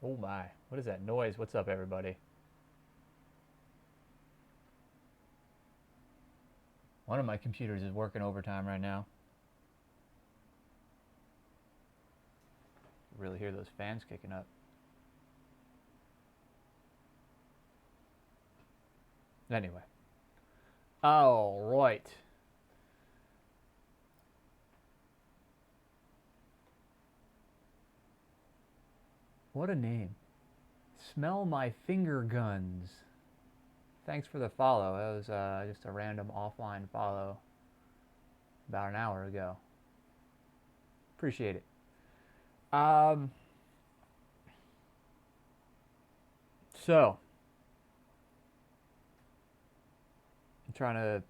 Oh my, what is that noise? What's up, everybody? One of my computers is working overtime right now. Really hear those fans kicking up. Anyway. All right. What a name. Smell my finger guns. Thanks for the follow. That was just a random offline follow about an hour ago. Appreciate it. Um, so, I'm trying to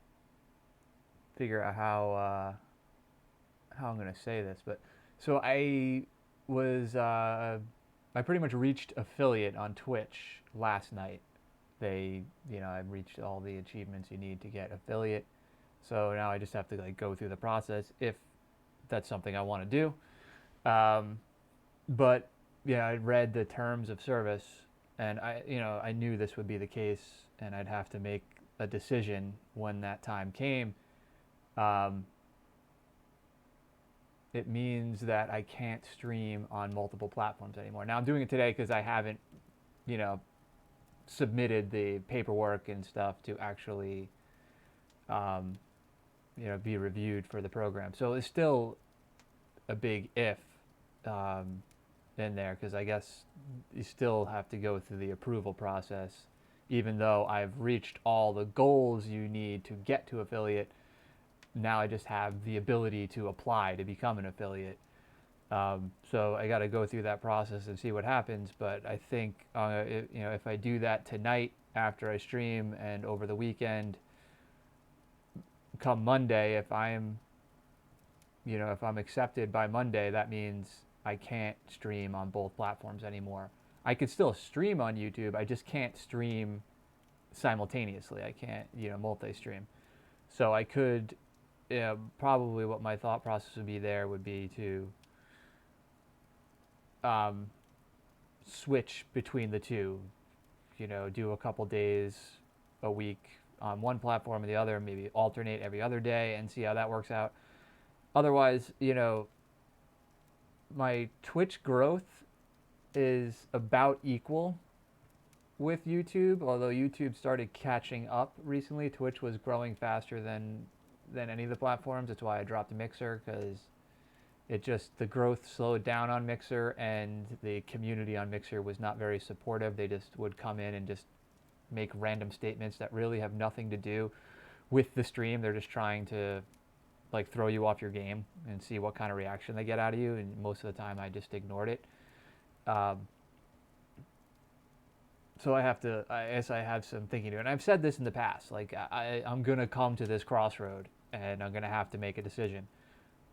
figure out how I'm gonna say this, but so was I pretty much reached affiliate on Twitch last night. I reached all the achievements you need to get affiliate. So now I just have to like go through the process if that's something I want to do. But yeah, I read the terms of service, and I knew this would be the case, and I'd have to make a decision when that time came. Um, it means that I can't stream on multiple platforms anymore. Now I'm doing it today because I haven't, you know, submitted the paperwork and stuff to actually, um, be reviewed for the program. So it's still a big if um, in there because I guess you still have to go through the approval process, even though I've reached all the goals you need to get to affiliate. Now I just have the ability to apply to become an affiliate. So I got to go through that process and see what happens. But I think if I do that tonight after I stream and over the weekend, come Monday, if I'm accepted by Monday, that means I can't stream on both platforms anymore. I could still stream on YouTube. I just can't stream simultaneously. I can't multi-stream. So I could probably what my thought process would be there would be to um, switch between the two. Do a couple days a week on one platform or the other, maybe alternate every other day and see how that works out. Otherwise, my Twitch growth is about equal with YouTube, although YouTube started catching up recently. Twitch was growing faster than any of the platforms. That's why I dropped Mixer, because the growth slowed down on Mixer, and the community on Mixer was not very supportive. They just would come in and just make random statements that really have nothing to do with the stream. They're just trying to like throw you off your game and see what kind of reaction they get out of you, and most of the time I just ignored it. um, so I guess I have some thinking to do, and I've said this in the past, like I'm gonna come to this crossroad and I'm gonna have to make a decision.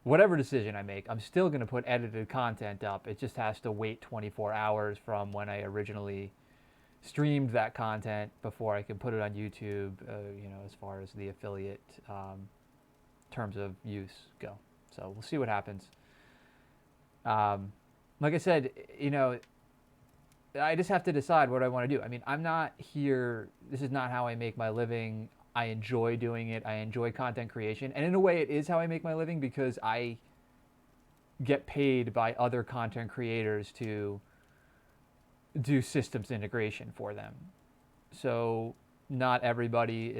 Whatever decision I make, I'm still gonna put edited content up. It just has to wait 24 hours from when I originally streamed that content before I can put it on YouTube, as far as the affiliate terms of use go. So we'll see what happens. Um, like I said, I just have to decide what I want to do. I mean, I'm not here. This is not how I make my living. I enjoy doing it. I enjoy content creation. And in a way, it is how I make my living because I get paid by other content creators to do systems integration for them. So not everybody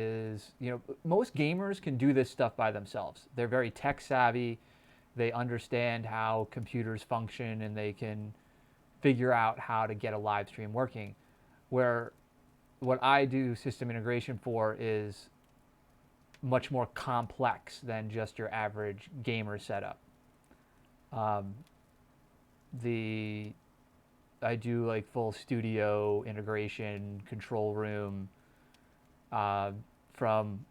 most gamers can do this stuff by themselves. They're very tech savvy. They understand how computers function and they can figure out how to get a live stream working. Where what I do system integration for is much more complex than just your average gamer setup. Um, the I do like full studio integration, control room, uh, from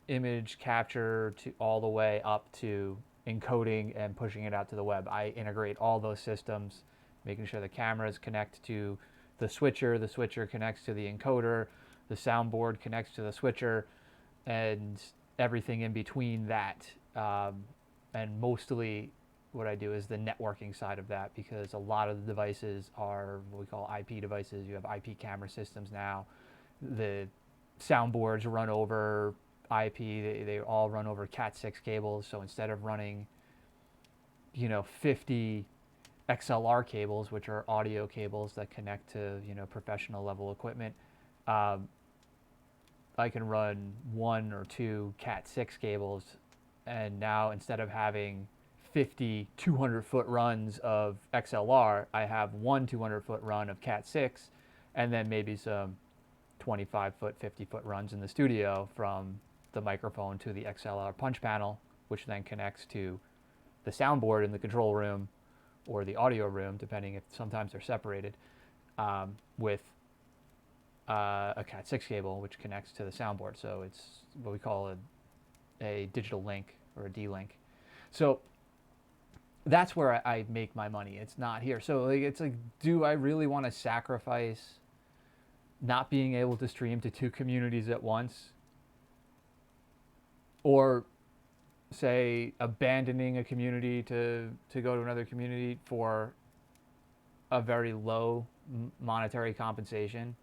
image capture to all the way up to encoding and pushing it out to the web. I integrate all those systems, making sure the cameras connect to the switcher connects to the encoder, the soundboard connects to the switcher, and everything in between that. And mostly what I do is the networking side of that, because a lot of the devices are what we call IP devices. You have IP camera systems now. The soundboards run over IP. They all run over Cat6 cables. So instead of running, 50 XLR cables, which are audio cables that connect to, professional level equipment, um, I can run one or two Cat6 cables, and now instead of having 50 200-foot runs of XLR, I have one 200-foot run of Cat6, and then maybe some 25-foot, 50-foot runs in the studio from the microphone to the XLR punch panel, which then connects to the soundboard in the control room or the audio room, depending if sometimes they're separated, with a Cat6 cable, which connects to the soundboard. So it's what we call a digital link or a D-link. So that's where I make my money. It's not here. So it's like, do I really want to sacrifice not being able to stream to two communities at once, or say abandoning a community to go to another community for a very low monetary compensation,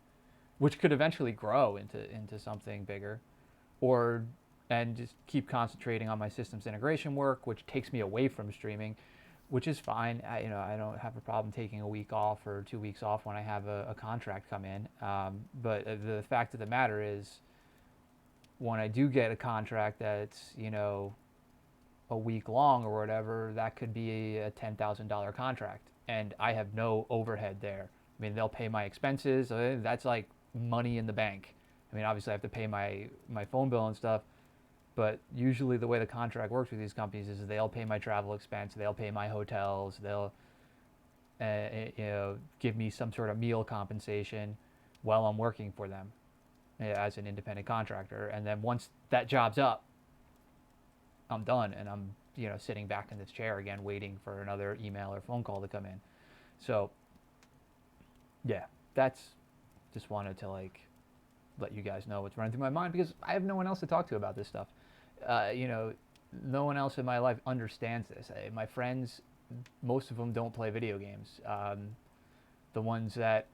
which could eventually grow into something bigger, and just keep concentrating on my systems integration work, which takes me away from streaming, which is fine. I don't have a problem taking a week off or 2 weeks off when I have a contract come in. But the fact of the matter is, when I do get a contract that's, a week long or whatever, that could be a $10,000 contract, and I have no overhead there. I mean, they'll pay my expenses. That's like money in the bank. I mean, obviously I have to pay my phone bill and stuff, but usually the way the contract works with these companies is they'll pay my travel expense, they'll pay my hotels, they'll give me some sort of meal compensation while I'm working for them as an independent contractor. And then once that job's up, I'm done, and I'm sitting back in this chair again waiting for another email or phone call to come in. So yeah, that's just wanted to let you guys know what's running through my mind, because I have no one else to talk to about this stuff. No one else in my life understands this. My friends, most of them don't play video games. The ones that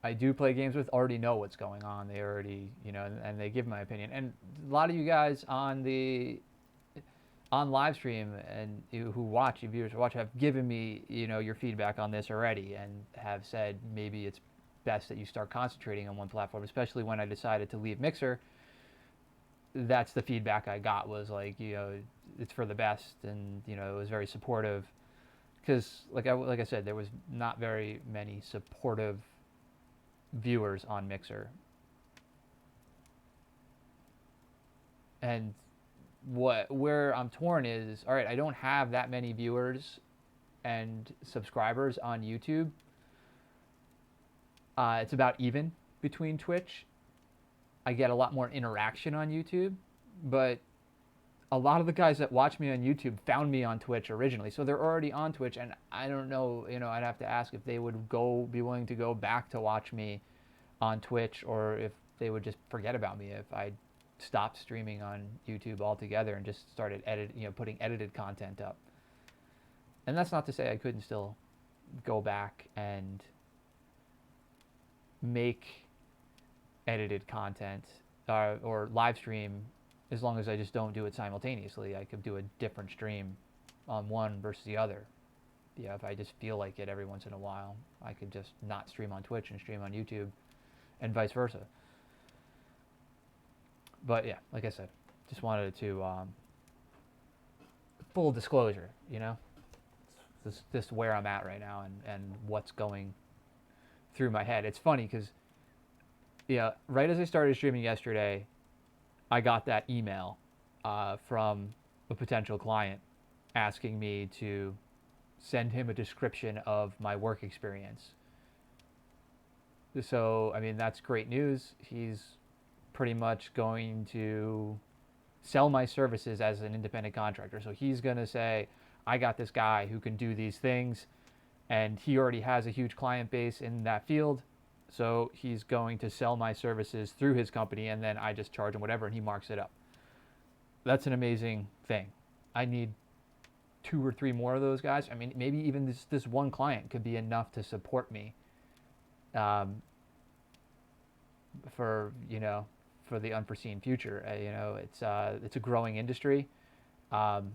I do play games with already know what's going on. They already, and they give my opinion. And a lot of you guys on live stream and who watch, you viewers who watch, have given me, your feedback on this already, and have said maybe it's best that you start concentrating on one platform, especially when I decided to leave Mixer. That's the feedback I got, was like, it's for the best, and it was very supportive, because like I said, there was not very many supportive viewers on Mixer. And where I'm torn is, all right, I don't have that many viewers and subscribers on YouTube. It's about even between Twitch. I get a lot more interaction on YouTube, but a lot of the guys that watch me on YouTube found me on Twitch originally, so they're already on Twitch, and I don't know, I'd have to ask if they would be willing to go back to watch me on Twitch, or if they would just forget about me if I stopped streaming on YouTube altogether and just started putting edited content up. And that's not to say I couldn't still go back and make edited content or live stream, as long as I just don't do it simultaneously. I could do a different stream on one versus the other. Yeah, if I just feel like it every once in a while, I could just not stream on Twitch and stream on YouTube, and vice versa. But yeah, like I said, just wanted to full disclosure, this where I'm at right now, and what's going through my head. It's funny because, right as I started streaming yesterday, I got that email from a potential client asking me to send him a description of my work experience. So, I mean, that's great news. He's pretty much going to sell my services as an independent contractor. So he's going to say, I got this guy who can do these things, and he already has a huge client base in that field. So he's going to sell my services through his company, and then I just charge him whatever, and he marks it up. That's an amazing thing. I need 2 or 3 more of those guys, I mean, maybe even this one client could be enough to support me, um, for for the unforeseen future. It's a growing industry. Um,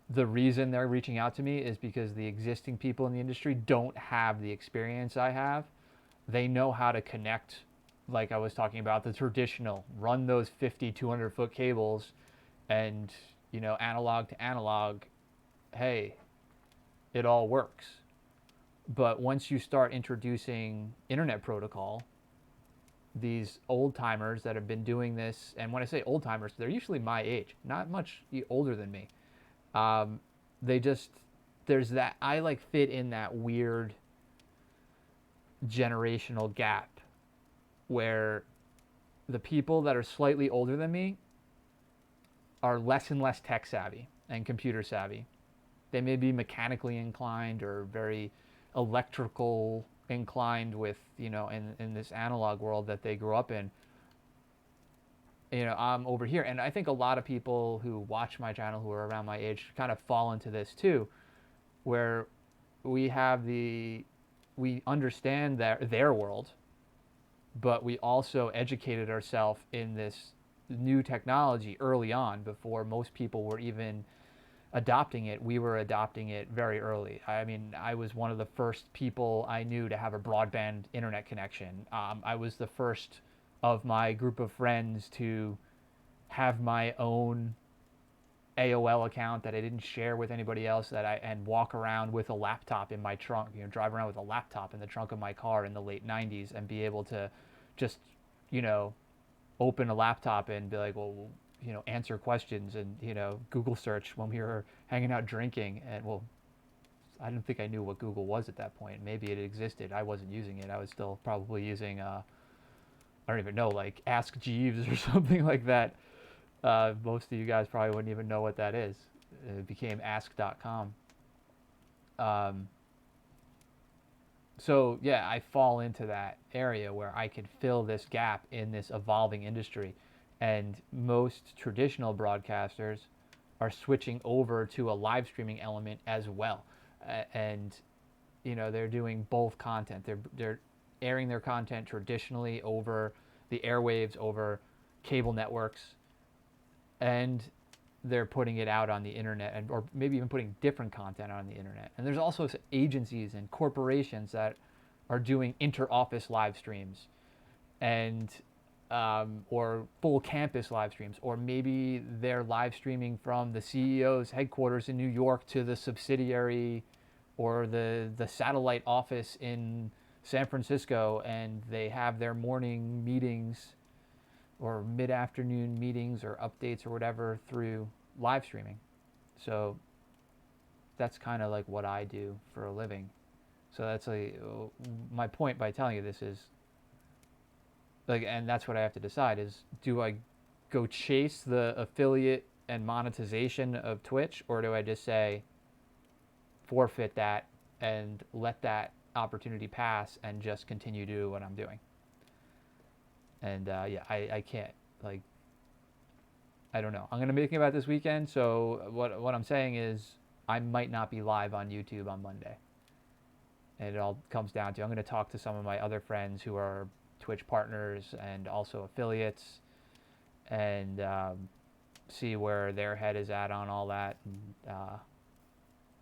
the reason they're reaching out to me is because the existing people in the industry don't have the experience I have. They know how to connect, like I was talking about, the traditional, run those 50, 200-foot cables and, analog to analog, hey, it all works. But once you start introducing internet protocol, these old timers that have been doing this, and when I say old timers, they're usually my age, not much older than me. Um, they just, there's that, I like fit in that weird generational gap where the people that are slightly older than me are less and less tech savvy and computer savvy. They may be mechanically inclined or very electrical inclined with, in this analog world that they grew up in. I'm over here. And I think a lot of people who watch my channel who are around my age kind of fall into this too, where we understand their world, but we also educated ourselves in this new technology early on before most people were even adopting it. We were adopting it very early. I mean, I was one of the first people I knew to have a broadband internet connection. I was the first of my group of friends to have my own AOL account that I didn't share with anybody else, and walk around with a laptop in my trunk, drive around with a laptop in the trunk of my car in the late 90s and be able to just, open a laptop and be like, well, answer questions and, Google search when we were hanging out drinking. And well, I didn't think I knew what Google was at that point. Maybe it existed. I wasn't using it. I was still probably using, I don't even know, like Ask Jeeves or something like that. Most of you guys probably wouldn't even know what that is. It became ask.com. So yeah, I fall into that area where I could fill this gap in this evolving industry. And most traditional broadcasters are switching over to a live streaming element as well. And they're doing both content. They're airing their content traditionally over the airwaves, over cable networks, and they're putting it out on the internet, or maybe even putting different content on the internet. And there's also agencies and corporations that are doing inter-office live streams, and or full campus live streams, or maybe they're live streaming from the CEO's headquarters in New York to the subsidiary or the satellite office in San Francisco, and they have their morning meetings or mid-afternoon meetings or updates or whatever through live streaming. So that's kind of like what I do for a living. So that's like my point by telling you this is like, and that's what I have to decide is, do I go chase the affiliate and monetization of Twitch, or do I just say forfeit that and let that opportunity pass and just continue to do what I'm doing? And yeah, I can't, like, I don't know. I'm going to be thinking about this weekend. So what I'm saying is I might not be live on YouTube on Monday. And it all comes down to, I'm going to talk to some of my other friends who are Twitch partners and also affiliates, and see where their head is at on all that. And,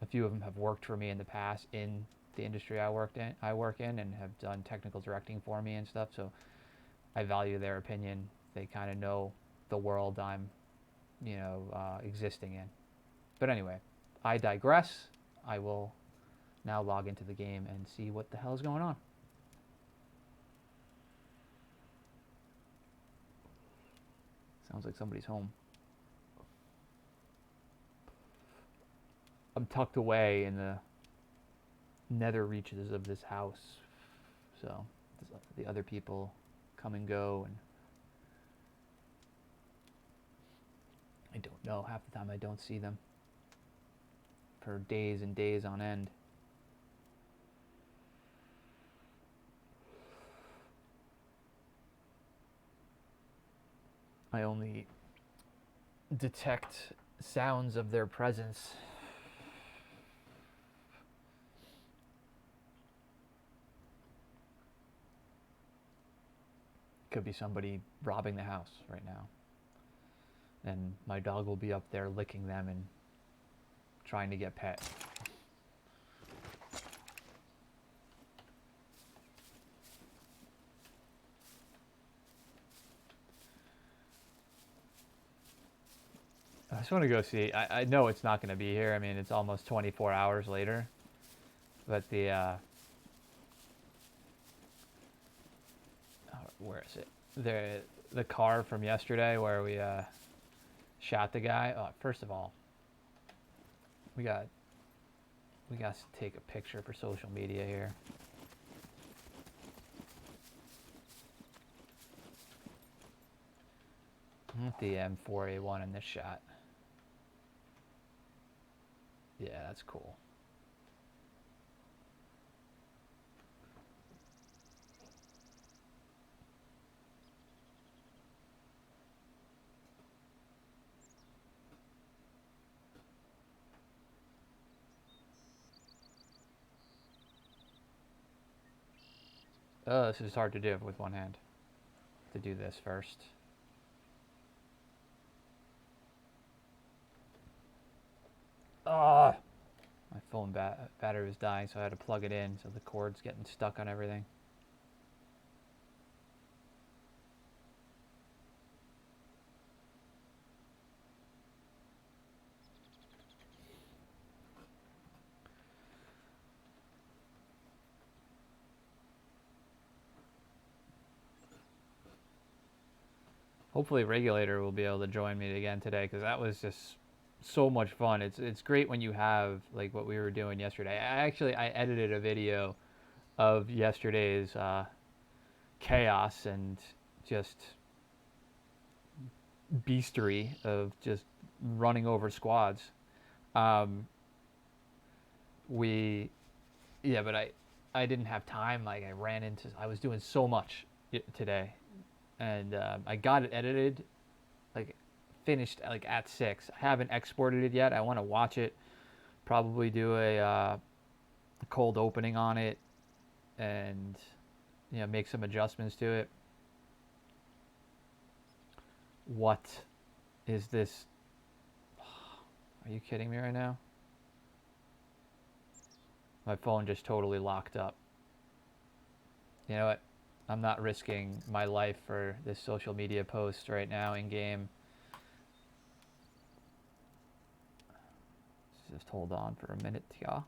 a few of them have worked for me in the past in the industry I work in and have done technical directing for me and stuff. So I value their opinion. They kind of know the world I'm, existing in. But anyway, I digress. I will now log into the game and see what the hell is going on. Sounds like somebody's home. I'm tucked away in the nether reaches of this house, so the other people come and go, and I don't know. Half the time I don't see them for days and days on end. I only detect sounds of their presence Could be somebody robbing the house right now. And my dog will be up there licking them and trying to get pet. I just want to go see. I know it's not going to be here. I mean, it's almost 24 hours later. But the, where is it? The car from yesterday where we shot the guy. Oh, first of all, we got to take a picture for social media here. I want the M4A1 in this shot. Yeah, that's cool. Oh, this is hard to do with one hand. To do this first. Ah! My phone battery was dying, so I had to plug it in, so the cord's getting stuck on everything. Hopefully Regulator will be able to join me again today, because that was just so much fun. It's great when you have like what we were doing yesterday. I edited a video of yesterday's chaos and just beastery of just running over squads. Um, we Yeah, but I didn't have time. Like I was doing so much today, and I got it edited, like finished like at 6. I haven't exported it yet. I want to watch it, probably do a cold opening on it, and make some adjustments to it. What is this? Are you kidding me right now? My phone just totally locked up. You know what? I'm not risking my life for this social media post right now in game. Just hold on for a minute, y'all.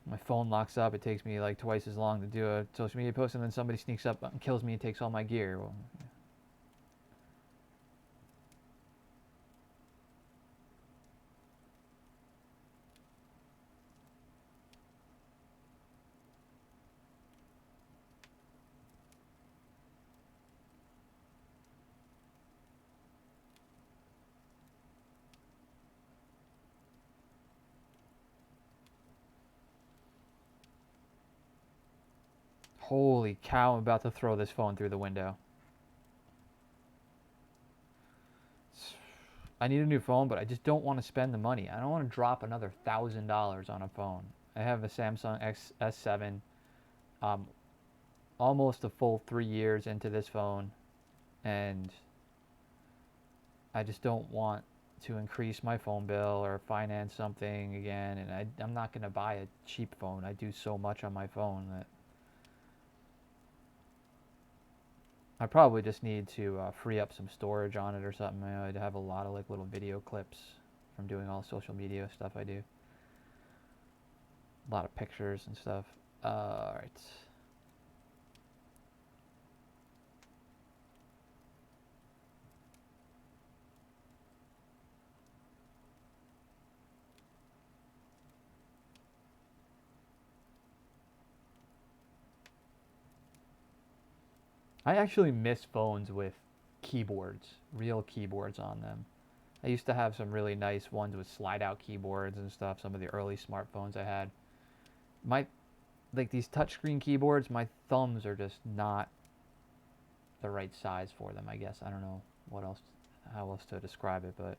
My phone locks up. It takes me like twice as long to do a social media post, and then somebody sneaks up and kills me and takes all my gear. Well, holy cow, I'm about to throw this phone through the window. I need a new phone, but I just don't want to spend the money. I don't want to drop another $1,000 on a phone. I have a Samsung S7, almost a full 3 years into this phone, and I just don't want to increase my phone bill or finance something again. And I'm not going to buy a cheap phone. I do so much on my phone that I probably just need to free up some storage on it or something. I'd have a lot of like little video clips from doing all the social media stuff I do. A lot of pictures and stuff. All right. I actually miss phones with keyboards, real keyboards on them. I used to have some really nice ones with slide out keyboards and stuff, some of the early smartphones I had. My like these touchscreen keyboards, my thumbs are just not the right size for them, I guess. I don't know how else to describe it, but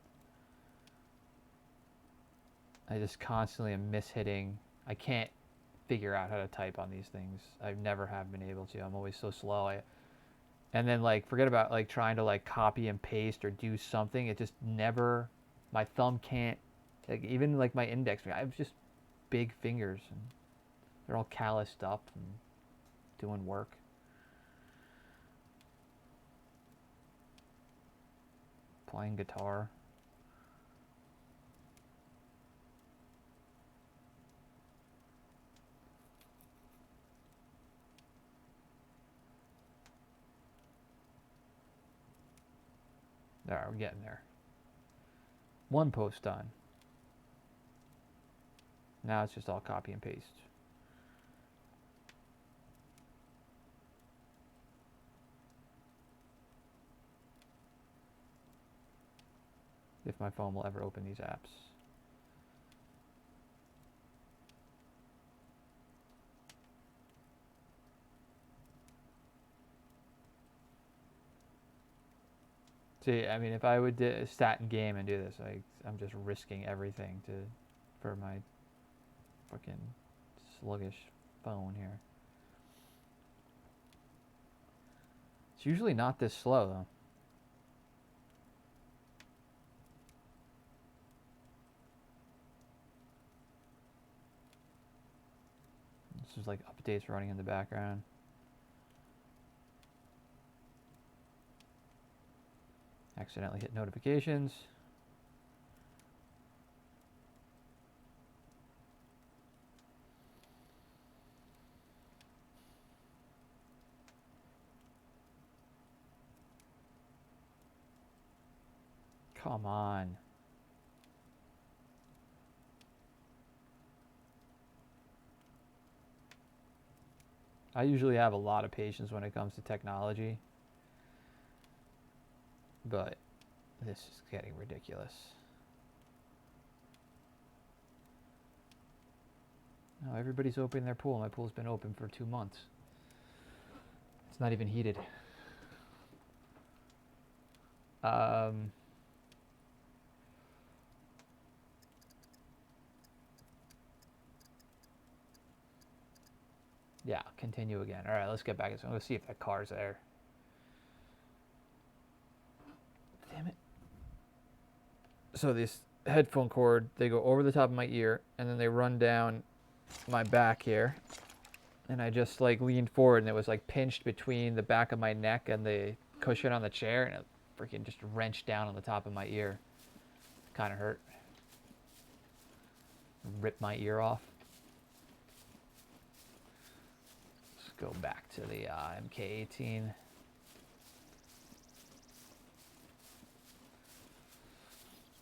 I just constantly am mishitting. I can't figure out how to type on these things. I never have been able to. I'm always so slow. And then like forget about like trying to like copy and paste or do something. It just never. My thumb can't. Like even like my index. I have just big fingers and they're all calloused up and doing work. Playing guitar. There, we're getting there. One post done. Now it's just all copy and paste. If my phone will ever open these apps. See, I mean, if I would stat in game and do this, I'm just risking everything for my fucking sluggish phone here. It's usually not this slow though. This is like updates running in the background. Accidentally hit notifications. Come on. I usually have a lot of patience when it comes to technology. But this is getting ridiculous. No, everybody's opening their pool. My pool's been open for 2 months. It's not even heated. Yeah, continue again. All right, let's get back. So let's see if that car's there. Damn it. So this headphone cord, they go over the top of my ear, and then they run down my back here. And I just like leaned forward, and it was like pinched between the back of my neck and the cushion on the chair, and it freaking just wrenched down on the top of my ear. Kind of hurt. Ripped my ear off. Let's go back to the MK18.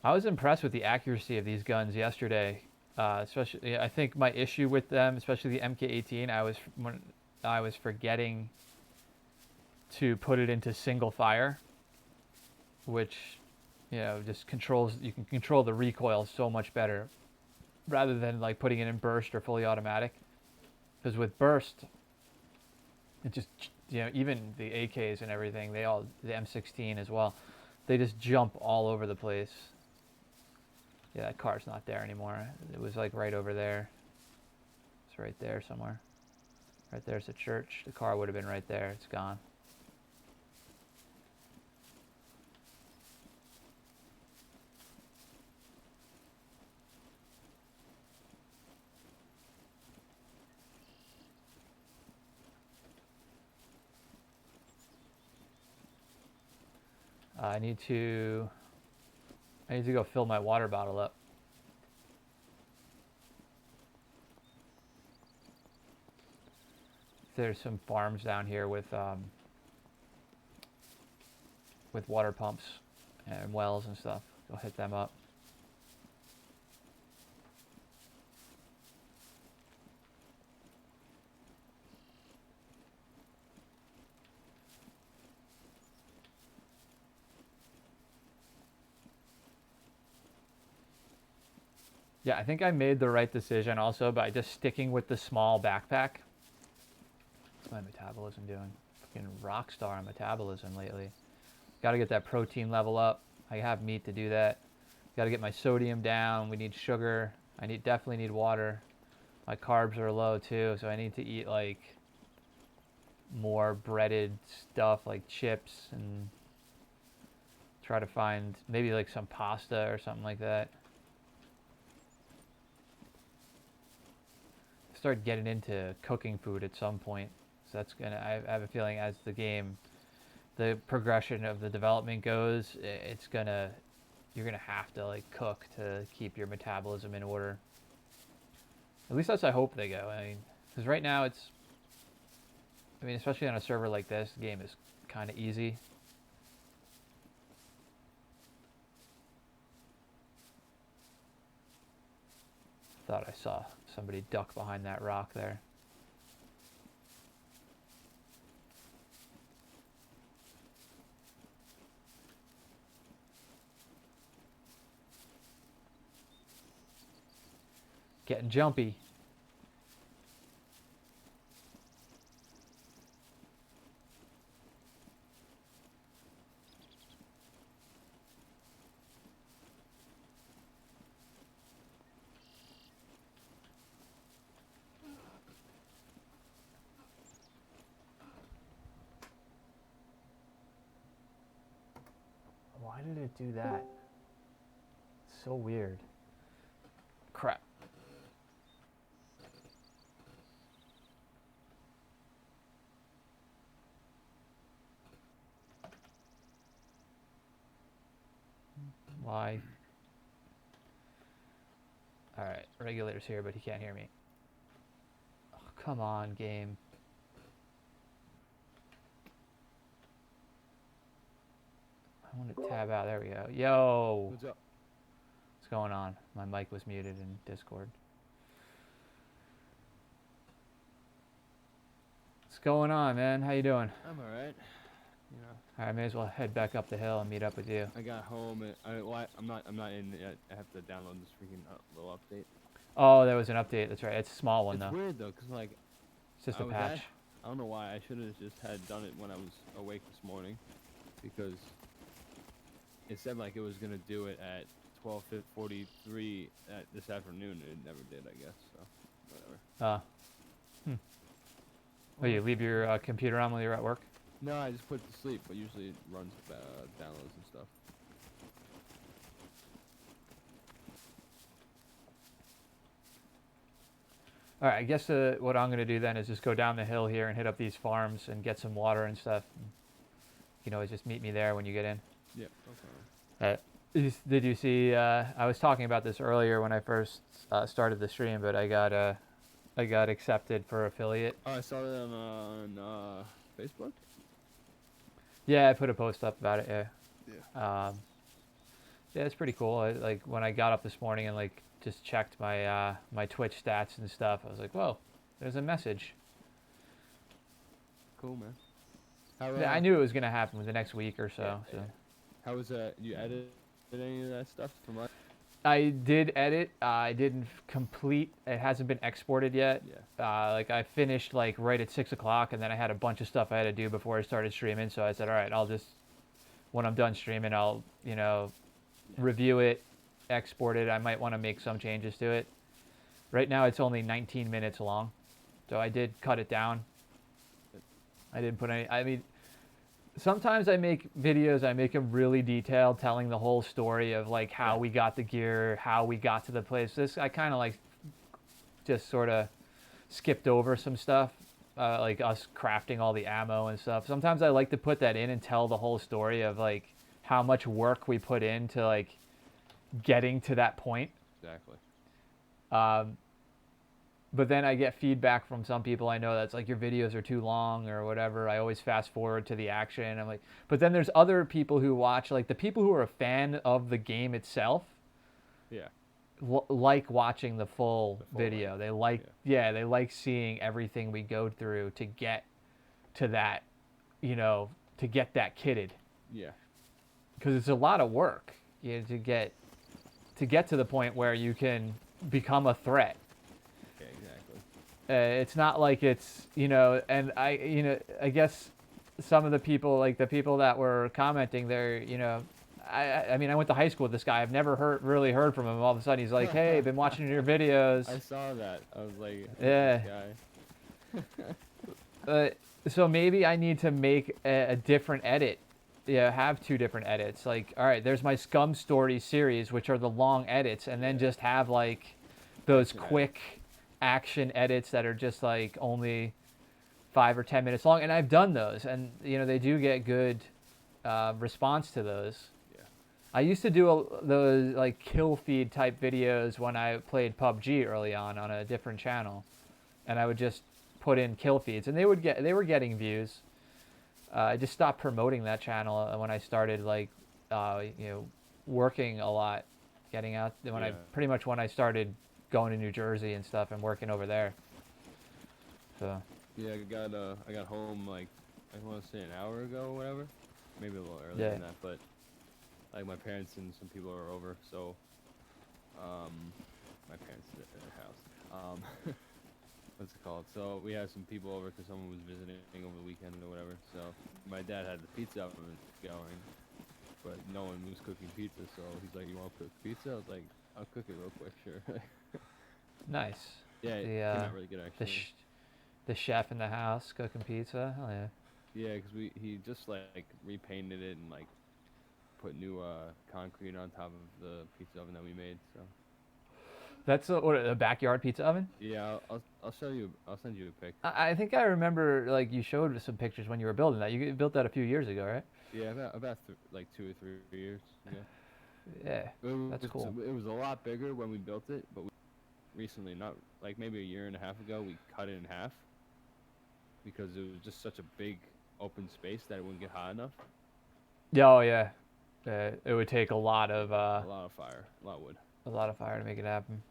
I was impressed with the accuracy of these guns yesterday. Especially, I think my issue with them, especially the MK18, I was forgetting to put it into single fire, which, you know, just controls. You can control the recoil so much better, rather than like putting it in burst or fully automatic. Because with burst, it just, you know, even the AKs and everything, the M16 as well, they just jump all over the place. Yeah, that car's not there anymore. It was like right over there. It's right there somewhere. Right there's the church. The car would have been right there. It's gone. I need to go fill my water bottle up. There's some farms down here with water pumps and wells and stuff. Go hit them up. Yeah, I think I made the right decision also by just sticking with the small backpack. What's my metabolism doing? Fucking rock star on metabolism lately. Got to get that protein level up. I have meat to do that. Got to get my sodium down. We need sugar. I definitely need water. My carbs are low too, so I need to eat like more breaded stuff like chips and try to find maybe like some pasta or something like that. Start getting into cooking food at some point. So that's gonna. I have a feeling as the progression of the development goes, it's gonna. You're gonna have to like cook to keep your metabolism in order. At least that's I hope they go. I mean, because right now it's. I mean, especially on a server like this, the game is kind of easy. Thought I saw somebody duck behind that rock there. Getting jumpy. Why did it do that? It's so weird. Crap. Why? Alright, regulator's here, but he can't hear me. Oh, come on, game. I want to tab out. There we go. Yo! What's up? What's going on? My mic was muted in Discord. What's going on, man? How you doing? I'm alright. You know, Alright, I may as well head back up the hill and meet up with you. I got home and I'm not in yet. I have to download this freaking little update. Oh, there was an update. That's right. It's a small one, It's though. weird though, cause like It's just a patch. I don't know why I should have just had done it when I was awake this morning, because it said like it was gonna do it at 12:43 this afternoon. And it never did, I guess. So whatever. Oh, you leave your computer on while you're at work? No, I just put it to sleep, but usually it runs downloads and stuff. All right, I guess what I'm going to do then is just go down the hill here and hit up these farms and get some water and stuff. You can always just meet me there when you get in. Yeah. Okay. Did you see? I was talking about this earlier when I first started the stream, but I got accepted for affiliate. Oh, I saw that on Facebook. Yeah, I put a post up about it. Yeah. Yeah. Yeah, it's pretty cool. Like when I got up this morning and like just checked my my Twitch stats and stuff, I was like, whoa, there's a message. Cool, man. How, Yeah, I knew it was gonna happen within the next week or so. Yeah. How was you edited any of that stuff from us? I did edit. I didn't complete. It hasn't been exported yet. Yeah. Like I finished like right at 6 o'clock, and then I had a bunch of stuff I had to do before I started streaming. So I said, all right, I'll just when I'm done streaming, I'll review it, export it. I might want to make some changes to it. Right now, it's only 19 minutes long, so I did cut it down. I didn't put any. I mean, sometimes I make videos, I make them really detailed, telling the whole story of like how we got the gear, how we got to the place. This I kind of like just sort of skipped over some stuff, like us crafting all the ammo and stuff. Sometimes I like to put that in and tell the whole story of like how much work we put into like getting to that point. Exactly. But then I get feedback from some people I know that's like your videos are too long or whatever. I always fast forward to the action. I'm like, but then there's other people who watch, like the people who are a fan of the game itself. Yeah. Like watching the full video. Length. They like, yeah, they like seeing everything we go through to get to that, to get that kitted. Yeah. Because it's a lot of work, to get to the point where you can become a threat. It's not like it's, and I guess some of the people, like the people that were commenting there, I mean, I went to high school with this guy. I've never really heard from him. All of a sudden, he's like, "Hey, been watching your videos." I saw that. I was like, who's Yeah. this guy? So maybe I need to make a different edit. Yeah, have two different edits. Like, all right, there's my Scum Stories series, which are the long edits, and then Yeah. just have like those Action quick action edits that are just like only 5 or 10 minutes long. And I've done those, and you know they do get good response to those. Yeah. I used to do those like kill feed type videos when I played PUBG early on a different channel, and I would just put in kill feeds, and they were getting views. I just stopped promoting that channel when I started like you know, working a lot, getting out when I started going to New Jersey and stuff and working over there. So Yeah, I got home like I want to say an hour ago or whatever, maybe a little earlier than that. But like my parents and some people are over, so my parents in their house. What's it called? So we had some people over because someone was visiting over the weekend or whatever. So my dad had the pizza oven going, but no one was cooking pizza. So he's like, "You want to cook pizza?" I was like, "I'll cook it real quick, sure." nice. Yeah, it came out really good actually. The chef in the house cooking pizza. Hell yeah. Yeah, because he just like repainted it and like put new concrete on top of the pizza oven that we made. So That's a backyard pizza oven. yeah, I'll show you. I'll send you a pic. I think I remember like you showed some pictures when you were building that. You built that a few years ago, right? Yeah, about like 2 or 3 years. Yeah. Yeah, that's cool. It was a lot bigger when we built it, but recently, not like maybe a year and a half ago, we cut it in half because it was just such a big open space that it wouldn't get hot enough. Yeah, oh yeah. It would take a lot of a lot of fire, a lot of wood. A lot of fire to make it happen.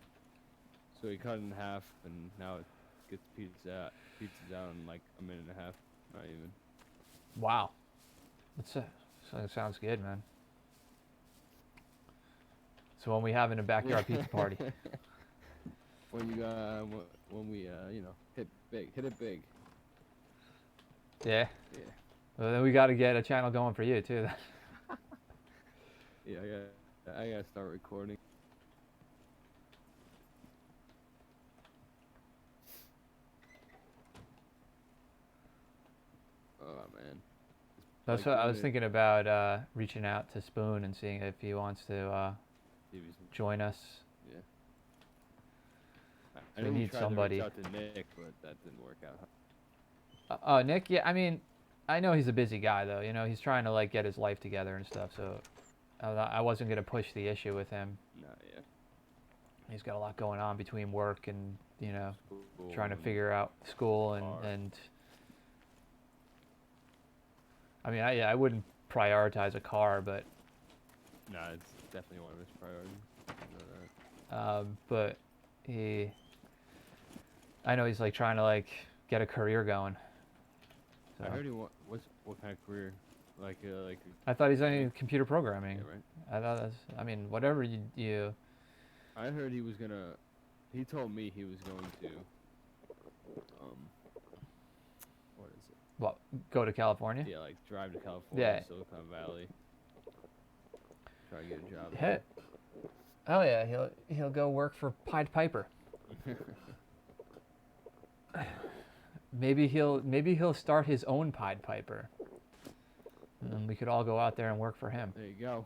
So we cut it in half, and now it gets pizza's out in like a minute and a half, not even. Wow, sounds good, man. So when we having a backyard pizza party? When we you know, hit it big. Yeah. Yeah. Well, then we got to get a channel going for you too. Yeah, I gotta start recording. Oh man. That's what I was thinking about, reaching out to Spoon and seeing if he wants to join us. Yeah. We need somebody. To reach out to Nick, but that didn't work out. Nick, yeah, I mean, I know he's a busy guy though. You know, he's trying to like get his life together and stuff. So I wasn't gonna push the issue with him. No, yeah. He's got a lot going on between work and School trying to figure out school and. I mean, I wouldn't prioritize a car, but. No, it's definitely one of his priorities. But I know he's like trying to like get a career going. So. I heard he what kind of career, like. I thought he's in computer programming. Yeah, right. I thought I mean, whatever you. I heard he was gonna. He told me he was going to. What is it? What? Go to California? Yeah, like drive to California, Silicon Valley. Try to get a job. Yeah. Oh yeah, he'll go work for Pied Piper. Maybe he'll start his own Pied Piper. And then we could all go out there and work for him. There you go.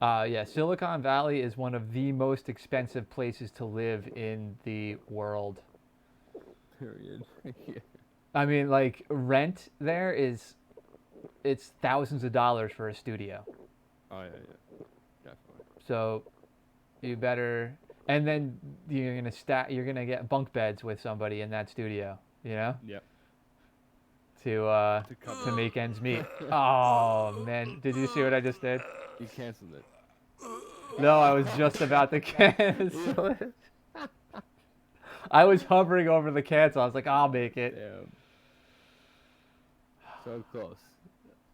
Yeah, Silicon Valley is one of the most expensive places to live in the world. Period. Yeah. I mean, like, rent there it's thousands of dollars for a studio. Oh, yeah. Definitely. So, you better... And then you're gonna get bunk beds with somebody in that studio, you know? Yep. To make ends meet. Oh, man. Did you see what I just did? You canceled it. No, I was just about to cancel it. I was hovering over the cancel. I was like, I'll make it. Damn. So close.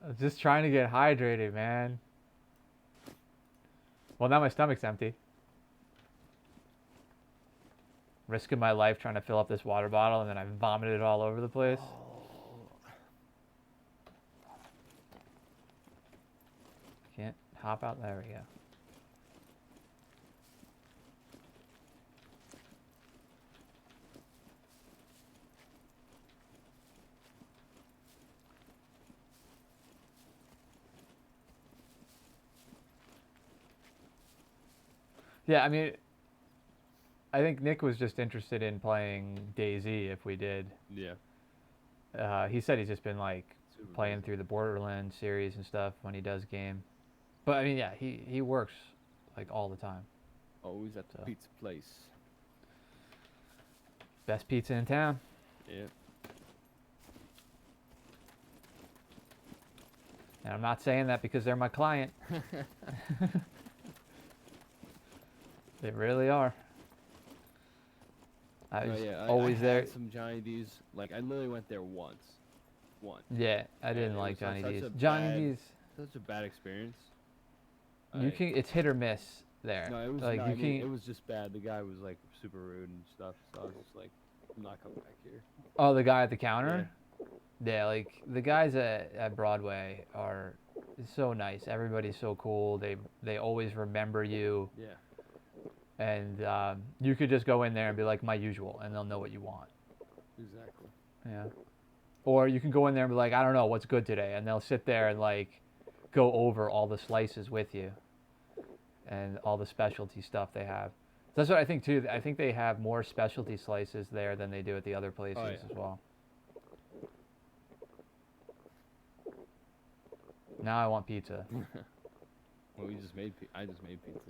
I was just trying to get hydrated, man. Well, now my stomach's empty. Risking my life trying to fill up this water bottle, and then I vomited it all over the place. Hop out. There we go. Yeah, I mean, I think Nick was just interested in playing DayZ if we did. Yeah. He said he's just been like Super playing busy. through the Borderlands series and stuff when he does game. But I mean, yeah, he works like all the time. Always at the So. pizza place. Best pizza in town. Yeah. And I'm not saying that because they're my client. They really are. I was always I there. had some Johnny D's. Like I literally went there once. Yeah, I And didn't it like was Johnny such D's. a Johnny bad- D's, Such a bad experience. you can. It's hit or miss there. No, it was like no, you I can. mean, it was just bad. The guy was like super rude and stuff. So I was just like, I'm not coming back here. Oh, the guy at the counter. Yeah, like the guys at Broadway are so nice. Everybody's so cool. They always remember you, Yeah. and you could just go in there and be like my usual, and they'll know what you want. Exactly. Yeah. Or you can go in there and be like, I don't know what's good today, and they'll sit there and like go over all the slices with you, and all the specialty stuff they have. That's what I think too. I think they have more specialty slices there than they do at the other places yeah. as well. Now I want pizza. Well, I just made pizza.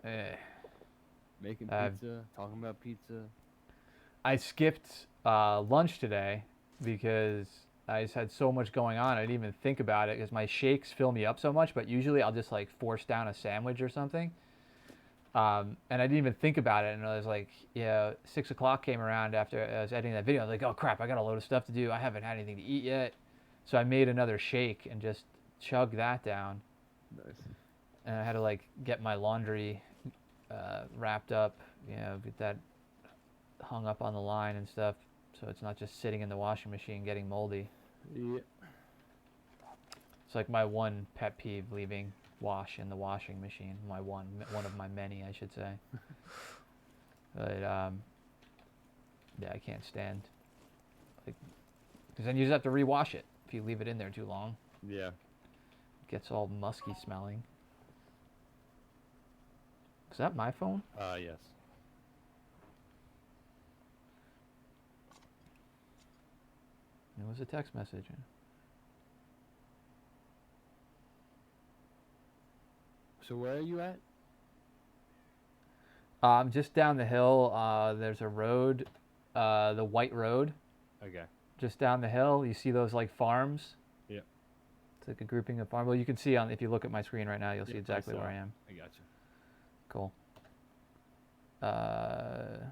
So. Eh. Making pizza, talking about pizza. I skipped lunch today because I just had so much going on. I didn't even think about it because my shakes fill me up so much. But usually I'll just like force down a sandwich or something. And I didn't even think about it. And I was like, 6 o'clock came around after I was editing that video. I was like, oh crap, I got a load of stuff to do. I haven't had anything to eat yet. So I made another shake and just chugged that down. Nice. And I had to like get my laundry wrapped up, get that hung up on the line and stuff, so it's not just sitting in the washing machine getting moldy. Yeah. It's like my one pet peeve, leaving wash in the washing machine. One of my many, I should say. But yeah, I can't stand, like, because then you just have to rewash it if you leave it in there too long. Yeah. It gets all musky smelling. Is that my phone? Yes. It was a text message. So where are you at? Just down the hill, there's a road, the White Road. Okay. Just down the hill, you see those like farms. Yep. It's like a grouping of farms. Well, you can see if you look at my screen right now, you'll see Yep, exactly where I am. I got you. Cool. I'm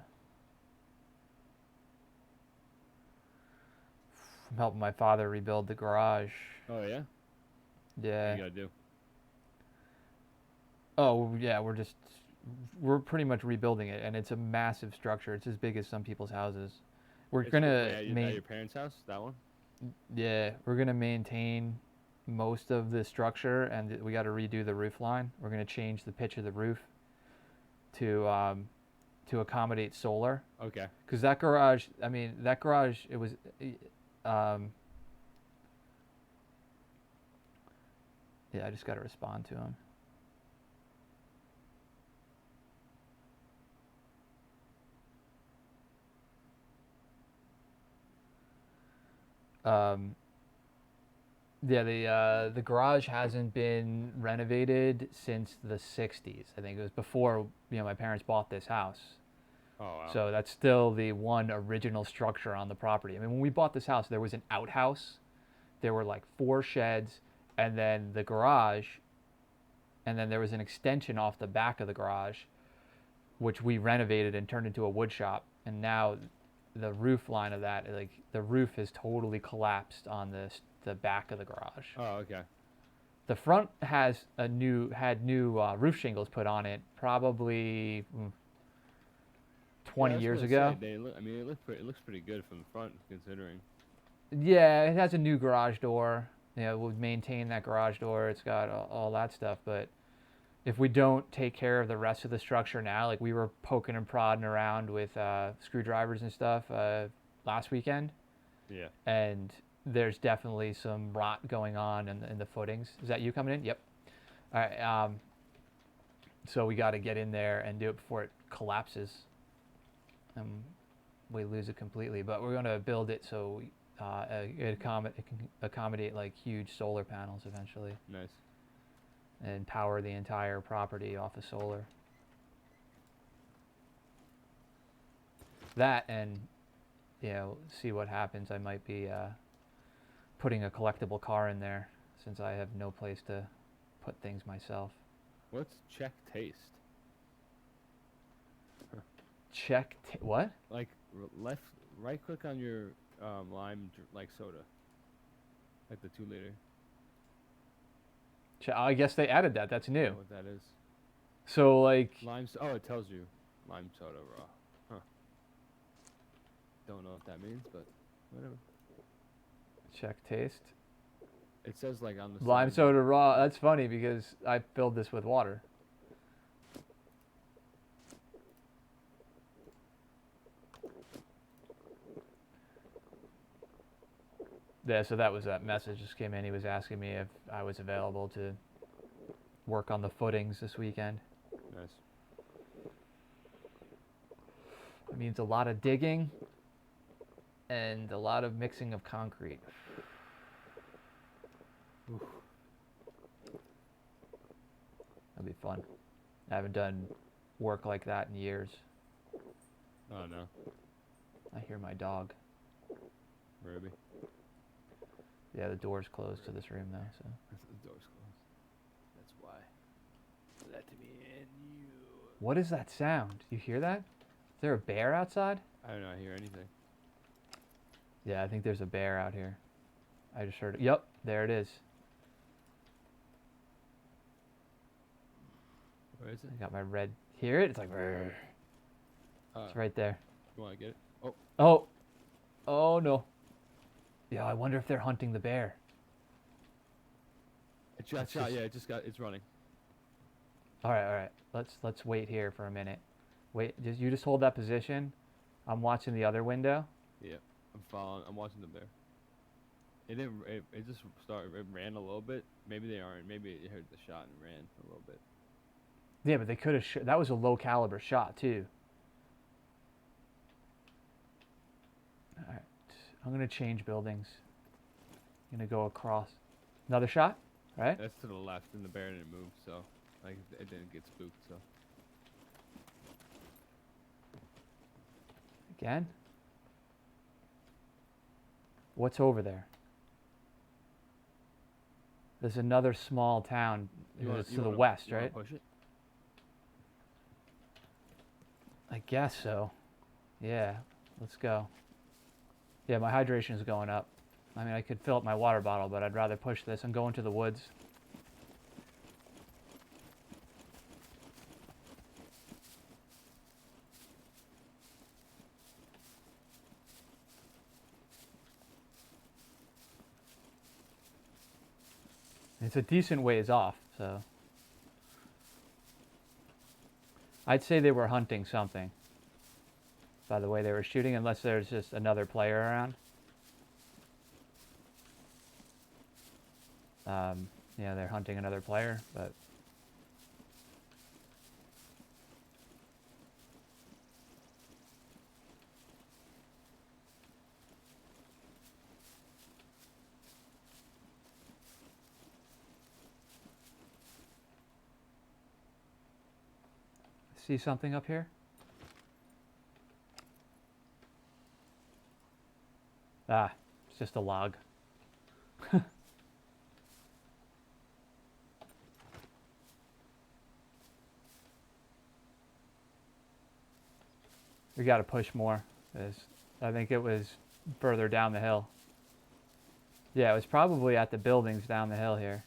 helping my father rebuild the garage. Oh yeah. Yeah. What you gotta do? Oh yeah, we're pretty much rebuilding it, and it's a massive structure. It's as big as some people's houses. We're gonna at your parents' house. That one. Yeah, we're gonna maintain most of the structure, and we got to redo the roof line. We're gonna change the pitch of the roof to accommodate solar. Okay. Because that garage, it was, yeah, I just got to respond to him. Yeah, the garage hasn't been renovated since the 60s. I think it was before, my parents bought this house. Oh wow. So that's still the one original structure on the property. I mean, when we bought this house, there was an outhouse. There were like 4 sheds, and then the garage, and then there was an extension off the back of the garage, which we renovated and turned into a wood shop. And now the roof line of that, like the roof has totally collapsed on the back of the garage. Oh okay. The front had new roof shingles put on it probably 20 years ago. It looks pretty good from the front, considering. Yeah, it has a new garage door. You know, we'll maintain that garage door. It's got all that stuff. But if we don't take care of the rest of the structure now, like we were poking and prodding around with screwdrivers and stuff last weekend, Yeah. and there's definitely some rot going on in the footings. Is that you coming in? Yep. All right. So we got to get in there and do it before it collapses, and we lose it completely. But we're going to build it so it can accommodate like huge solar panels eventually. Nice. And power the entire property off of solar. That, and you know, see what happens. I might be putting a collectible car in there since I have no place to put things myself. What's check taste? What? Like right click on your lime like soda, like the 2 liter. I guess they added that. That's I new. don't know what that is. So like, Oh, it tells you lime soda raw. Huh. Don't know what that means, but whatever. check taste. It says like on the Lime side. soda raw. That's funny because I filled this with water. Yeah, so that was that message just came in. He was asking me if I was available to work on the footings this weekend. Nice. It means a lot of digging and a lot of mixing of concrete. Oof. That'll be fun. I haven't done work like that in years. Oh no. I hear my dog. Ruby. Yeah, the door's closed to this room though, so. The door's closed. That's why. Let me in, you. What is that sound? You hear that? Is there a bear outside? I don't hear anything. Yeah, I think there's a bear out here. I just heard it. Yep, there it is. Where is it? I got my red. Hear it? It's like. It's right there. You want to get it? Oh. Oh. Oh no. Yeah, I wonder if they're hunting the bear. It got shot. Yeah, it's running. All right. Let's wait here for a minute. Wait, you just hold that position. I'm watching the other window. Yeah, I'm following. I'm watching the bear. It didn't. It just started. It ran a little bit. Maybe they aren't. Maybe it heard the shot and ran a little bit. Yeah, but they could have. That was a low caliber shot too. All right, I'm gonna change buildings. I'm gonna go across. Another shot, right? That's to the left, and the bear didn't move, so like it didn't get spooked. So Again. What's over there? There's another small town. It's to the west, right? Push it. I guess so. Yeah, let's go. Yeah, my hydration is going up. I mean, I could fill up my water bottle, but I'd rather push this. I'm going to the woods. It's a decent ways off, so. I'd say they were hunting something. By the way they were shooting, unless there's just another player around. Yeah, they're hunting another player, but. See something up here? Ah, it's just a log. We got to push more. I think it was further down the hill. Yeah, it was probably at the buildings down the hill here.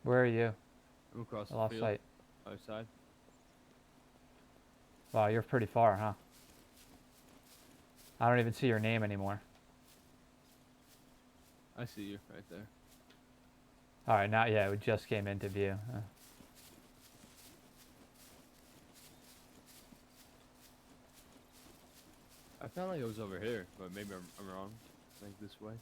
Where are you? I'm across I the lost field. sight. Other side. Wow, you're pretty far, huh? I don't even see your name anymore. I see you right there. All right, now yeah, it just came into view. I felt like it was over here, but maybe I'm wrong. Like this way.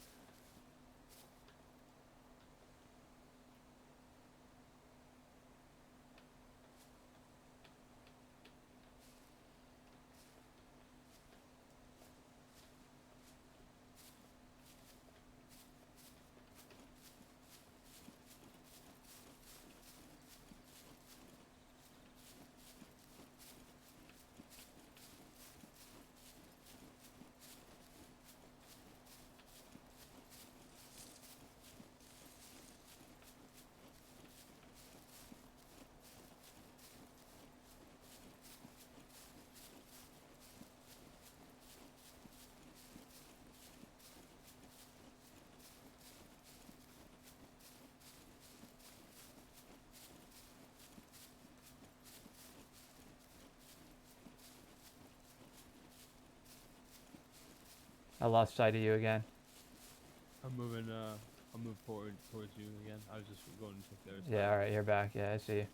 I lost sight of you again. I'm moving. I'll move forward towards you again. I was just going to check the other Yeah, side. all right, you're back. Yeah, I see you.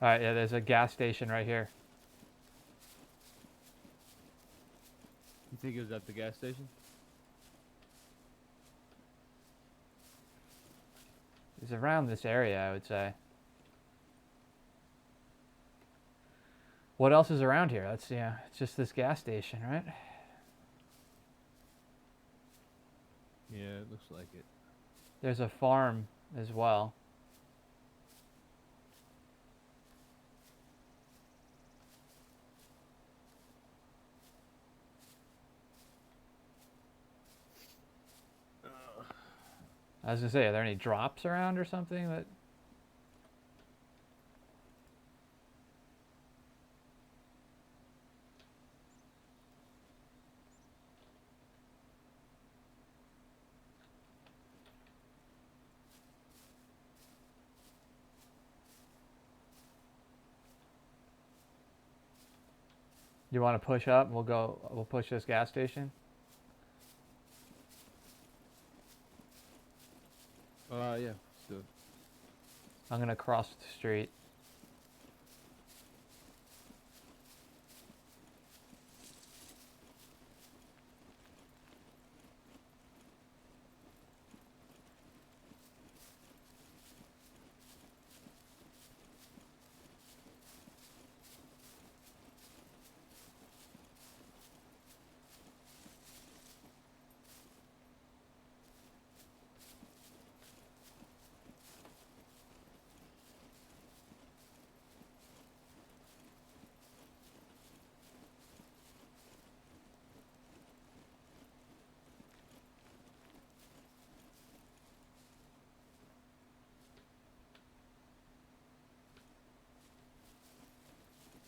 All right, yeah, there's a gas station right here. You think it was at the gas station? It's around this area, I would say. What else is around here? Let's see. Yeah, it's just this gas station, right? Yeah, it looks like it. There's a farm as well. I was gonna say, are there any drops around or something that? You want to push up? We'll go. We'll push this gas station. Yeah. So I'm gonna cross the street.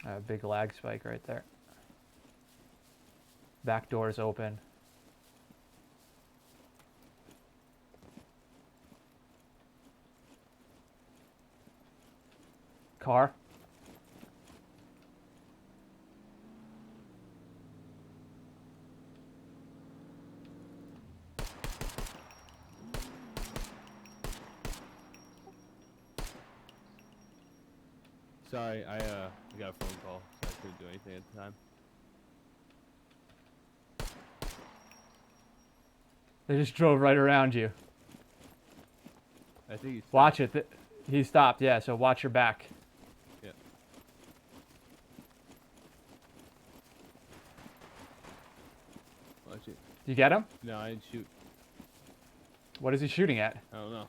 A big lag spike right there. Back door's open. Car. sorry, I got a phone call, so I couldn't do anything at the time. They just drove right around you. I think he's Watch it. He stopped. Yeah. So watch your back. Yeah. You get him? No, I didn't shoot. What is he shooting at? I don't know.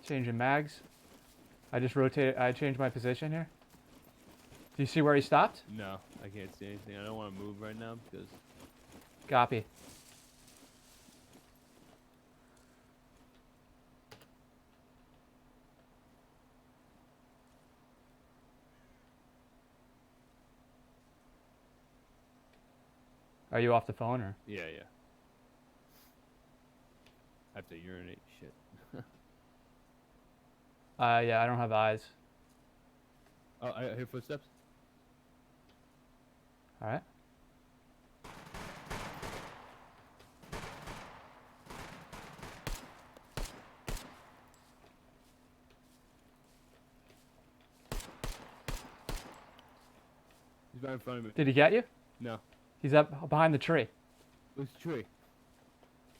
Changing mags. I just rotated. I changed my position here. Do you see where he stopped? No, I can't see anything. I don't want to move right now because Copy. Are you off the phone or? yeah. I have to urinate. Shit. Yeah, I don't have eyes. Oh, I hear footsteps. All right. He's right in front of me. Did he get you? No. He's up behind the tree, Where's the tree?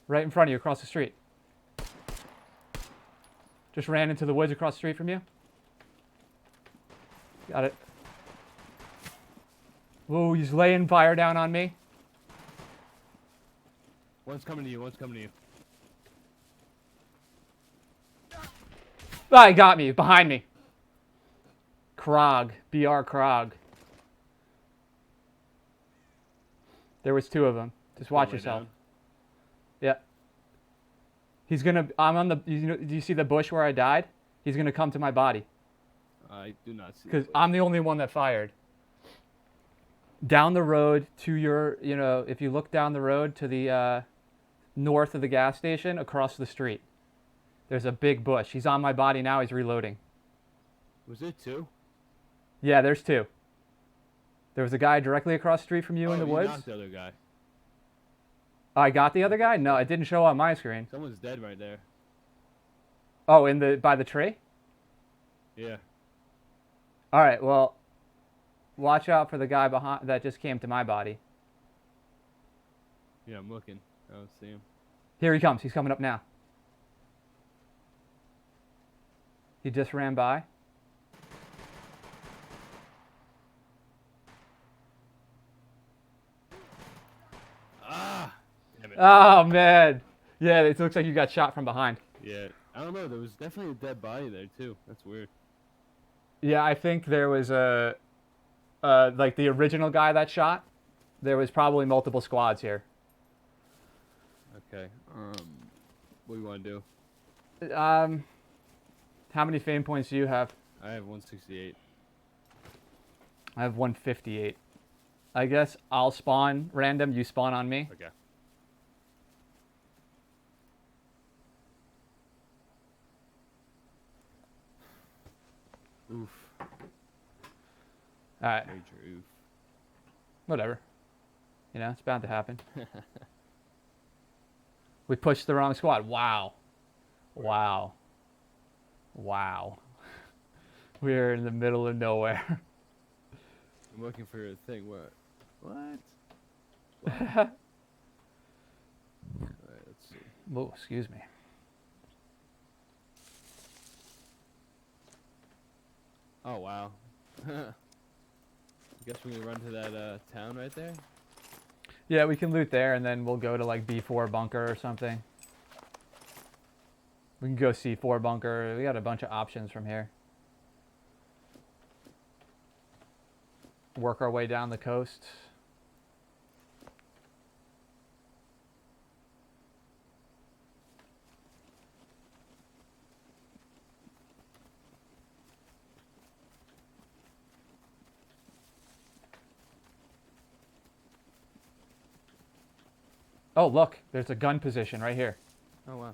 right in front of you, across the street. Just ran into the woods across the street from you. Got it. Whoa, he's laying fire down on me. One's coming to you. One's coming to you. Ah, he got me, behind me. Krog, BR Krog. There was two of them. Just watch Lay yourself. down. Yeah. He's gonna. I'm on the. Do you see the bush where I died? He's gonna come to my body I do not see. because I'm the only one that fired. Down the road to your. If you look down the road to the north of the gas station, across the street, there's a big bush. He's on my body now. He's reloading. Was it two? Yeah, there's two. There was a guy directly across the street from you in the you woods. knocked the other guy. Oh, I got the other guy? No, it didn't show on my screen. Someone's dead right there. Oh, by the tree? Yeah. All right, well, watch out for the guy behind that just came to my body. Yeah, I'm looking. I don't see him. Here he comes. He's coming up now. He just ran by. Ah! Damn it. Oh, man. Yeah, it looks like you got shot from behind. Yeah. I don't know. There was definitely a dead body there too. That's weird. Yeah, I think there was like the original guy that shot. There was probably multiple squads here. Okay. What do you want to do? How many fame points do you have? I have 168. I have 158. I guess I'll spawn random. You spawn on me. Okay. Oof. All right. Major oof. Whatever. It's bound to happen. We pushed the wrong squad. Wow. Wow. Wow. We're in the middle of nowhere. I'm looking for a thing. What? Alright, let's see. Oh, excuse me. Oh, wow. I guess we can run to that town right there. Yeah, we can loot there, and then we'll go to like B4 bunker or something. We can go C4 bunker. We got a bunch of options from here. Work our way down the coast. Oh, look, there's a gun position right here. Oh, wow.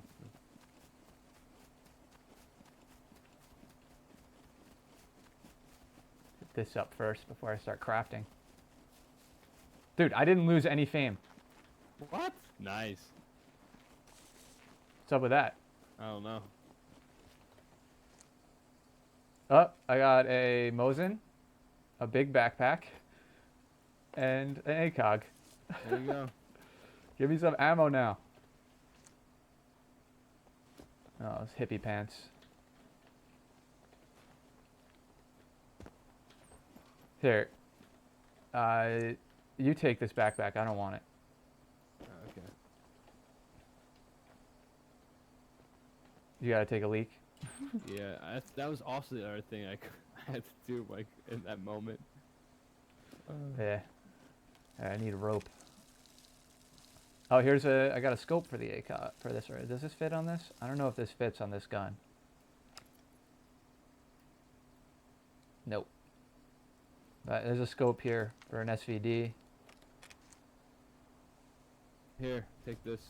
Get this up first before I start crafting. Dude, I didn't lose any fame. What? Nice. What's up with that? I don't know. Oh, I got a Mosin, a big backpack, and an ACOG. There you go. Give me some ammo now. Oh, those hippie pants. Here. You take this backpack. I don't want it. Okay. You gotta take a leak. Yeah, that was also the other thing I had to do, like, in that moment. Yeah. I need a rope. Oh, I got a scope for the ACOG, for this. Right? Does this fit on this? I don't know if this fits on this gun. Nope. But there's a scope here for an SVD. Here, take this.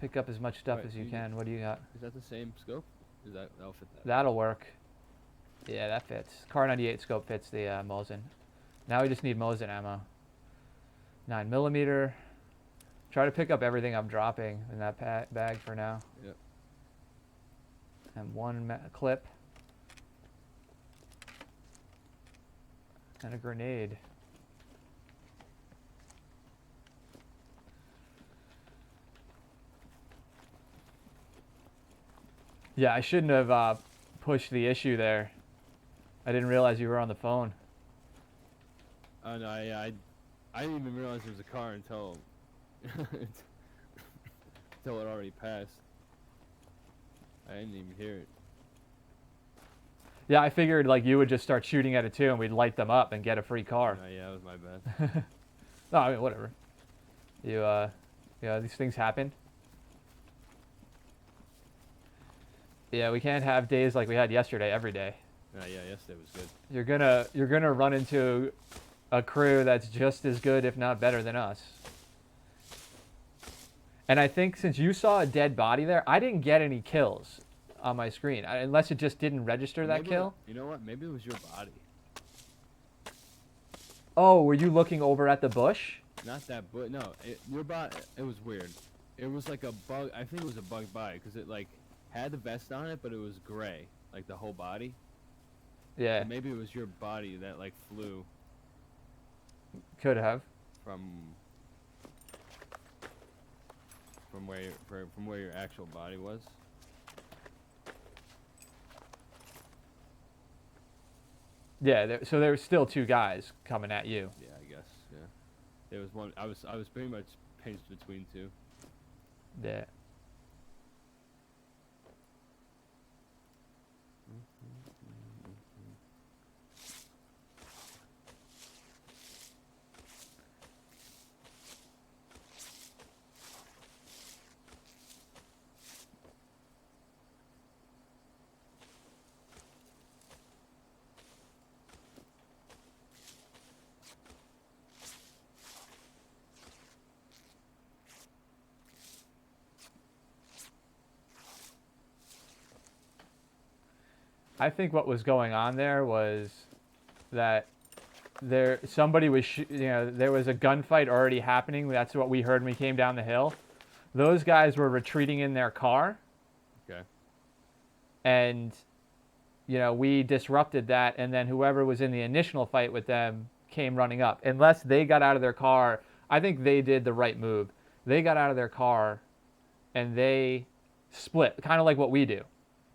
Pick up as much stuff Right, as you can. What do you got? Is that the same scope? That'll fit that? That'll work. Yeah, that fits. Car 98 scope fits the Mosin. Now we just need Mosin ammo. 9mm. Try to pick up everything I'm dropping in that bag for now. Yep. And one clip. And a grenade. Yeah, I shouldn't have pushed the issue there. I didn't realize you were on the phone. Oh no, I didn't even realize there was a car until until it already passed. I didn't even hear it. Yeah, I figured like you would just start shooting at it too, and we'd light them up and get a free car. No, yeah, that was my bad. No, I mean whatever. Yeah, these things happen. Yeah, we can't have days like we had yesterday every day. Yeah, yesterday was good. You're gonna run into a crew that's just as good, if not better than us. And I think since you saw a dead body there, I didn't get any kills on my screen, unless it just didn't register that kill. You know what? Maybe it was your body. Oh, were you looking over at the bush? Not that, but no, your body. It was weird. It was like a bug. I think it was a bug body because it like had the vest on it, but it was gray, like the whole body. Yeah. So maybe it was your body that like flew Could have. from where your actual body was. Yeah, so there were still two guys coming at you. Yeah, I guess. Yeah, there was one. I was pretty much pinched between two. Yeah. I think what was going on there was that somebody was there was a gunfight already happening. That's what we heard when we came down the hill. Those guys were retreating in their car. Okay. And we disrupted that, and then whoever was in the initial fight with them came running up. Unless they got out of their car, I think they did the right move. They got out of their car and they split, kind of like what we do.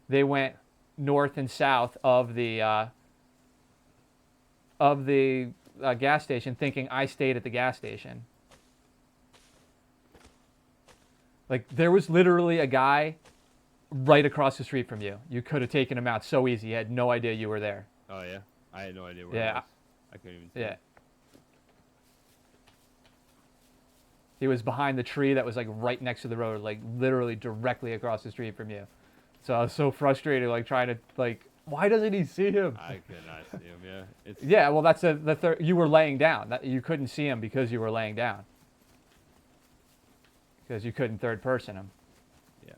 They went north and south of the gas station, thinking I stayed at the gas station. Like, there was literally a guy right across the street from you. You could have taken him out so easy. You had no idea you were there. Oh yeah, I had no idea where it was. I couldn't even see. Yeah. He was behind the tree that was like right next to the road, like literally directly across the street from you. So I was so frustrated, like trying to like, why doesn't he see him? I could not see him. Yeah. Yeah, well, that's the third. You were laying down. You couldn't see him because you were laying down. Because you couldn't third person him. Yeah.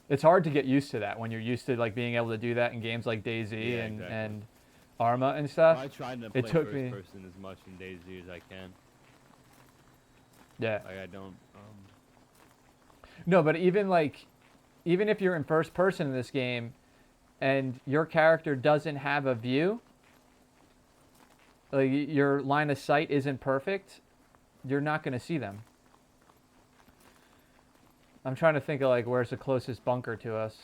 It's hard to get used to that when you're used to like being able to do that in games like DayZ and Arma and stuff. I tried to play first person as much in DayZ as I can. Yeah. Like I don't. No, but even if you're in first person in this game, and your character doesn't have a view, like your line of sight isn't perfect, you're not going to see them. I'm trying to think of like where's the closest bunker to us.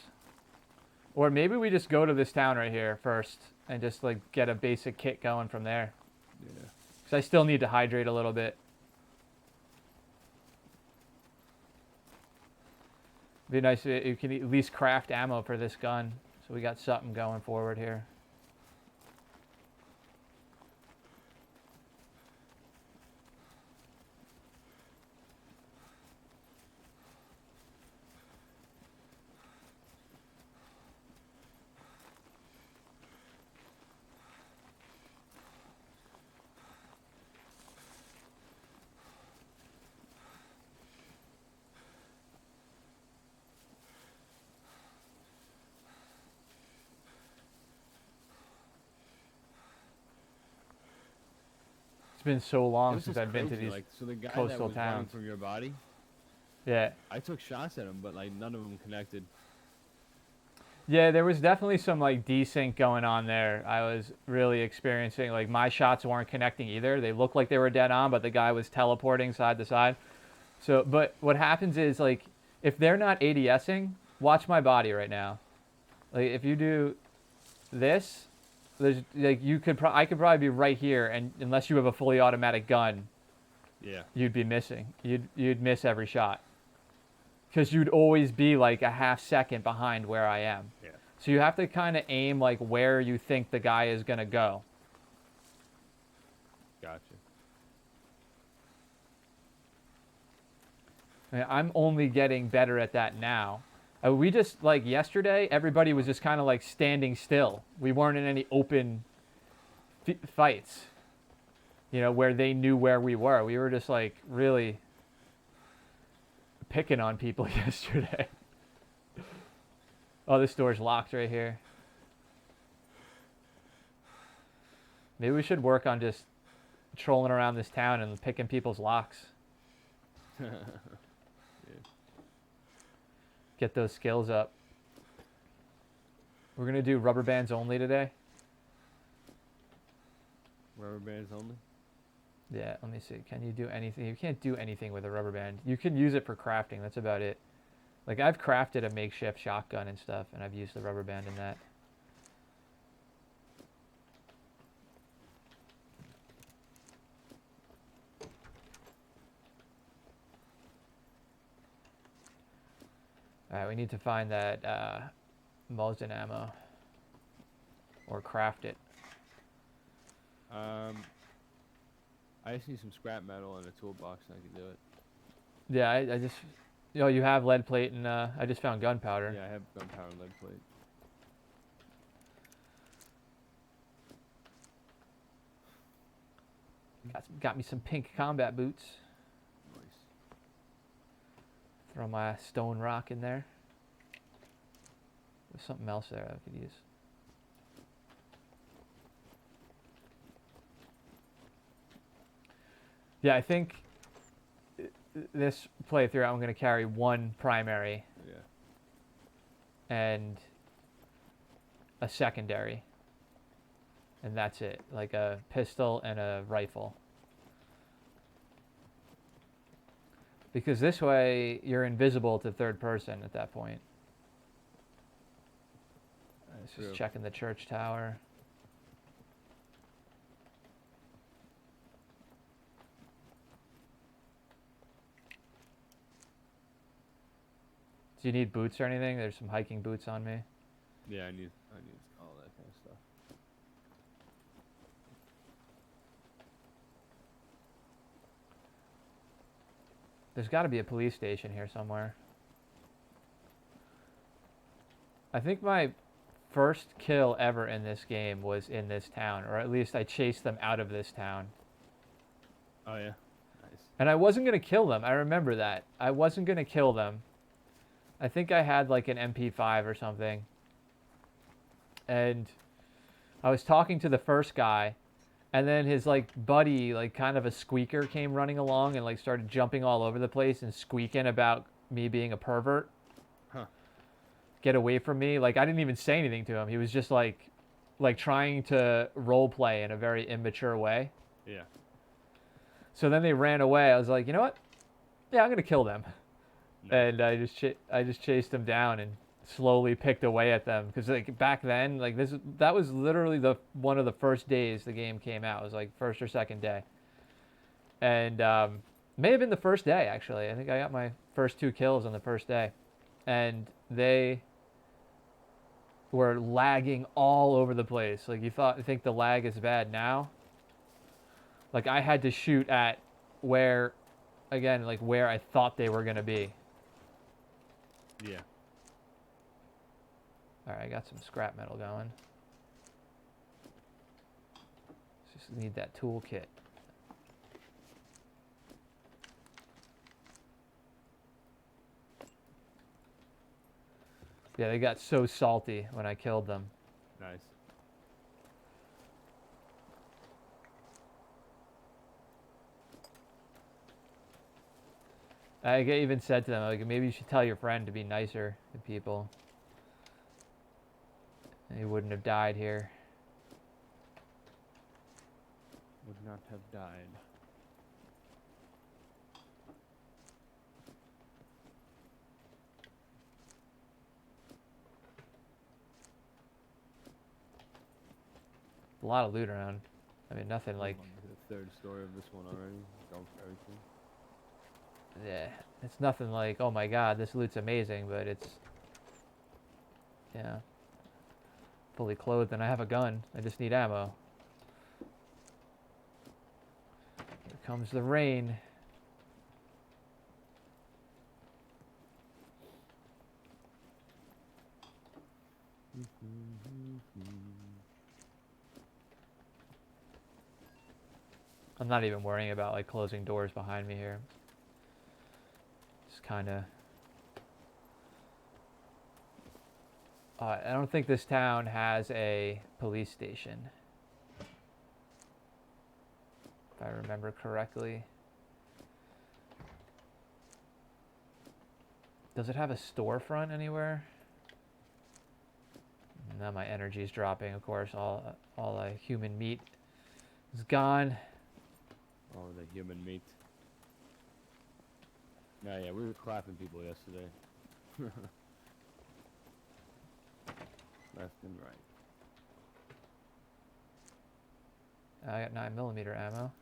Or maybe we just go to this town right here first and just like get a basic kit going from there. Yeah. Because I still need to hydrate a little bit. Be nice if you can at least craft ammo for this gun. So we got something going forward here. It's been so It long was since just I've been to crazy, these like, so the guy that coastal was running towns. from your body, Yeah. I took shots at him, but like none of them connected. Yeah, there was definitely some like desync going on there. I was really experiencing like my shots weren't connecting either. They looked like they were dead on, but the guy was teleporting side to side. So, but what happens is like if they're not ADSing, watch my body right now. Like if you do this, there's like I could probably be right here, and unless you have a fully automatic gun, Yeah. you'd be missing. You'd miss every shot because you'd always be like a half second behind where I am. Yeah. So you have to kind of aim like where you think the guy is gonna go. Gotcha. I mean, I'm only getting better at that now. We just like yesterday, everybody was just kind of like standing still. We weren't in any open fights, you know, where they knew where we were. We were just like really picking on people yesterday. Oh, this door's locked right here. Maybe we should work on just trolling around this town and picking people's locks. Yeah. Get those skills up. We're gonna do rubber bands only today. Rubber bands only? Yeah, let me see. Can you do anything? You can't do anything with a rubber band. You can use it for crafting. That's about it. Like I've crafted a makeshift shotgun and stuff, and I've used the rubber band in that. All right, we need to find that Mosin ammo or craft it. I just need some scrap metal and a toolbox, and I can do it. Yeah, I just, you know, you have lead plate and I just found gunpowder. Yeah, I have gunpowder and lead plate. Got me some pink combat boots. Nice. Throw my stone rock in there. There's something else there I could use. Yeah, I think this playthrough I'm going to carry one primary Yeah. and a secondary. And that's it. Like a pistol and a rifle. Because this way you're invisible to third person at that point. Let's just True. checking the church tower. Do you need boots or anything? There's some hiking boots on me. Yeah, I need all that kind of stuff. There's got to be a police station here somewhere. I think my first kill ever in this game was in this town, or at least I chased them out of this town. Oh yeah. Nice. And I wasn't going to kill them. I remember that. I wasn't going to kill them. I think I had like an MP5 or something. And I was talking to the first guy, and then his like buddy, like kind of a squeaker, came running along and like started jumping all over the place and squeaking about me being a pervert. Huh. Get away from me. Like I didn't even say anything to him. He was just like trying to role play in a very immature way. Yeah. So then they ran away. I was like, you know what? Yeah, I'm gonna kill them. Nice. And I just chased them down and slowly picked away at them, because like back then, like that was literally one of the first days the game came out. It was like first or second day. and may have been the first day actually. I think I got my first 2 kills on the first day, and they were lagging all over the place. Like you think the lag is bad now. Like I had to shoot at where, again, like where I thought they were gonna be. Yeah. All right, I got some scrap metal going. Just need that toolkit. Yeah, they got so salty when I killed them. Nice. I even said to them, like, maybe you should tell your friend to be nicer to people. And he wouldn't have died here. Would not have died. A lot of loot around. I mean, nothing like... I'm on the 3rd story of this one already. Going for everything. Yeah, it's nothing like, oh my god, this loot's amazing, but it's... Yeah. Fully clothed and I have a gun. I just need ammo. Here comes the rain. I'm not even worrying about like closing doors behind me here. Just kind of... I don't think this town has a police station. If I remember correctly. Does it have a storefront anywhere? Now my energy's dropping, of course. All human meat is gone. Oh, the human meat. Nah, yeah, we were clapping people yesterday. Left and right. I got 9mm ammo.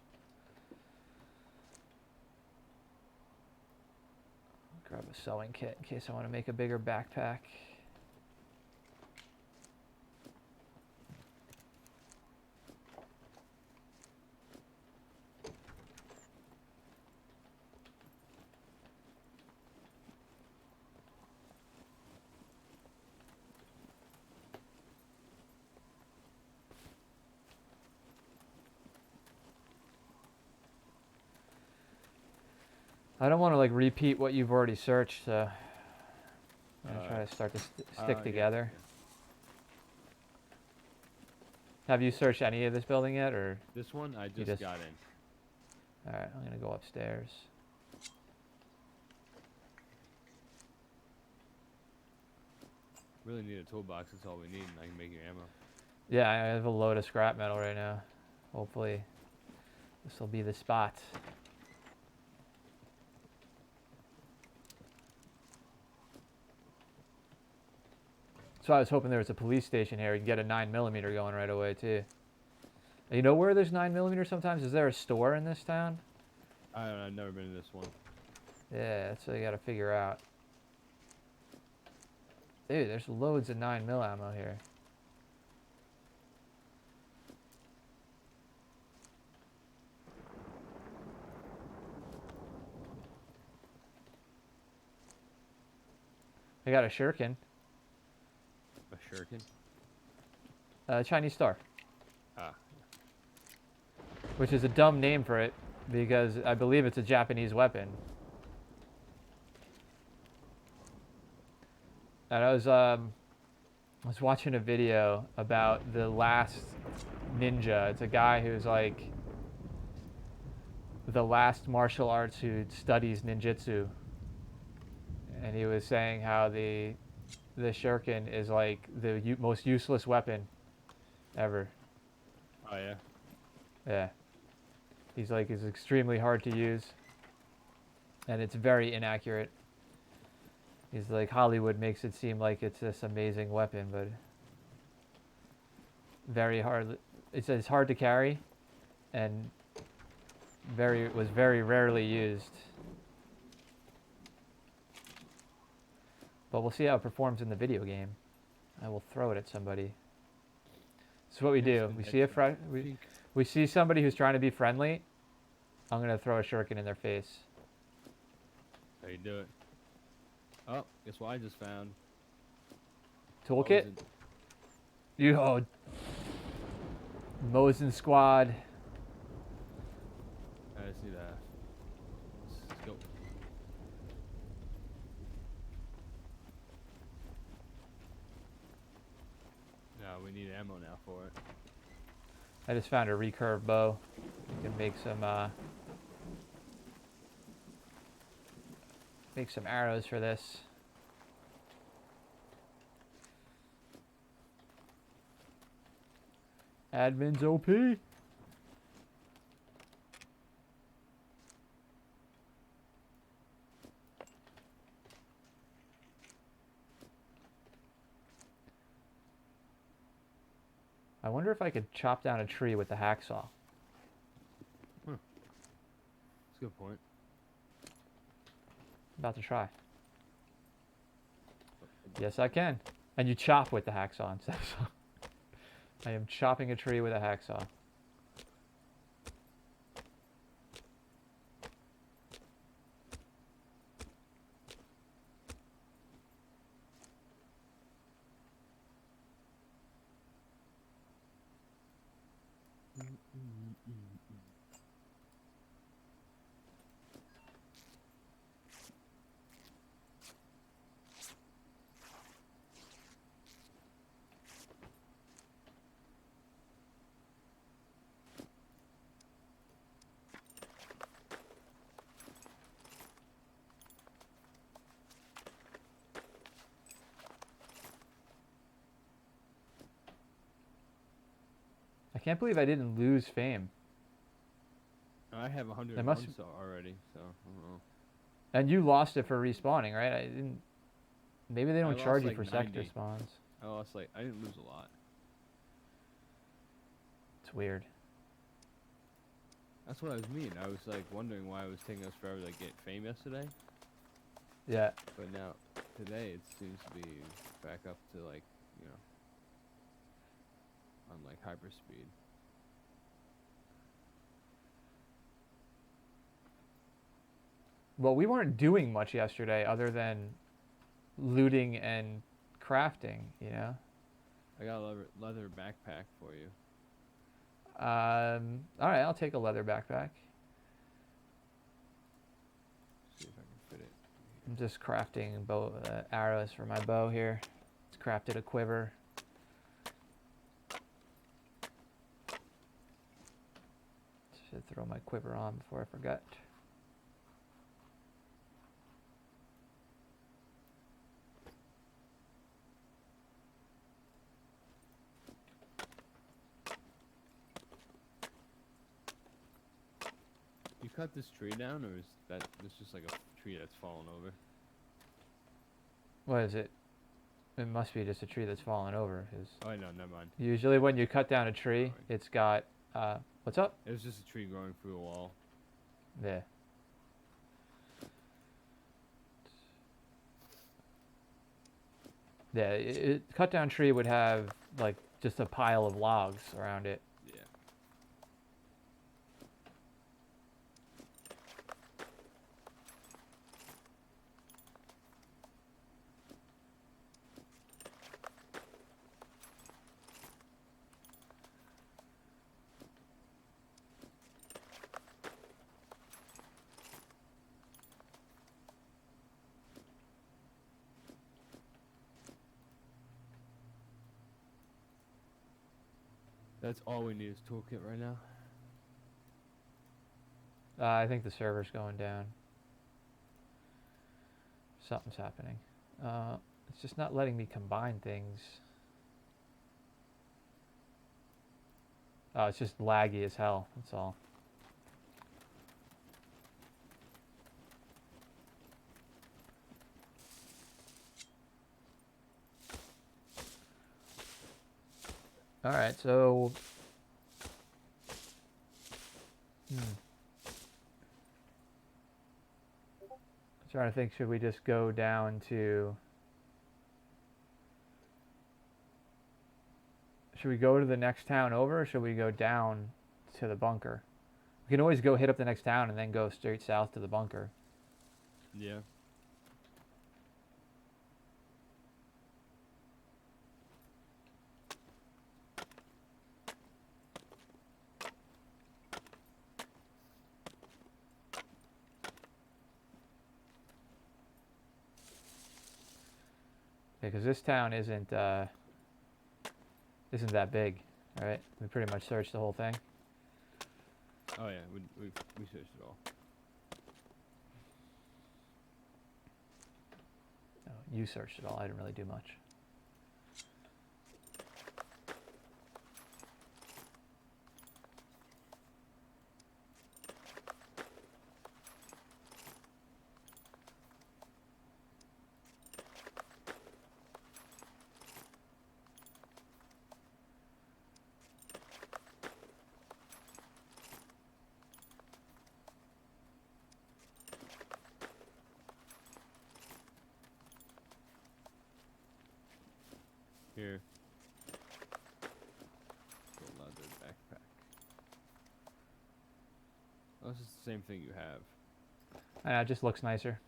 Grab a sewing kit in case I want to make a bigger backpack. I don't want to like repeat what you've already searched, so I'm gonna try to start to stick together. Yeah. Have you searched any of this building yet, or? This one, I just got in. All right, I'm gonna go upstairs. Really need a toolbox. That's all we need, and I can make your ammo. Yeah, I have a load of scrap metal right now. Hopefully, this will be the spot. So I was hoping there was a police station here. You can get a 9mm going right away too. You know where there's 9mm sometimes? Is there a store in this town? I don't know. I've never been in this one. Yeah, that's what you gotta figure out. Dude, there's loads of 9mm ammo here. I got a shuriken. A shuriken? Chinese star. Ah. Which is a dumb name for it, because I believe it's a Japanese weapon. And I was watching a video about the last ninja. It's a guy who's like the last martial arts who studies ninjutsu. And he was saying how the shuriken is like the most useless weapon ever. Oh, yeah? Yeah. He's like, it's extremely hard to use. And it's very inaccurate. He's like, Hollywood makes it seem like it's this amazing weapon, but very hard. It's hard to carry, and was very rarely used. But we'll see how it performs in the video game. I will throw it at somebody. This is what we do. We see we see somebody who's trying to be friendly. I'm gonna throw a shuriken in their face. How you do it? Oh, guess what I just found? Toolkit? Mosin squad. I see that. Let's go. No, we need ammo now for it. I just found a recurve bow. You can make some arrows for this. Admin's OP. I wonder if I could chop down a tree with the hacksaw. That's a good point. About to try. Yes, I can. And you chop with the hacksaw instead of saw. I am chopping a tree with a hacksaw. I can't believe I didn't lose fame. I have 100 already, so I don't know. And you lost it for respawning, right? I didn't. Maybe they don't charge you like for 90. sector spawns. I didn't lose a lot. It's weird. That's what I mean. I was like wondering why it was taking us forever to get fame yesterday. Yeah. But now, today, it seems to be back up to like, on like hyperspeed. Well, we weren't doing much yesterday other than looting and crafting, you know? I got a leather backpack for you. All right, I'll take a leather backpack. See if I can fit it. I'm just crafting arrows for my bow here. Just crafted a quiver. Should throw my quiver on before I forget. You cut this tree down, or is this just like a tree that's fallen over? What is it? It must be just a tree that's fallen over. Oh, no, never mind. Usually when you cut down a tree, it's got, what's up? It was just a tree growing through a wall. Yeah. Yeah, cut down tree would have, like, just a pile of logs around it. Yeah. That's all we need is toolkit right now. I think the server's going down. Something's happening. It's just not letting me combine things. Oh, it's just laggy as hell, that's all. Alright, so... Trying to think, should we just go down to... Should we go to the next town over, or should we go down to the bunker? We can always go hit up the next town and then go straight south to the bunker. Yeah. Because this town isn't that big, right? We pretty much searched the whole thing. Oh yeah, we searched it all. Oh, you searched it all. I didn't really do much. Here. Gold leather backpack. Oh, this is the same thing you have. It just looks nicer.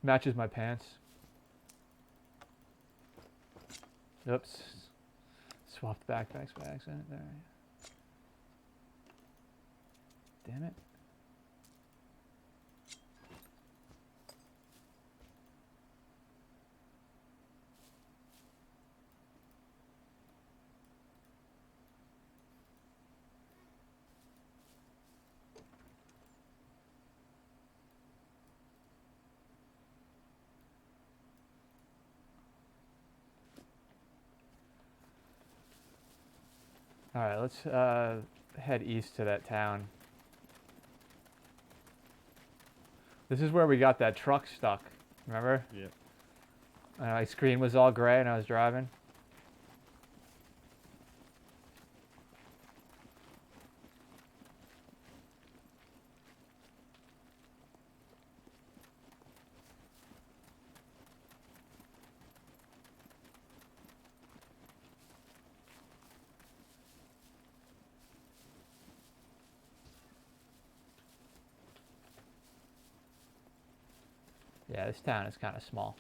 Matches my pants. Oops. Swapped backpacks by accident. There. Damn it. Alright, let's head east to that town. This is where we got that truck stuck, remember? Yep. My screen was all gray and I was driving. Yeah, this town is kind of small.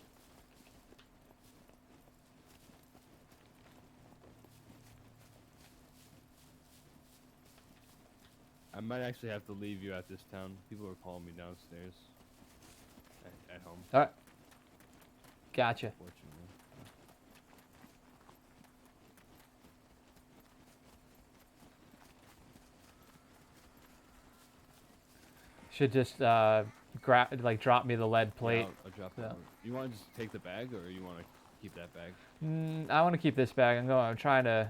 I might actually have to leave you at this town. People are calling me downstairs. At home. Alright. Gotcha. Fortunately. Should just drop me the lead plate. Yeah, I'll drop that. You want to just take the bag, or you want to keep that bag? I want to keep this bag. I'm trying to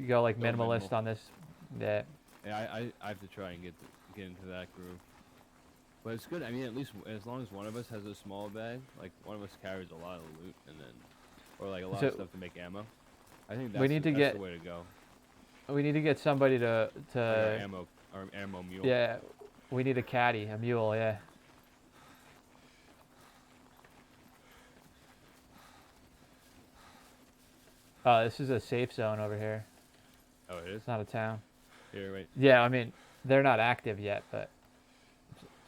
go like Go minimalist minimal. on this. Yeah. Yeah, I have to try and get into that groove. But it's good. I mean, at least as long as one of us has a small bag, like one of us carries a lot of loot, and then, or like a lot of stuff to make ammo. I think that's, that's the way to go. We need to get somebody to Like our ammo mule. Yeah, we need a caddy, a mule. Yeah. Oh, this is a safe zone over here. Oh, it is? It's not a town. Here, wait. Yeah, I mean, they're not active yet, but...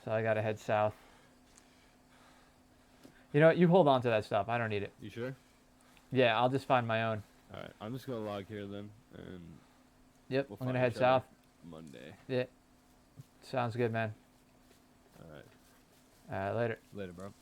So I gotta head south. You know what? You hold on to that stuff. I don't need it. You sure? Yeah, I'll just find my own. Alright, I'm just gonna log here then, and... Yep, we'll I'm gonna find head each other south. Monday. Yeah. Sounds good, man. Alright. Later. Later, bro.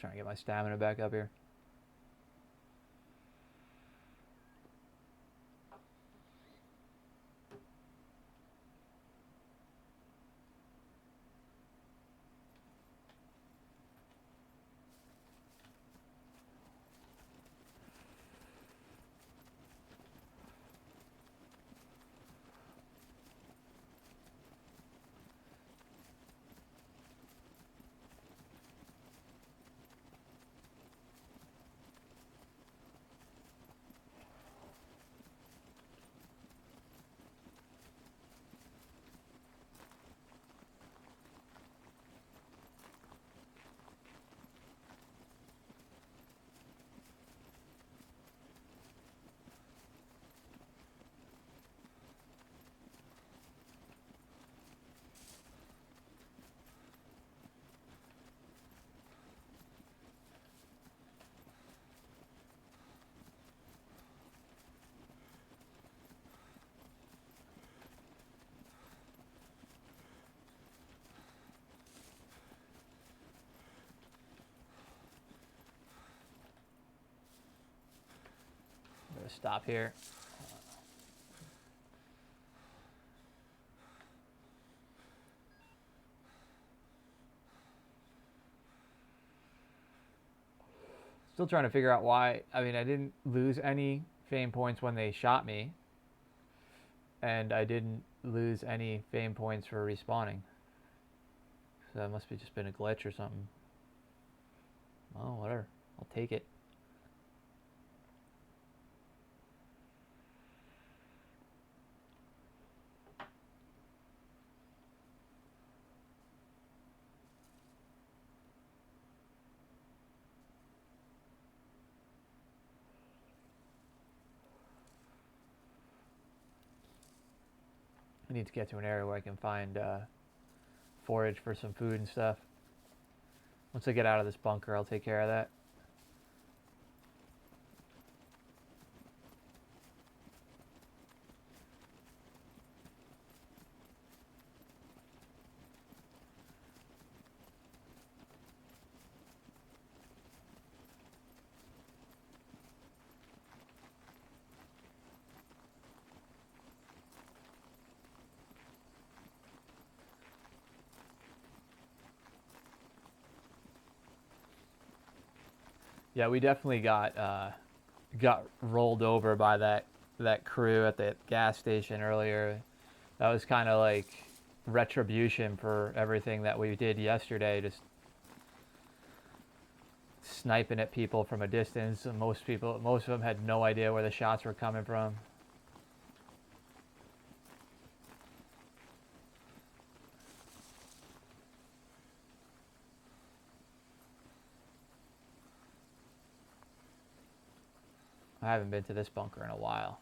trying to get my stamina back up here. I'm gonna stop here. Still trying to figure out why. I mean, I didn't lose any fame points when they shot me, and I didn't lose any fame points for respawning. So that must have just been a glitch or something. Oh, whatever. I'll take it. I need to get to an area where I can find forage for some food and stuff. Once I get out of this bunker, I'll take care of that. Yeah, we definitely got rolled over by that crew at the gas station earlier. That was kind of like retribution for everything that we did yesterday, just sniping at people from a distance. And most of them had no idea where the shots were coming from. I haven't been to this bunker in a while.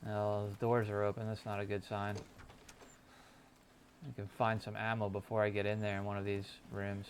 Oh, the doors are open. That's not a good sign. I can find some ammo before I get in there in one of these rooms.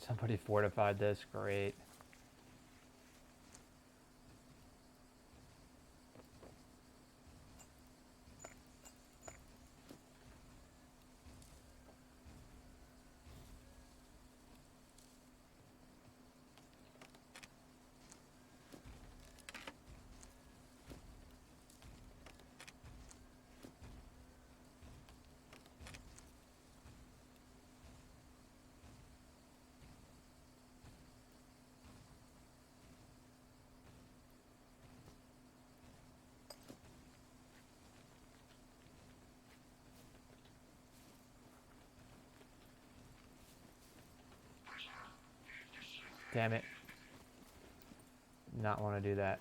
Somebody fortified this. Great. Damn it. Not want to do that.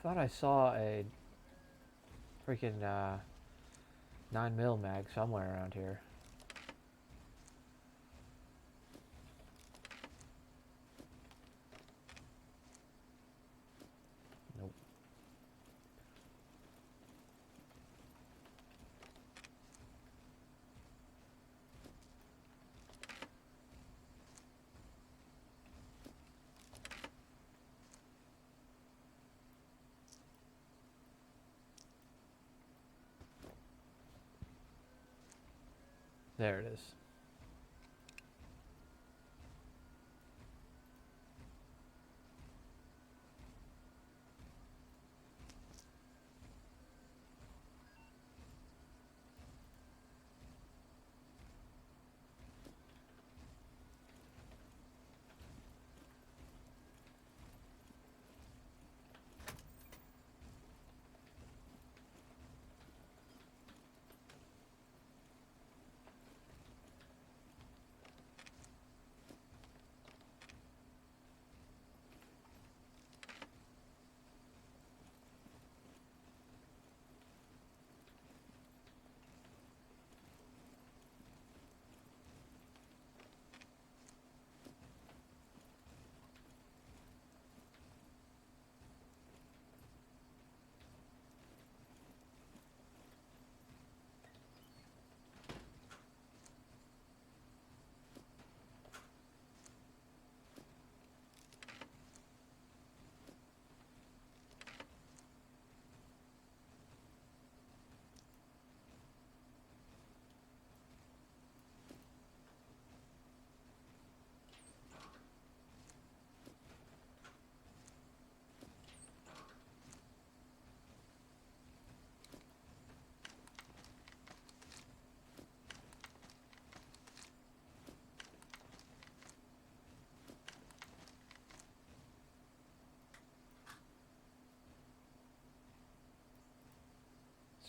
Thought I saw a freaking 9mm mag somewhere around here. Nope. There it is.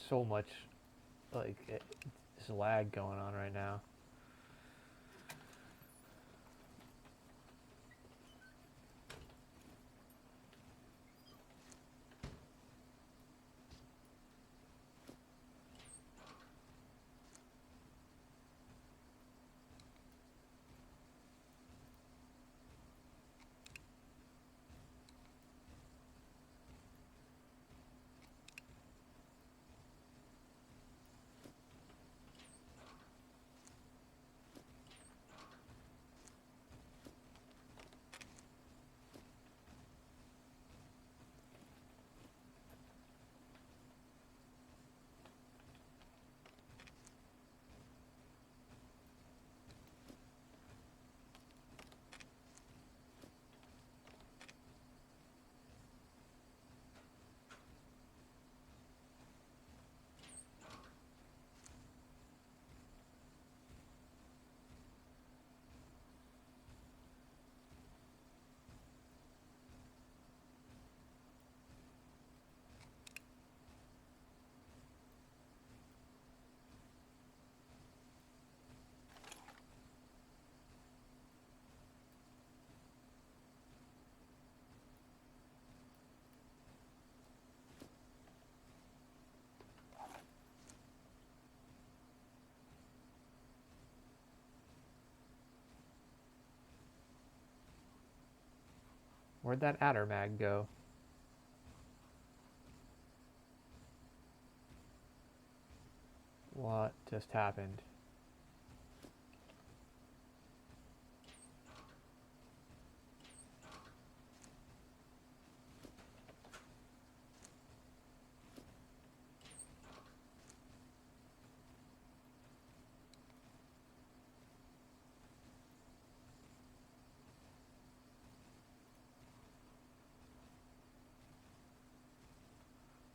So much, like, this lag going on right now. Where'd that adder mag go? What just happened?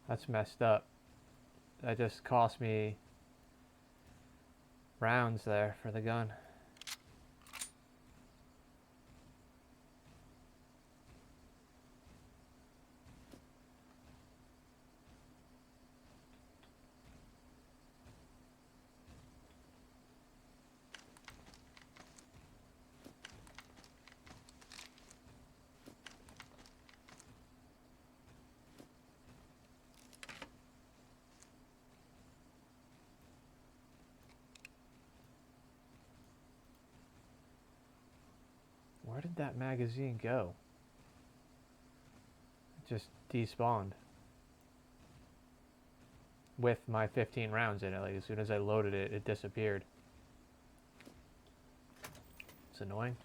That's messed up. That just cost me rounds there for the gun. that magazine go? It just despawned. With my 15 rounds in it. Like, as soon as I loaded it, it disappeared. It's annoying.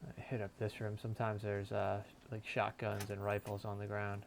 I hit up this room. Sometimes there's like shotguns and rifles on the ground.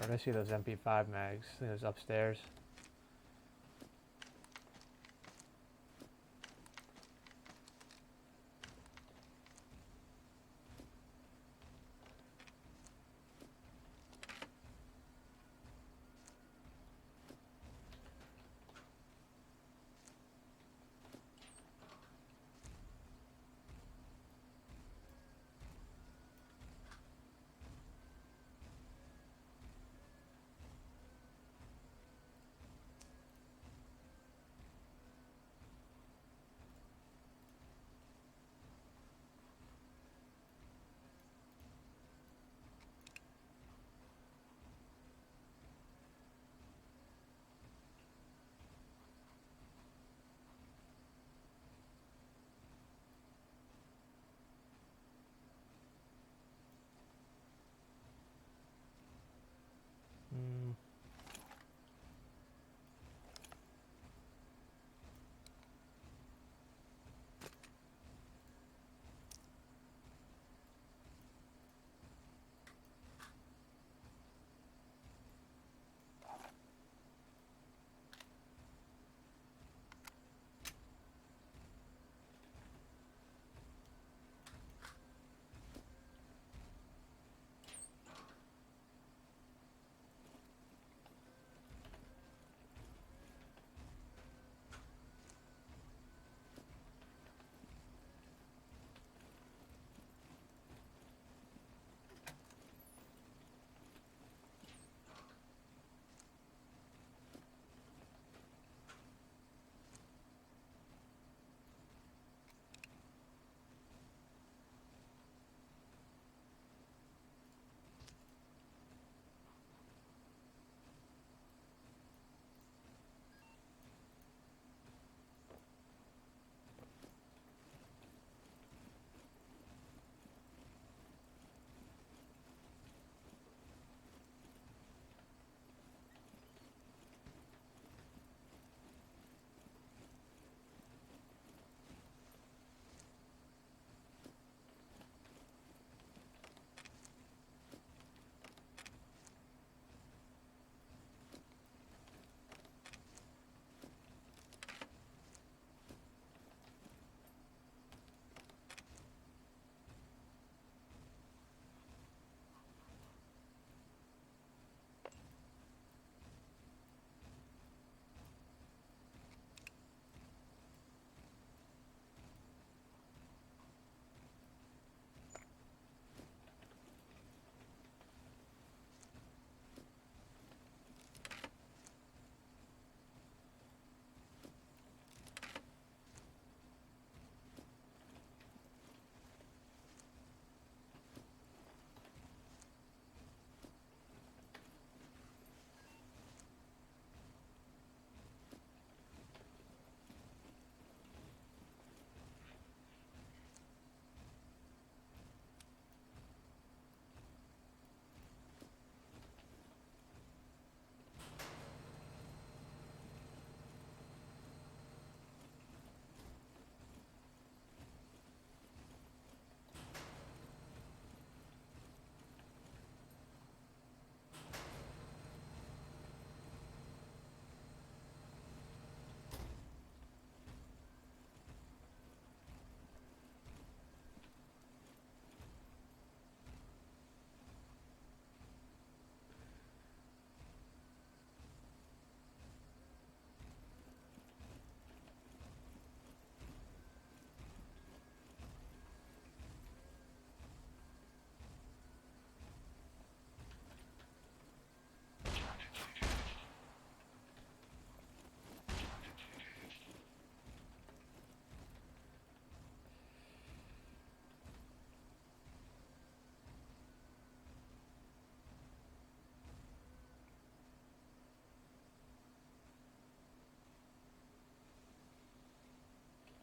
Where did I see those MP5 mags? I think it was upstairs.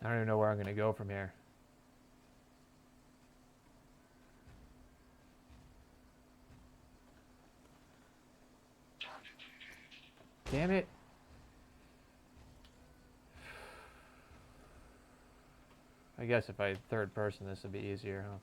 I don't even know where I'm going to go from here. Damn it. I guess if I third person this would be easier, huh?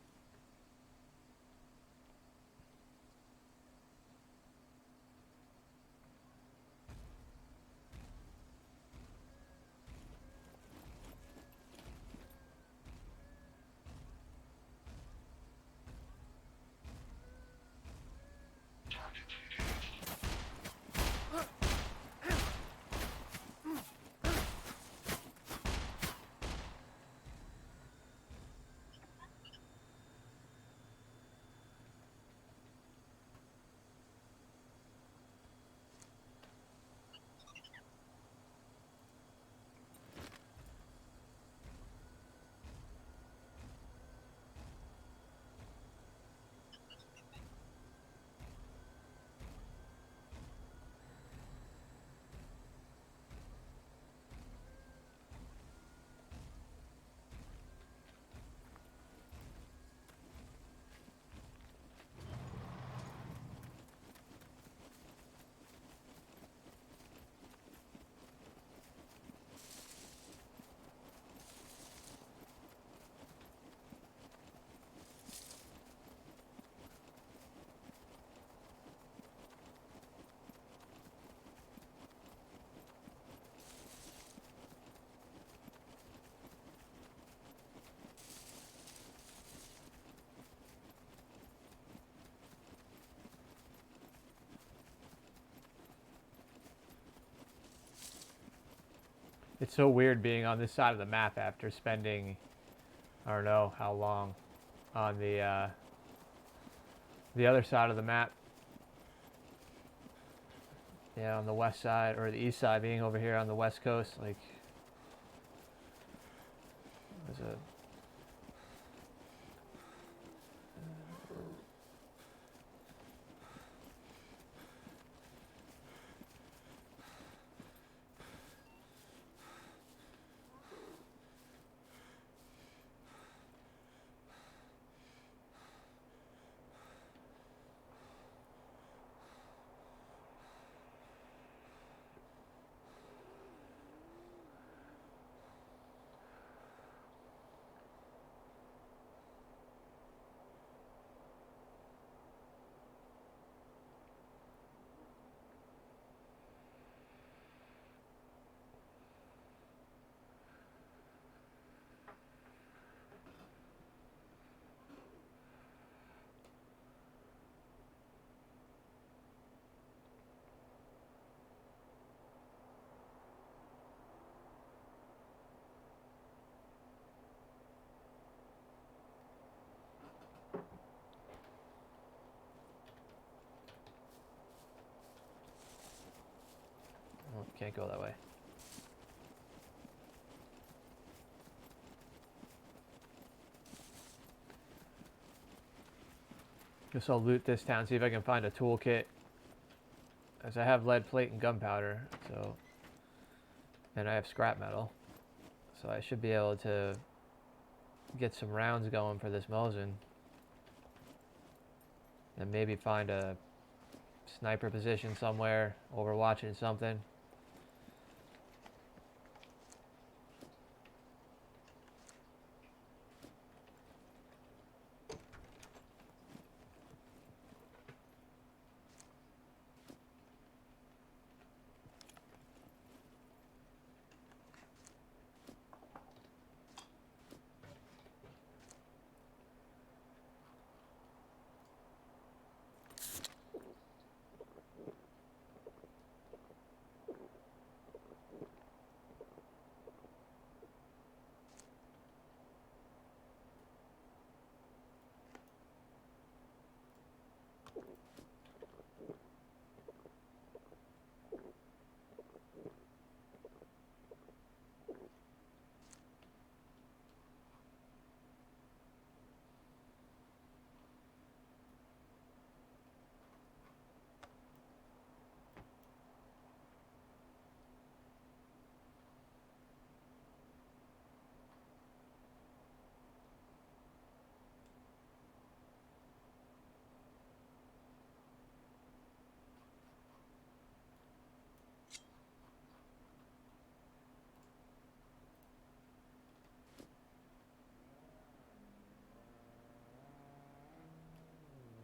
It's so weird being on this side of the map after spending, I don't know how long, on the other side of the map. Yeah, on the west side, or the east side, being over here on the west coast. Like, there's a... Oh, can't go that way. Guess I'll loot this town, see if I can find a toolkit. As I have lead plate and gunpowder, so... And I have scrap metal. So I should be able to get some rounds going for this Mosin. And maybe find a sniper position somewhere, overwatching something.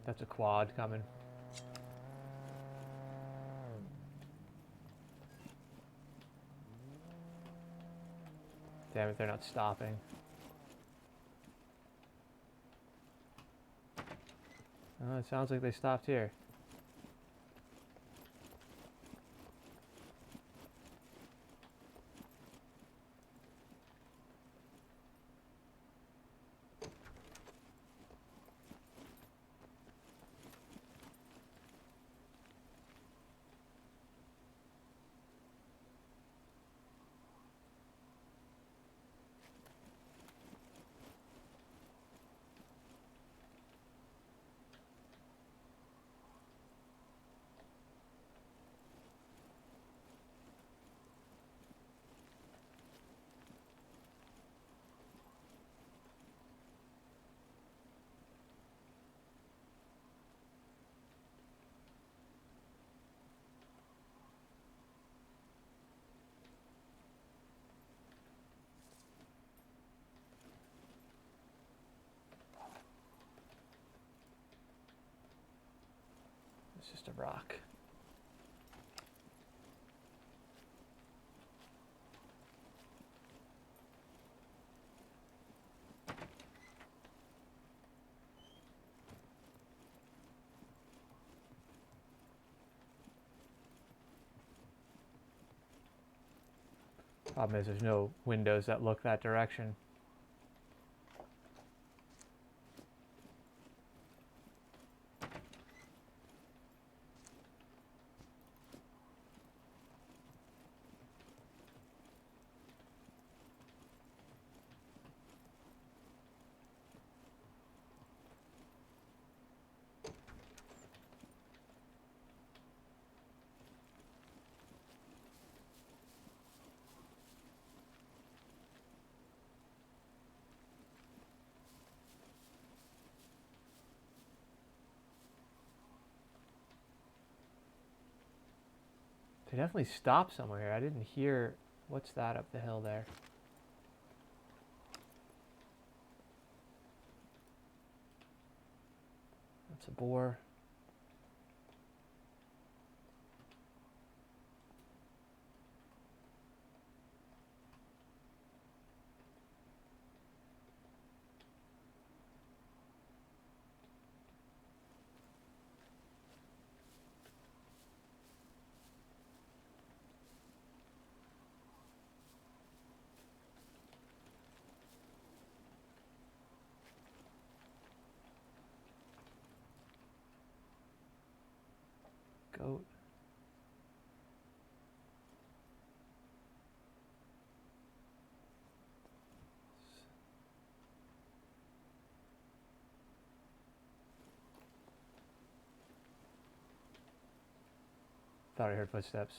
That's a quad coming. Damn it, they're not stopping. Oh, it sounds like they stopped here. It's just a rock. Problem is, there's no windows that look that direction. They definitely stopped somewhere here. I didn't hear. What's that up the hill there? That's a boar. Goat. Thought I heard footsteps.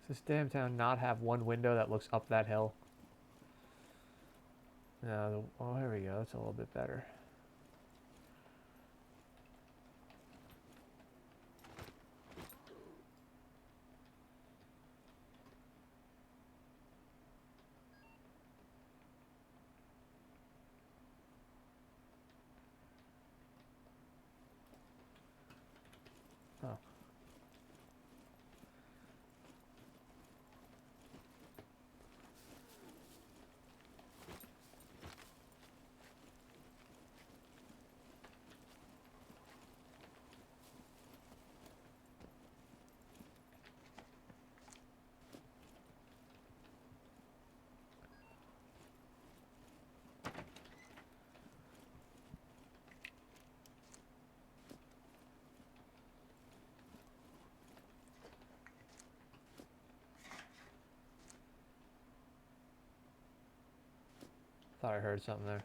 Does this damn town not have one window that looks up that hill? No, oh, here we go. It's a little bit better. Oh. thought I heard something there.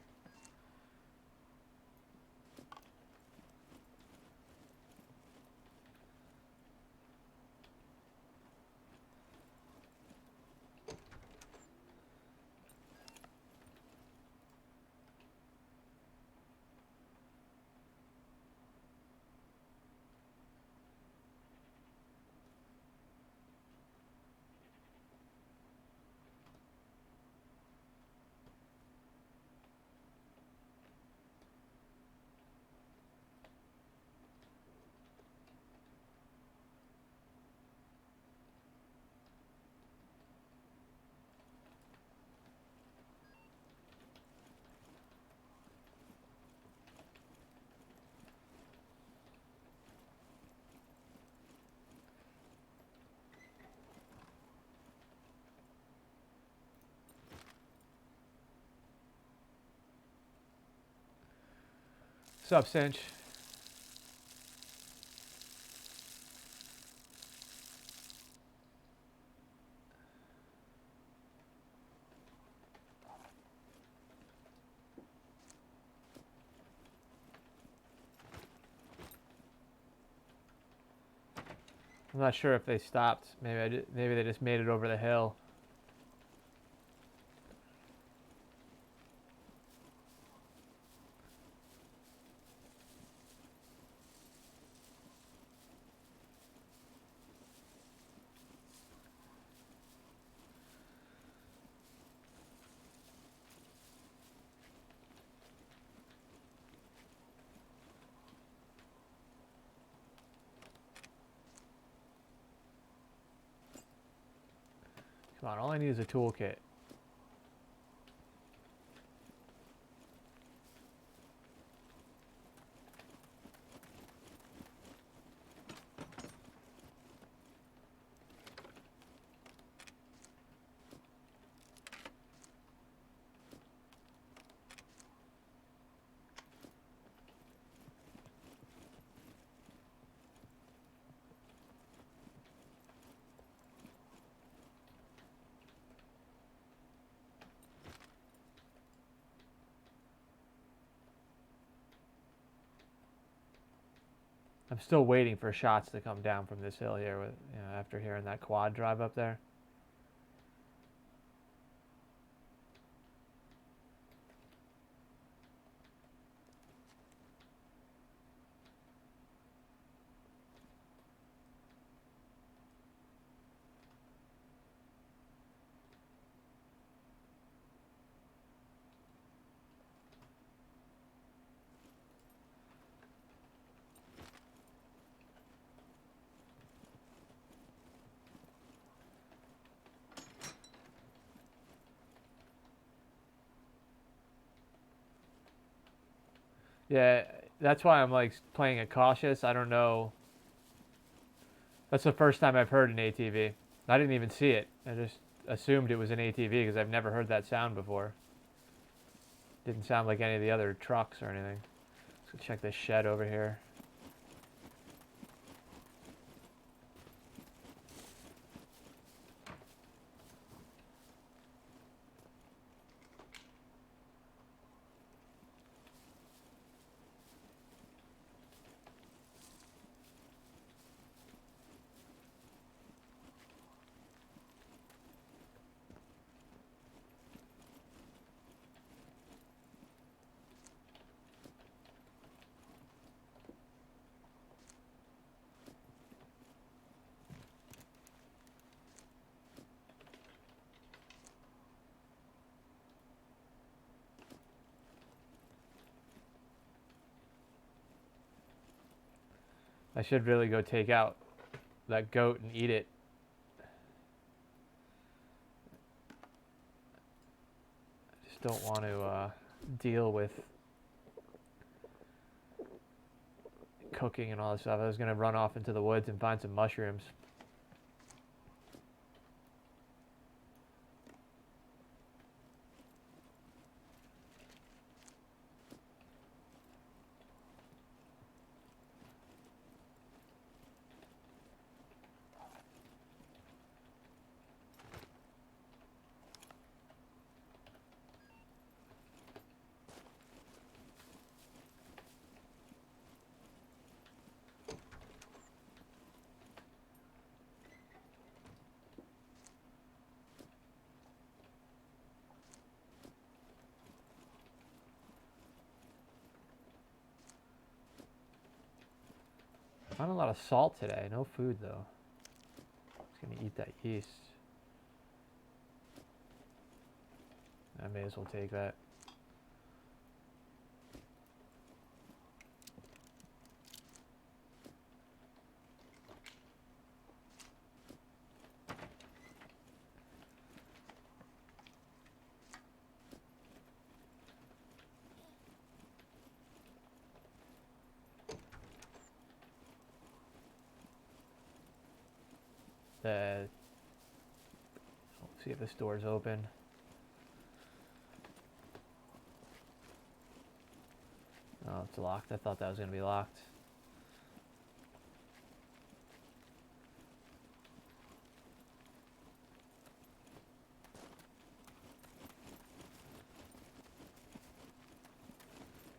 What's up, Cinch? I'm not sure if they stopped. Maybe they just made it over the hill. Come on, all I need is a toolkit. I'm still waiting for shots to come down from this hill here with, after hearing that quad drive up there. Yeah, that's why I'm like playing it cautious. I don't know. That's the first time I've heard an ATV. I didn't even see it. I just assumed it was an ATV because I've never heard that sound before. Didn't sound like any of the other trucks or anything. Let's go check this shed over here. I should really go take out that goat and eat it. I just don't want to deal with cooking and all this stuff. I was going to run off into the woods and find some mushrooms. Not a lot of salt today. No food though. Just gonna eat that yeast. I may as well take that. Let's see if this door's open. Oh, it's locked. I thought that was gonna be locked.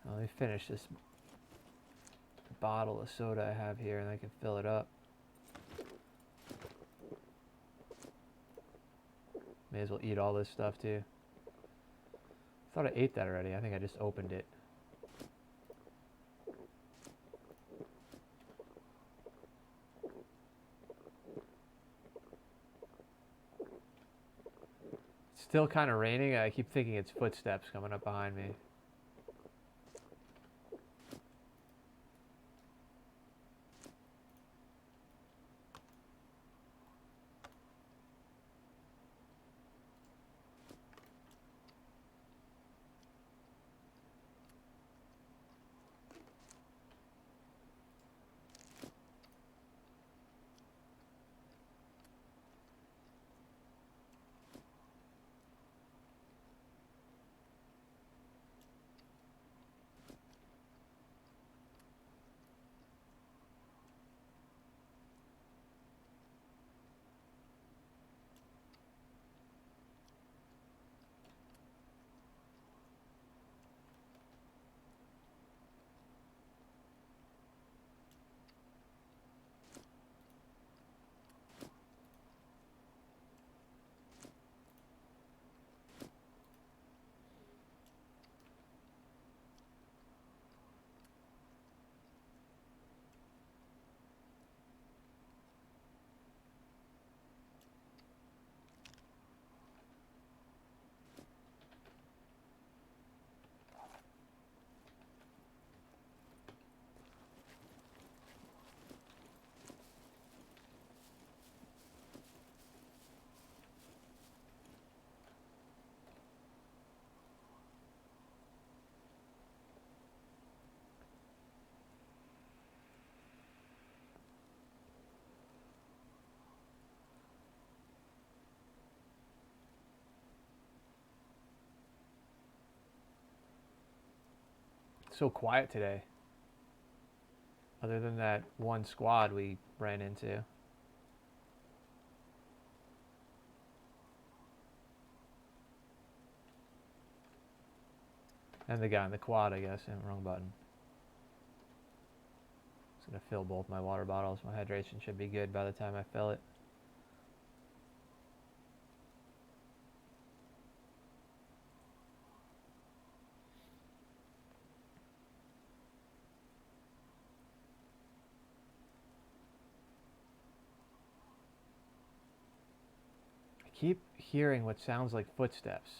Let me finish this bottle of soda I have here and I can fill it up. May as well eat all this stuff too. I thought I ate that already. I think I just opened it. It's still kind of raining. I keep thinking it's footsteps coming up behind me. It's so quiet today. Other than that one squad we ran into. And the guy in the quad, I guess. Wrong button. Just gonna fill both my water bottles. My hydration should be good by the time I fill it. I keep hearing what sounds like footsteps.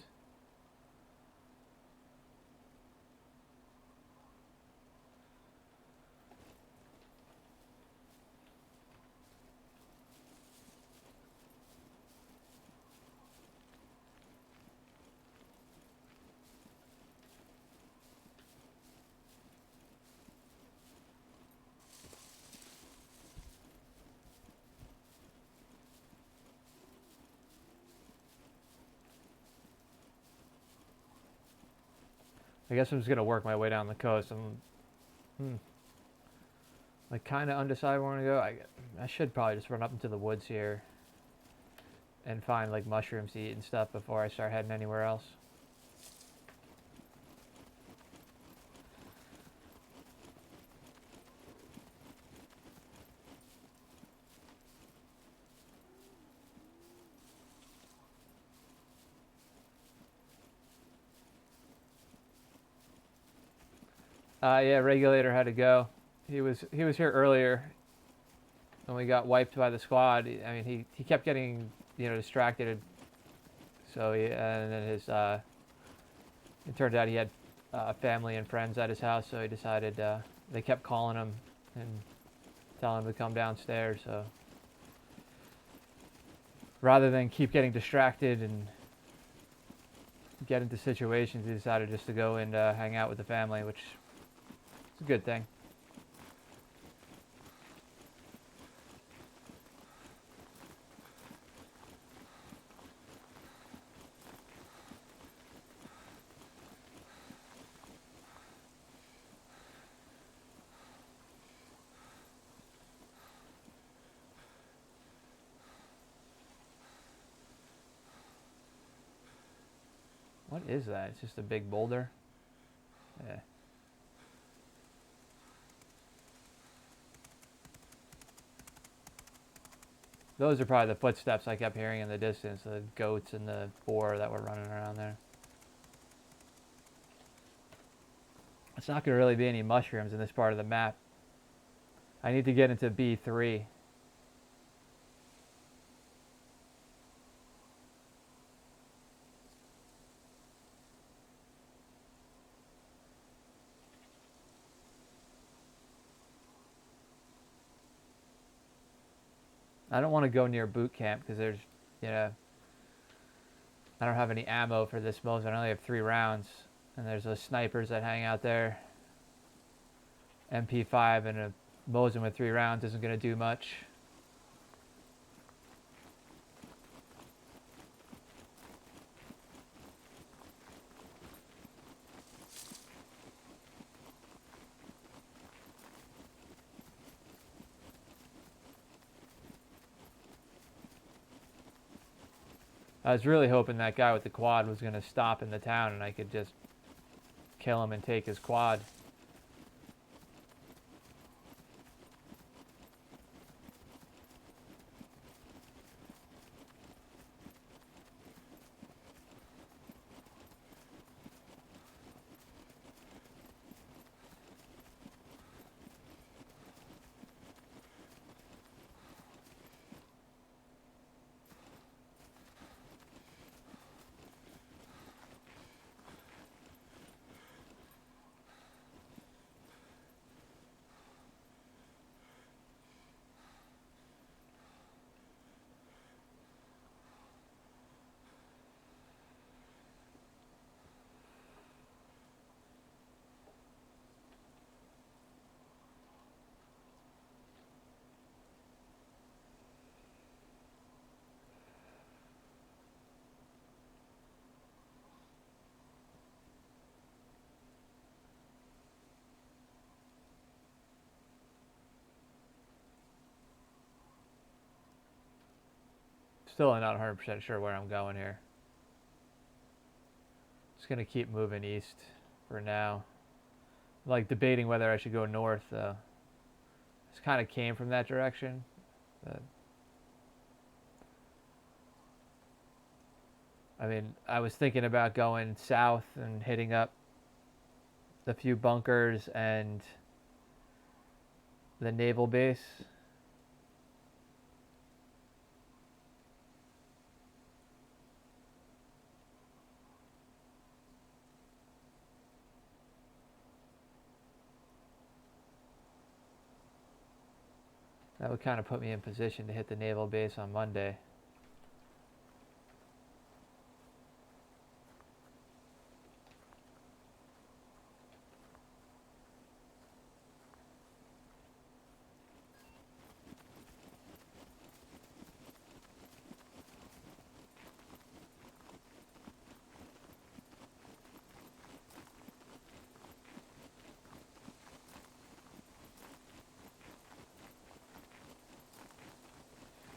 I guess I'm just gonna work my way down the coast. I'm like kind of undecided where I want to go. I should probably just run up into the woods here and find like mushrooms to eat and stuff before I start heading anywhere else. Yeah, regulator had to go. He was here earlier. when we got wiped by the squad, I mean, he kept getting, you know, distracted. So and then it turned out he had family and friends at his house. So he decided they kept calling him and telling him to come downstairs. So rather than keep getting distracted and get into situations, he decided just to go and hang out with the family, which is a good thing. What is that? It's just a big boulder? Yeah. Those are probably the footsteps I kept hearing in the distance, the goats and the boar that were running around there. It's not going to really be any mushrooms in this part of the map. I need to get into B3. I don't want to go near boot camp because there's, you know, I don't have any ammo for this Mosin. I only have 3 rounds. And there's those snipers that hang out there. MP5 and a Mosin with 3 rounds isn't going to do much. I was really hoping that guy with the quad was going to stop in the town and I could just kill him and take his quad. Still not 100% sure where I'm going here. Just going to keep moving east for now. I'm like debating whether I should go north though. Just kind of came from that direction. But I mean, I was thinking about going south and hitting up the few bunkers and the naval base. That would kind of put me in position to hit the naval base on Monday.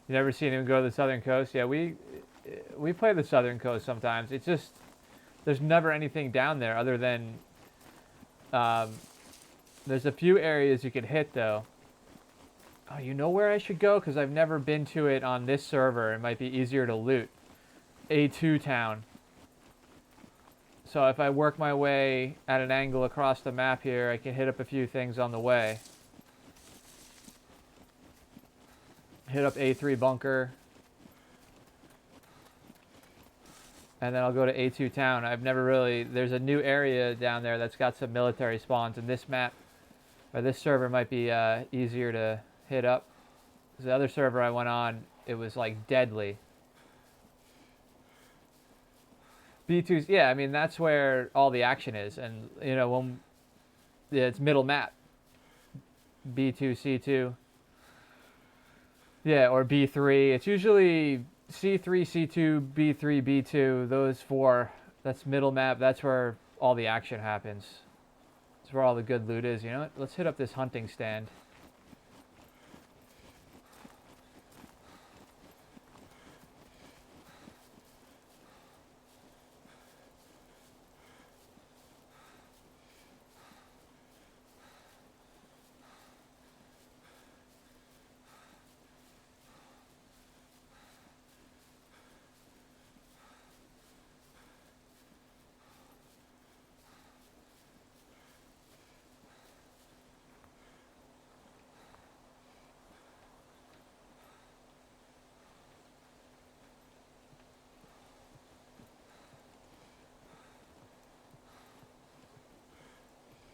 You never seen him go to the southern coast? Yeah, we play the southern coast sometimes. It's just there's never anything down there other than there's a few areas you could hit though. Oh, you know where I should go? Because I've never been to it on this server. It might be easier to loot. A2 town. So if I work my way at an angle across the map here, I can hit up a few things on the way. hit up A3 bunker, and then I'll go to A2 town. I've never really, there's a new area down there that's got some military spawns, and this map, or this server might be easier to hit up. The other server I went on, it was like deadly. B2's, yeah, I mean, that's where all the action is, and, you know, when, yeah, it's middle map. B2, C2. Yeah, or B3. It's usually C3, C2, B3, B2. Those four. That's middle map. That's where all the action happens. That's where all the good loot is. You know what? Let's hit up this hunting stand.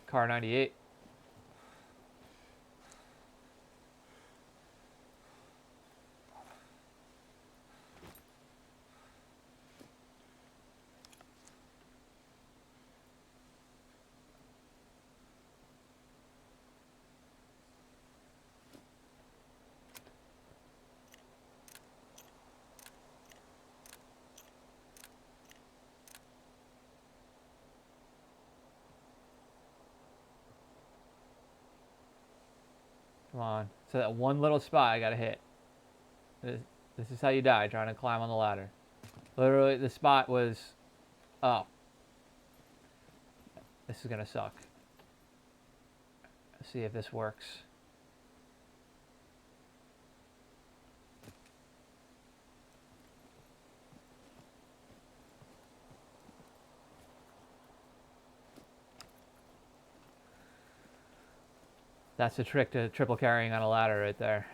Car 98. Come on. So that one little spot I gotta hit. This is how you die, trying to climb on the ladder. Literally, the spot was... Oh. This is gonna suck. Let's see if this works. That's the trick to triple carrying on a ladder right there.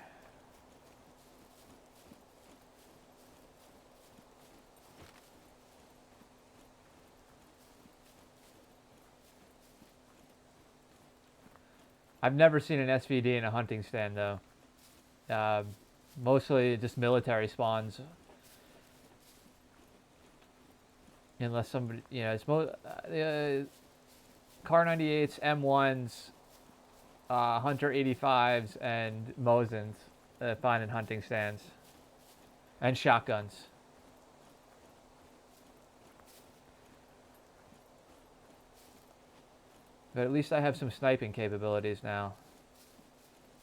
I've never seen an SVD in a hunting stand though. Mostly just military spawns. Unless somebody, you know, it's Car 98s, M1s, Hunter 85s, and Mosins that find in hunting stands. And shotguns. But at least I have some sniping capabilities now.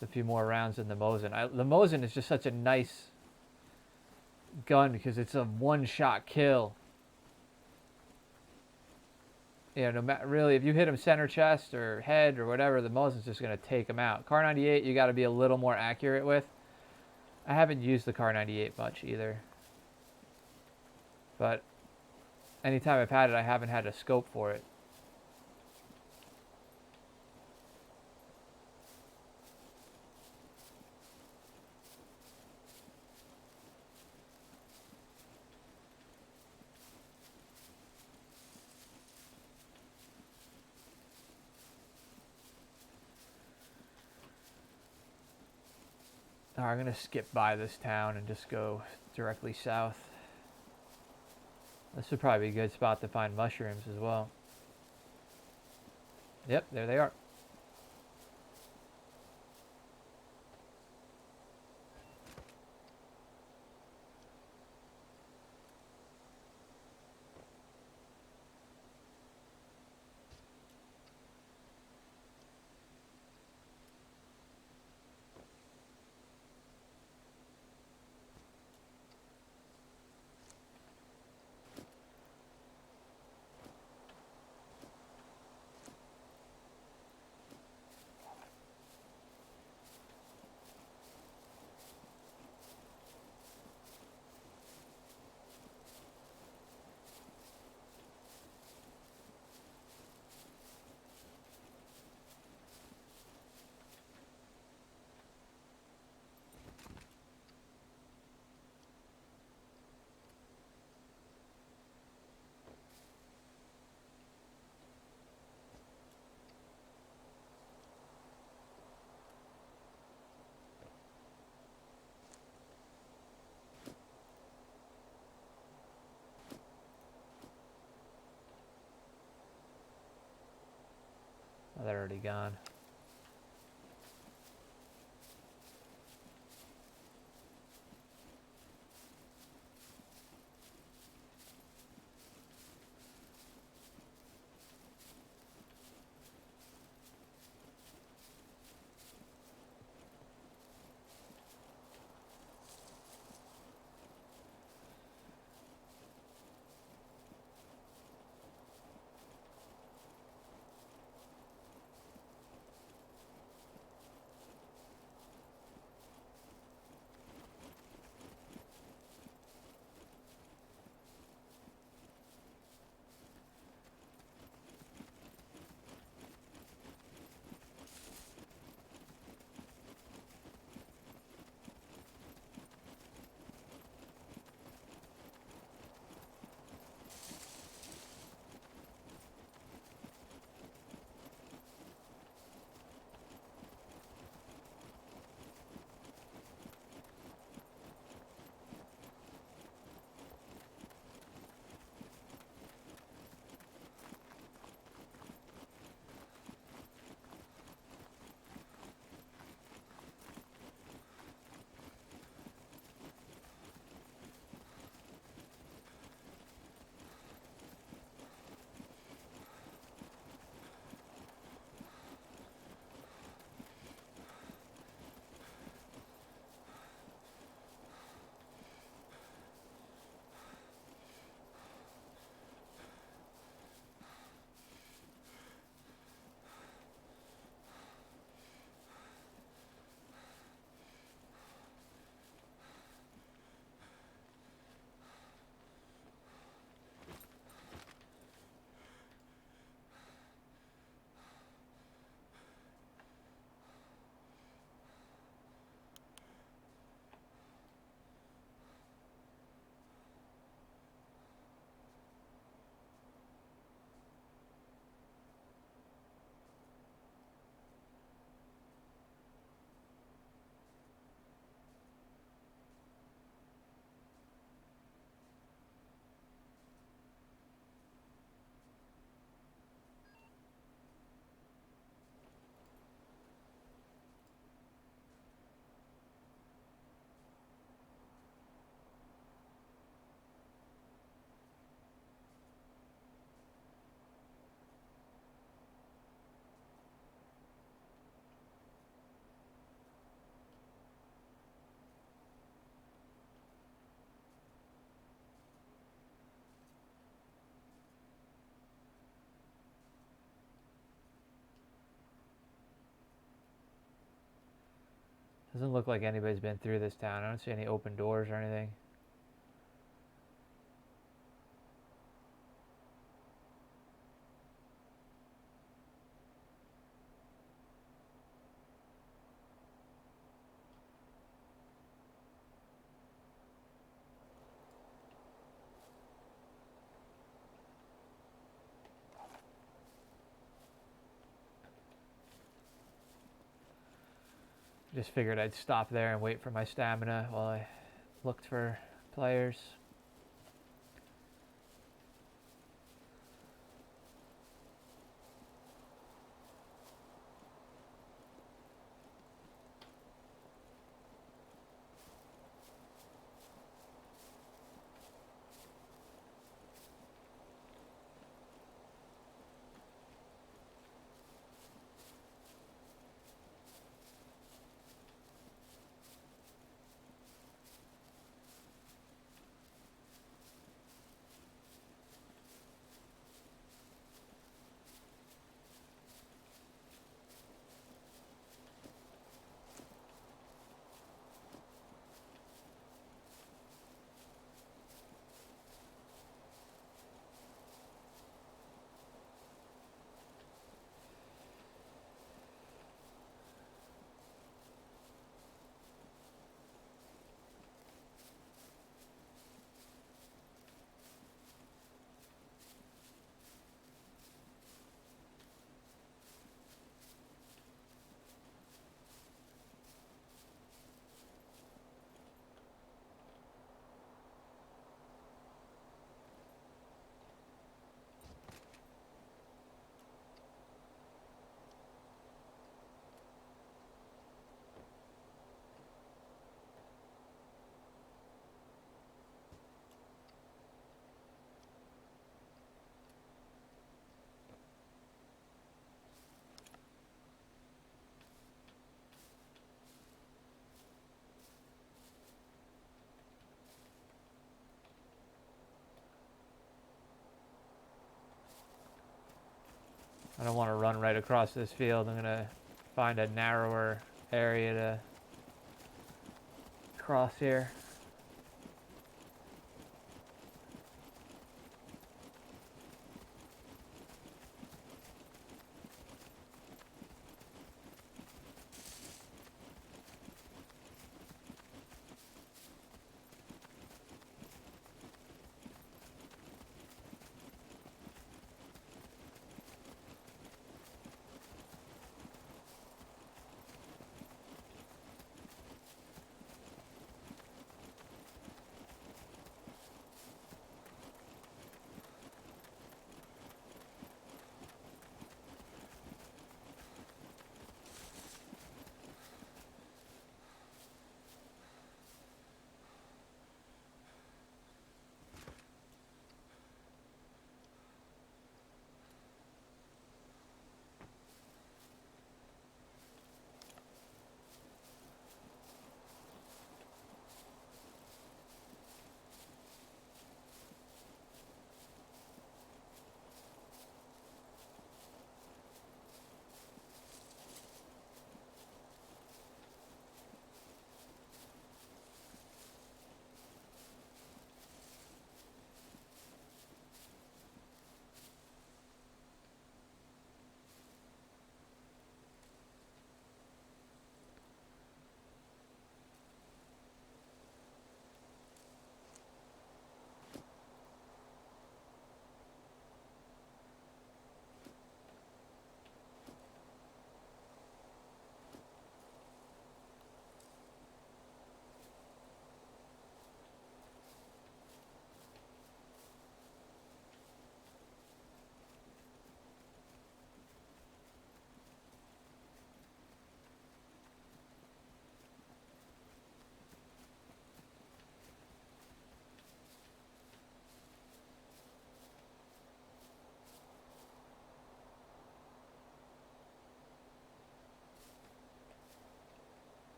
A few more rounds than the Mosin. The Mosin is just such a nice gun because it's a one-shot kill. You know, no matter really, if you hit him center chest or head or whatever, the Mosin's just going to take him out. Car 98, you got to be a little more accurate with. I haven't used the Car 98 much either. But anytime I've had it, I haven't had a scope for it. Alright, I'm going to skip by this town and just go directly south. This would probably be a good spot to find mushrooms as well. Yep, there they are. be gone. Doesn't look like anybody's been through this town. I don't see any open doors or anything. Just figured I'd stop there and wait for my stamina while I looked for players. I don't want to run right across this field. I'm going to find a narrower area to cross here.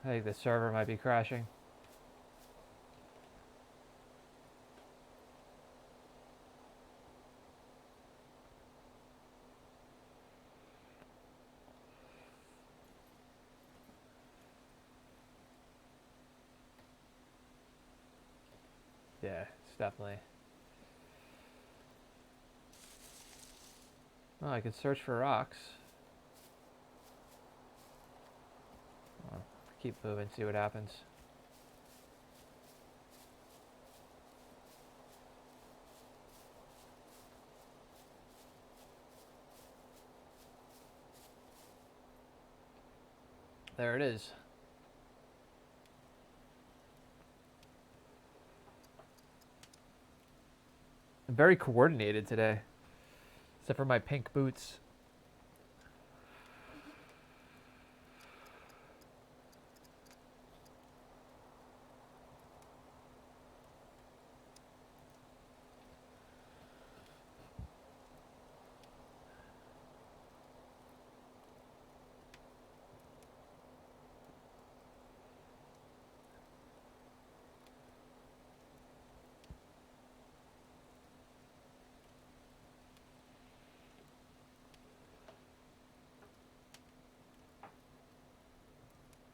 I think the server might be crashing. Yeah, it's definitely. Well, I could search for rocks. Well, keep moving, see what happens. There it is. I'm very coordinated today, except for my pink boots.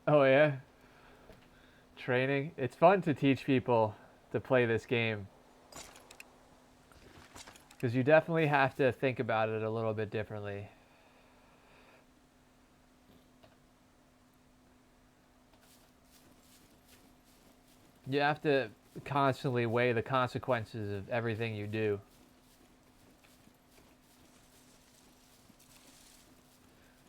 Oh yeah, training. It's fun to teach people to play this game because you definitely have to think about it a little bit differently. You have to constantly weigh the consequences of everything you do.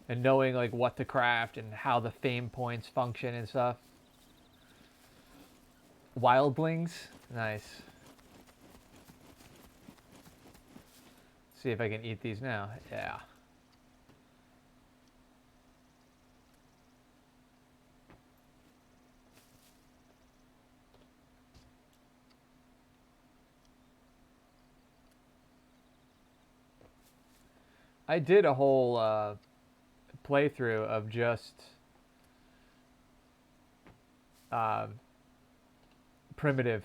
And knowing like what to craft and how the fame points function and stuff. Wildlings, nice. See if I can eat these now. Yeah. I did a whole playthrough of just primitive.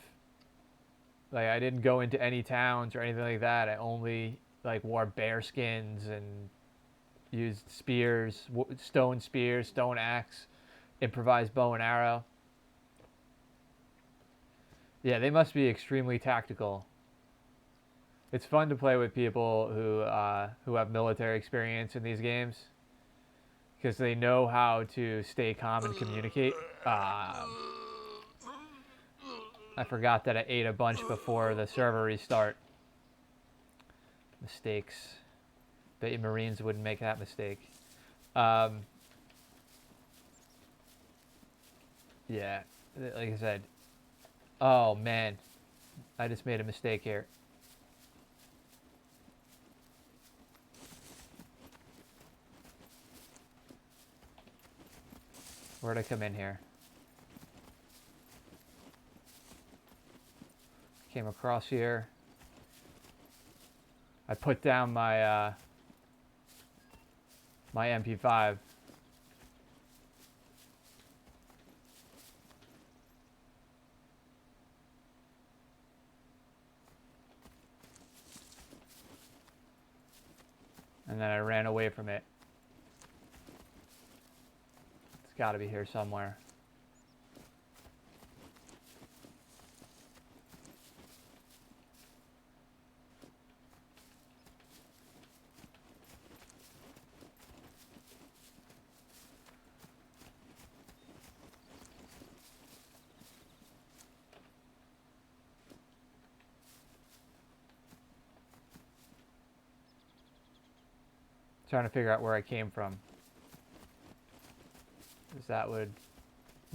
Like I didn't go into any towns or anything like that. I only like wore bear skins and used spears, stone axe, improvised bow and arrow. Yeah, they must be extremely tactical. It's fun to play with people who have military experience in these games because they know how to stay calm and communicate. I forgot that I ate a bunch before the server restart. Mistakes. Bet you Marines wouldn't make that mistake. Yeah, like I said. Oh man, I just made a mistake here. Where'd I come in here? Came across here. I put down my my MP5. And then I ran away from it. It's got to be here somewhere. Trying to figure out where I came from. Because that would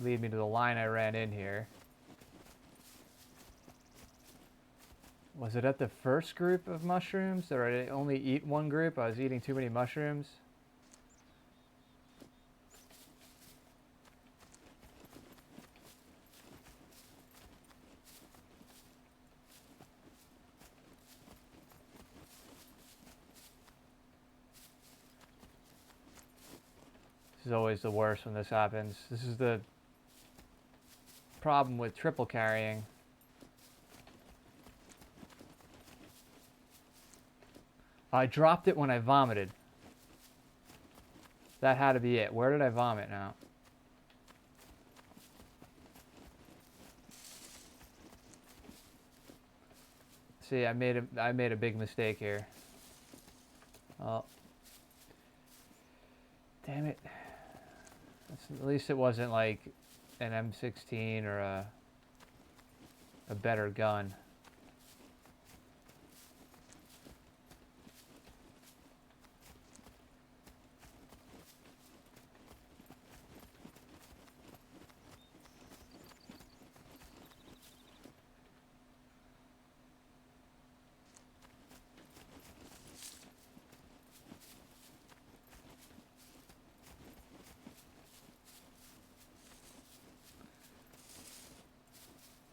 lead me to the line I ran in here. Was it at the first group of mushrooms? Or did I only eat one group? I was eating too many mushrooms. This is always the worst when this happens. This is the problem with triple carrying. I dropped it when I vomited. That had to be it. Where did I vomit now? See, I made a big mistake here. Oh. Damn it. At least it wasn't like an M16 or a better gun.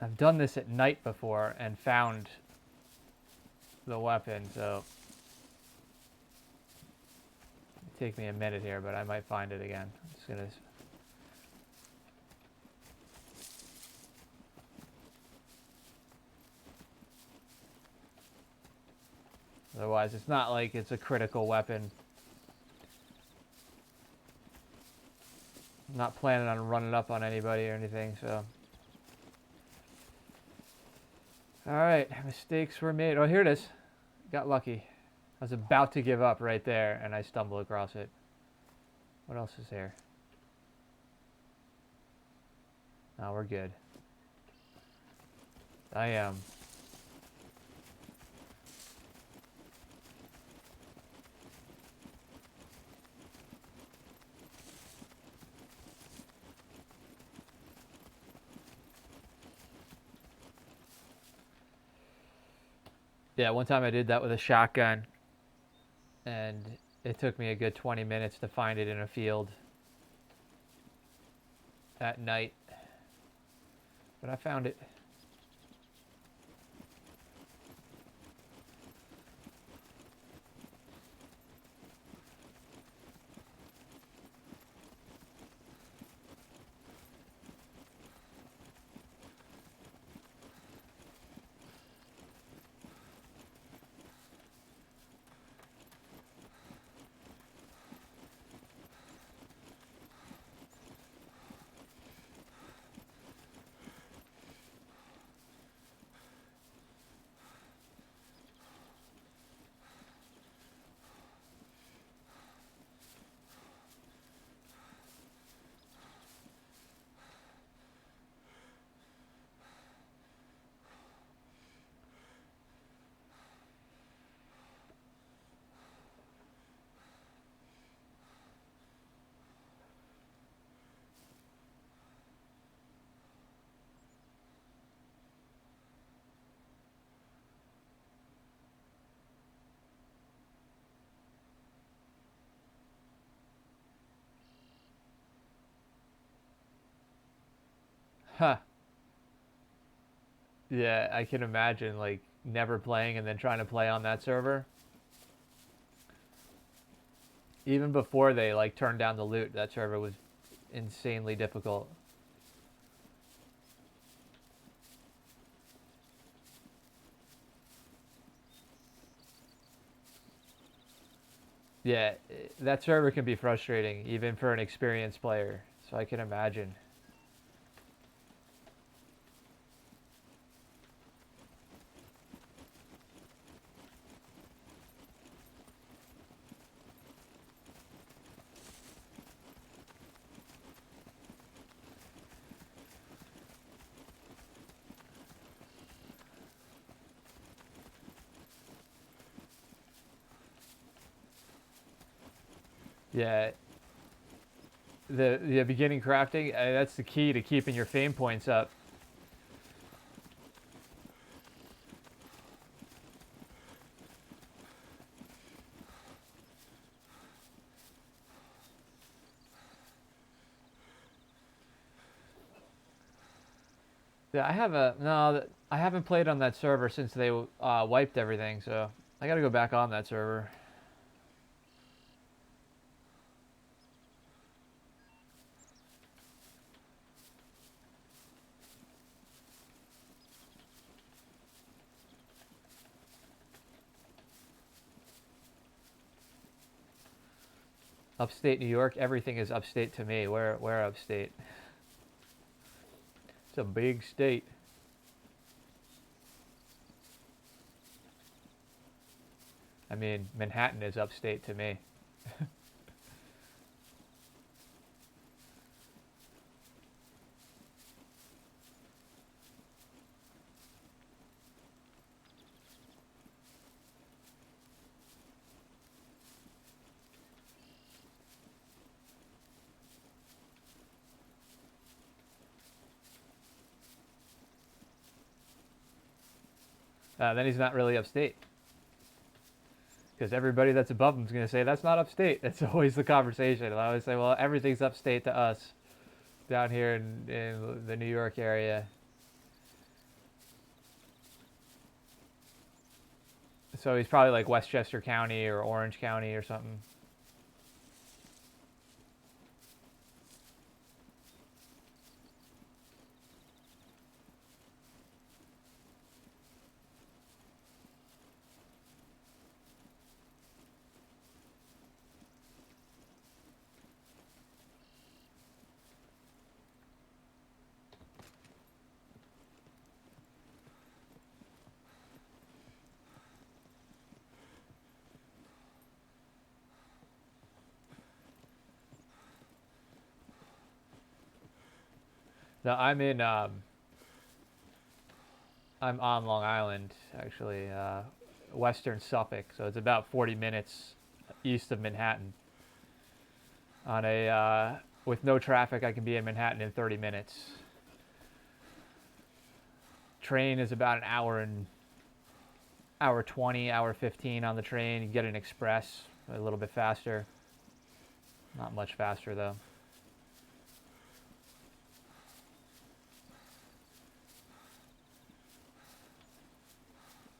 I've done this at night before and found the weapon, so it'll take me a minute here, but I might find it again. I'm just gonna. Otherwise, it's not like it's a critical weapon. I'm not planning on running up on anybody or anything, so. Alright, mistakes were made. Oh, here it is. Got lucky. I was about to give up right there, and I stumbled across it. What else is here? No, we're good. I am. Yeah, one time I did that with a shotgun, and it took me a good 20 minutes to find it in a field at night. But I found it. Huh. Yeah, I can imagine like never playing and then trying to play on that server. Even before they like turned down the loot, that server was insanely difficult. Yeah, that server can be frustrating even for an experienced player. So I can imagine. Yeah, the beginning crafting, that's the key to keeping your fame points up. Yeah, I have a no. I haven't played on that server since they wiped everything, so I got to go back on that server. Upstate New York, everything is upstate to me. Where upstate? It's a big state. I mean, Manhattan is upstate to me. Then he's not really upstate. Because everybody that's above him is going to say, that's not upstate. That's always the conversation. And I always say, well, everything's upstate to us down here in the New York area. So he's probably like Westchester County or Orange County or something. No, I'm on Long Island, actually, Western Suffolk. So it's about 40 minutes east of Manhattan. On a with no traffic, I can be in Manhattan in 30 minutes. Train is about an hour 20, hour 15 on the train. You get an express a little bit faster. Not much faster though.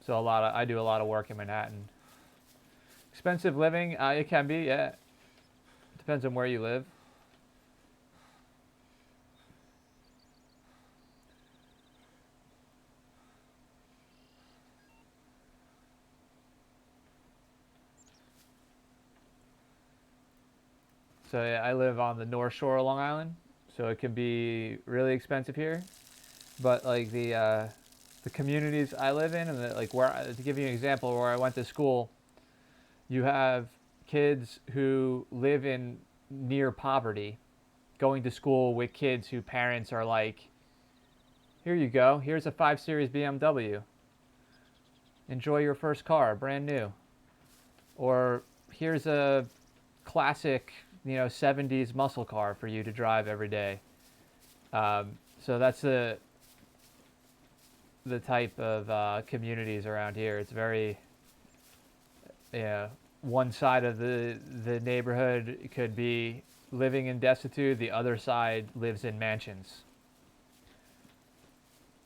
So I do a lot of work in Manhattan. Expensive living, it can be, yeah. Depends on where you live. So yeah, I live on the North Shore of Long Island, so it can be really expensive here. But like the communities I live in, and like to give you an example, where I went to school, you have kids who live in near poverty, going to school with kids whose parents are like, here you go, here's a 5 Series BMW. Enjoy your first car, brand new. Or here's a classic, 70s muscle car for you to drive every day. So that's the type of communities around here. It's very, yeah. One side of the neighborhood could be living in destitute. The other side lives in mansions.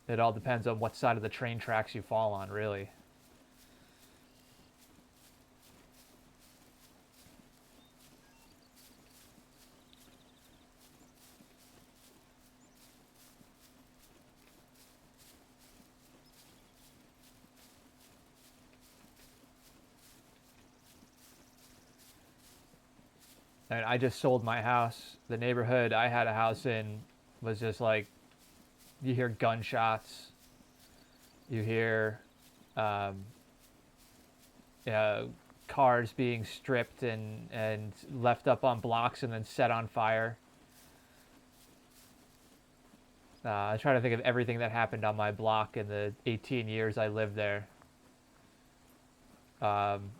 It all depends on what side of the train tracks you fall on, really. And I just sold my house. The neighborhood I had a house in was just like, you hear gunshots, you hear um, cars being stripped and left up on blocks and then set on fire. I try to think of everything that happened on my block in the 18 years I lived there. Um,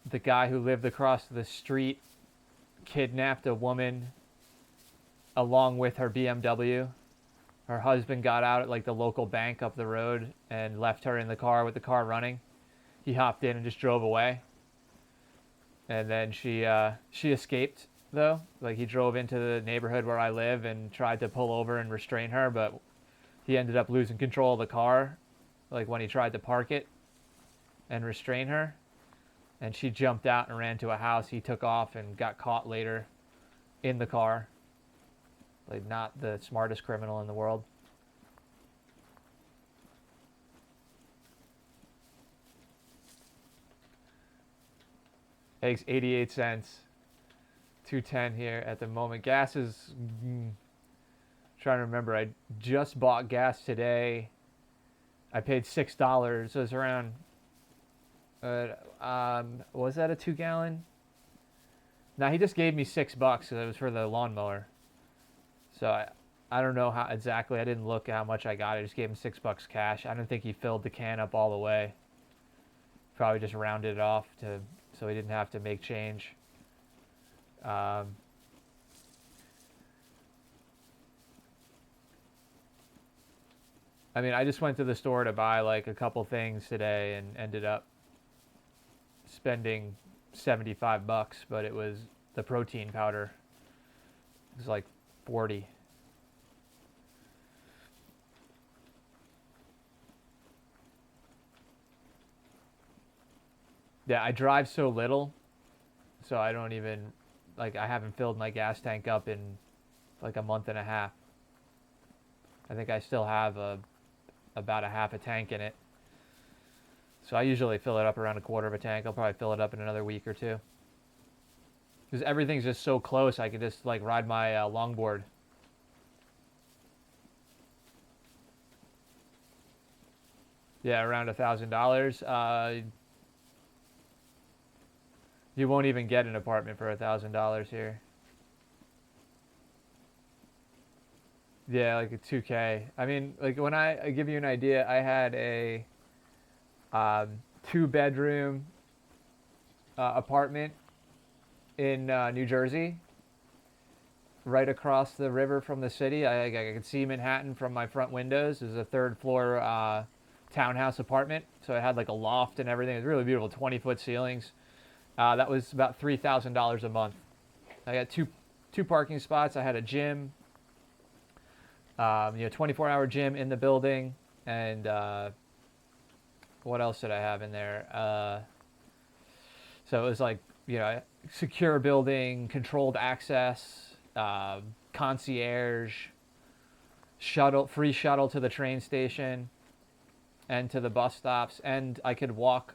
the guy who lived across the street kidnapped a woman along with her BMW. Her husband got out at like the local bank up the road and left her in the car with the car running. He hopped in and just drove away. And then she escaped though. Like he drove into the neighborhood where I live and tried to pull over and restrain her, but he ended up losing control of the car like when he tried to park it and restrain her. And she jumped out and ran to a house. He took off and got caught later in the car. Like, not the smartest criminal in the world. Eggs 88 cents. 210 here at the moment. Gas is trying to remember. I just bought gas today. I paid $6. So it's around was that a 2-gallon? No, he just gave me $6 because it was for the lawnmower. So I don't know how exactly. I didn't look at how much I got. I just gave him $6 cash. I don't think he filled the can up all the way. Probably just rounded it off so he didn't have to make change. I mean, I just went to the store to buy like a couple things today and ended up spending $75, but it was the protein powder. It was like 40. Yeah, I drive so little, so I don't even, like, I haven't filled my gas tank up in like a month and a half. I think I still have about a half a tank in it. So I usually fill it up around a quarter of a tank. I'll probably fill it up in another week or two. Because everything's just so close, I can just like ride my longboard. Yeah, around $1,000. You won't even get an apartment for $1,000 here. Yeah, like a 2K. I mean, like when I give you an idea, I had a 2-bedroom apartment in New Jersey, right across the river from the city. I could see Manhattan from my front windows. It was a 3rd-floor townhouse apartment, so it had like a loft and everything. It was really beautiful, 20-foot ceilings. That was about $3,000 a month. I got two parking spots. I had a gym, 24-hour gym in the building, and what else did I have in there? So it was like, secure building, controlled access, concierge, free shuttle to the train station and to the bus stops, and I could walk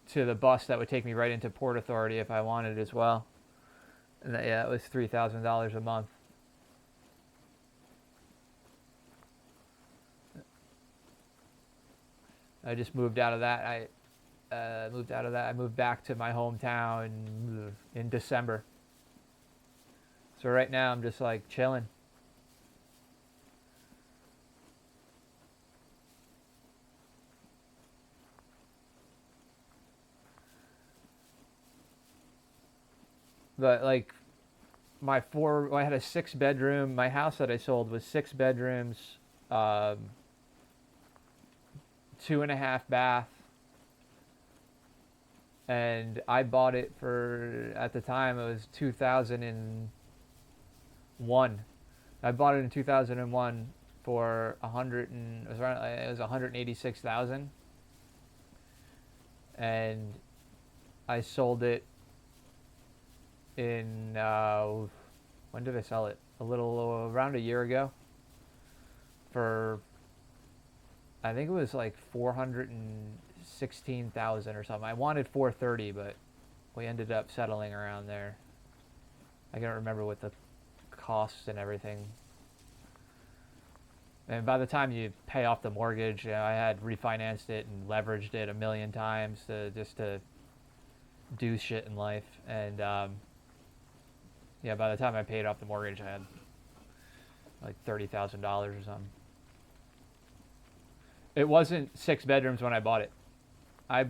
to the bus that would take me right into Port Authority if I wanted as well. And it was $3,000 a month. I just moved out of that. I moved back to my hometown in December. So right now I'm just like chilling. But like I had a 6-bedroom. My house that I sold was 6 bedrooms, 2.5 bath. And I bought it for, at the time, it was 2001. I bought it in 2001 for it was around, it was 186,000, and I sold it in when did I sell it? A little around a year ago for, I think it was like 416,000 or something. I wanted 430, but we ended up settling around there. I can't remember what the costs and everything. And by the time you pay off the mortgage, I had refinanced it and leveraged it a million times just to do shit in life. And yeah, by the time I paid off the mortgage, I had like $30,000 or something. It wasn't 6 bedrooms when I bought it. I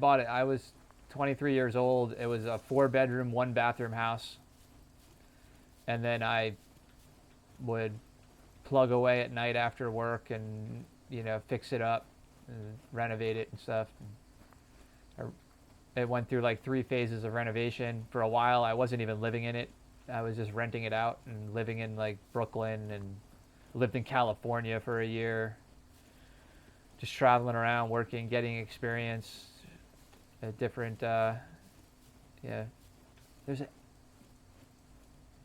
was 23 years old. It was a 4-bedroom, 1-bathroom house. And then I would plug away at night after work and, fix it up and renovate it and stuff. It went through like 3 phases of renovation. For a while, I wasn't even living in it. I was just renting it out and living in like Brooklyn, and lived in California for a year. Just traveling around, working, getting experience at different, yeah.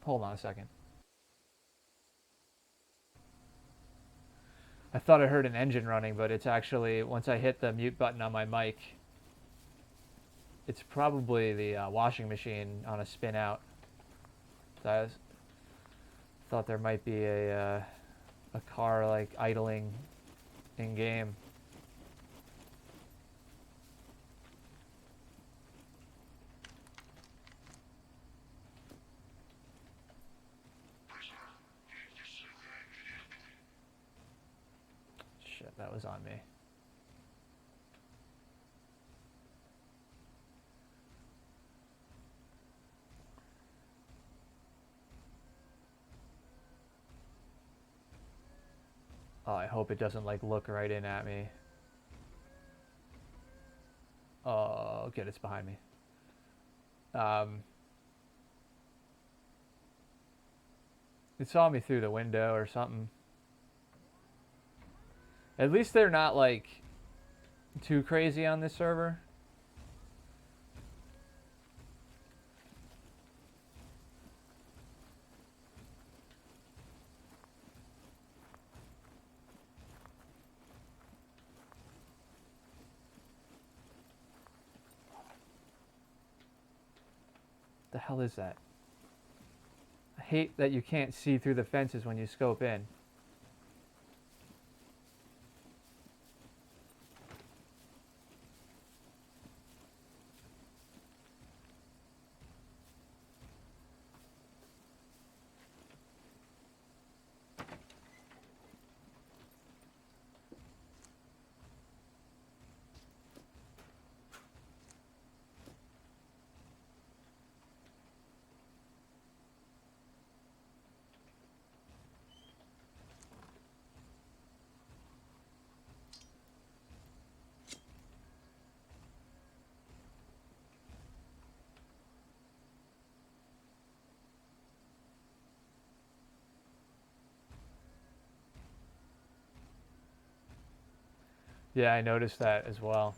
Hold on a second. I thought I heard an engine running, but it's actually, once I hit the mute button on my mic, it's probably the washing machine on a spin out. So I thought there might be a car like idling in game. Shit, that was on me. Oh, I hope it doesn't like look right in at me. Oh, good, it's behind me. It saw me through the window or something. At least they're not like too crazy on this server. The hell is that? I hate that you can't see through the fences when you scope in. Yeah, I noticed that as well.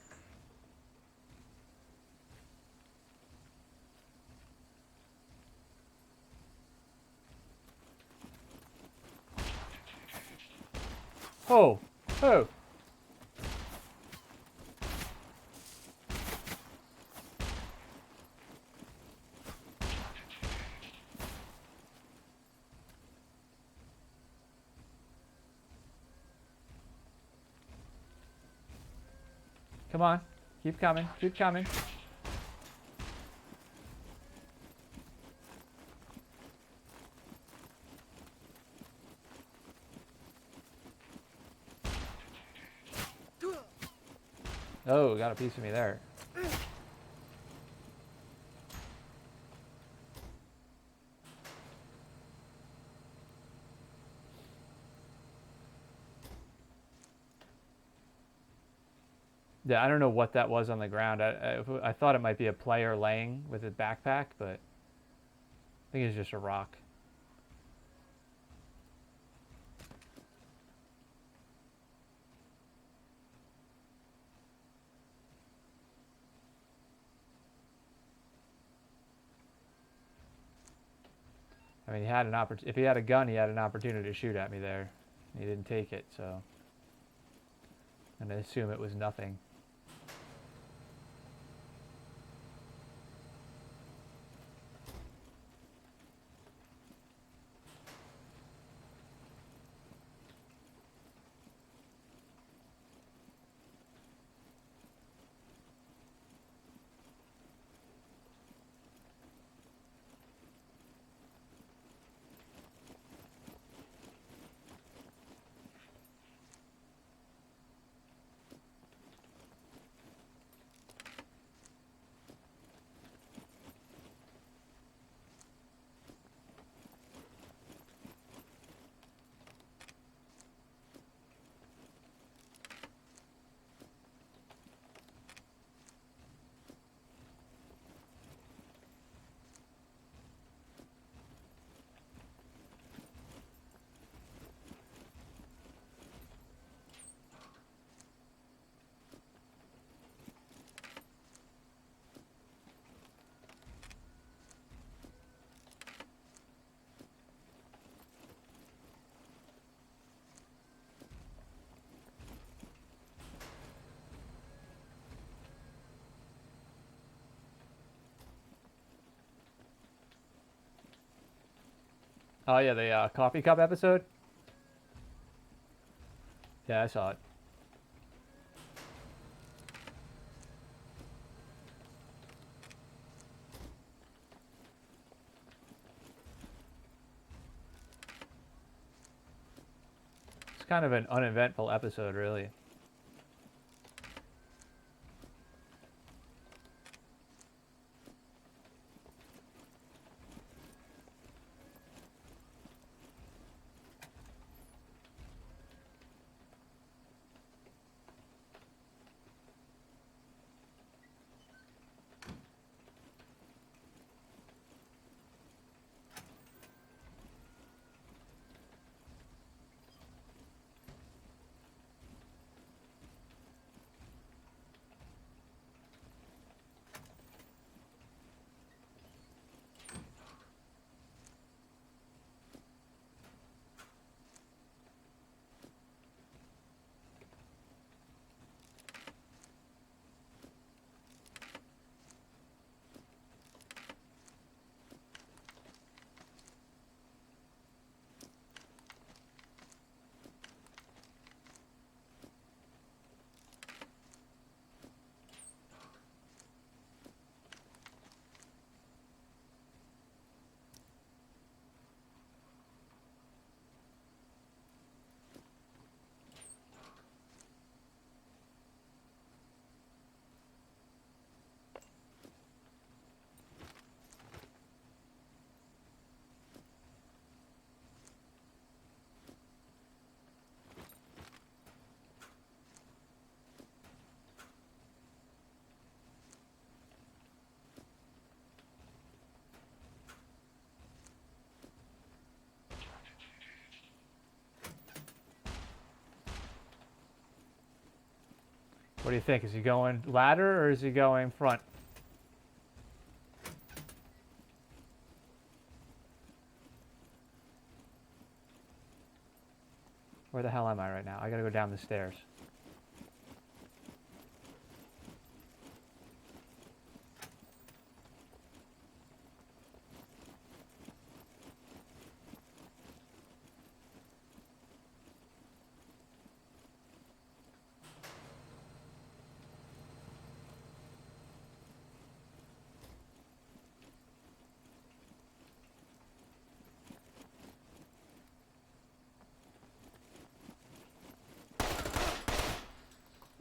Oh, oh. Come on, keep coming, keep coming. Oh, got a piece of me there. Yeah, I don't know what that was on the ground. I thought it might be a player laying with a backpack, but I think it's just a rock. I mean, he had an if he had a gun, he had an opportunity to shoot at me there. He didn't take it, so I'm gonna assume it was nothing. Oh yeah, the coffee cup episode. Yeah, I saw it. It's kind of an uneventful episode, really. What do you think? Is he going ladder or is he going front? Where the hell am I right now? I gotta go down the stairs.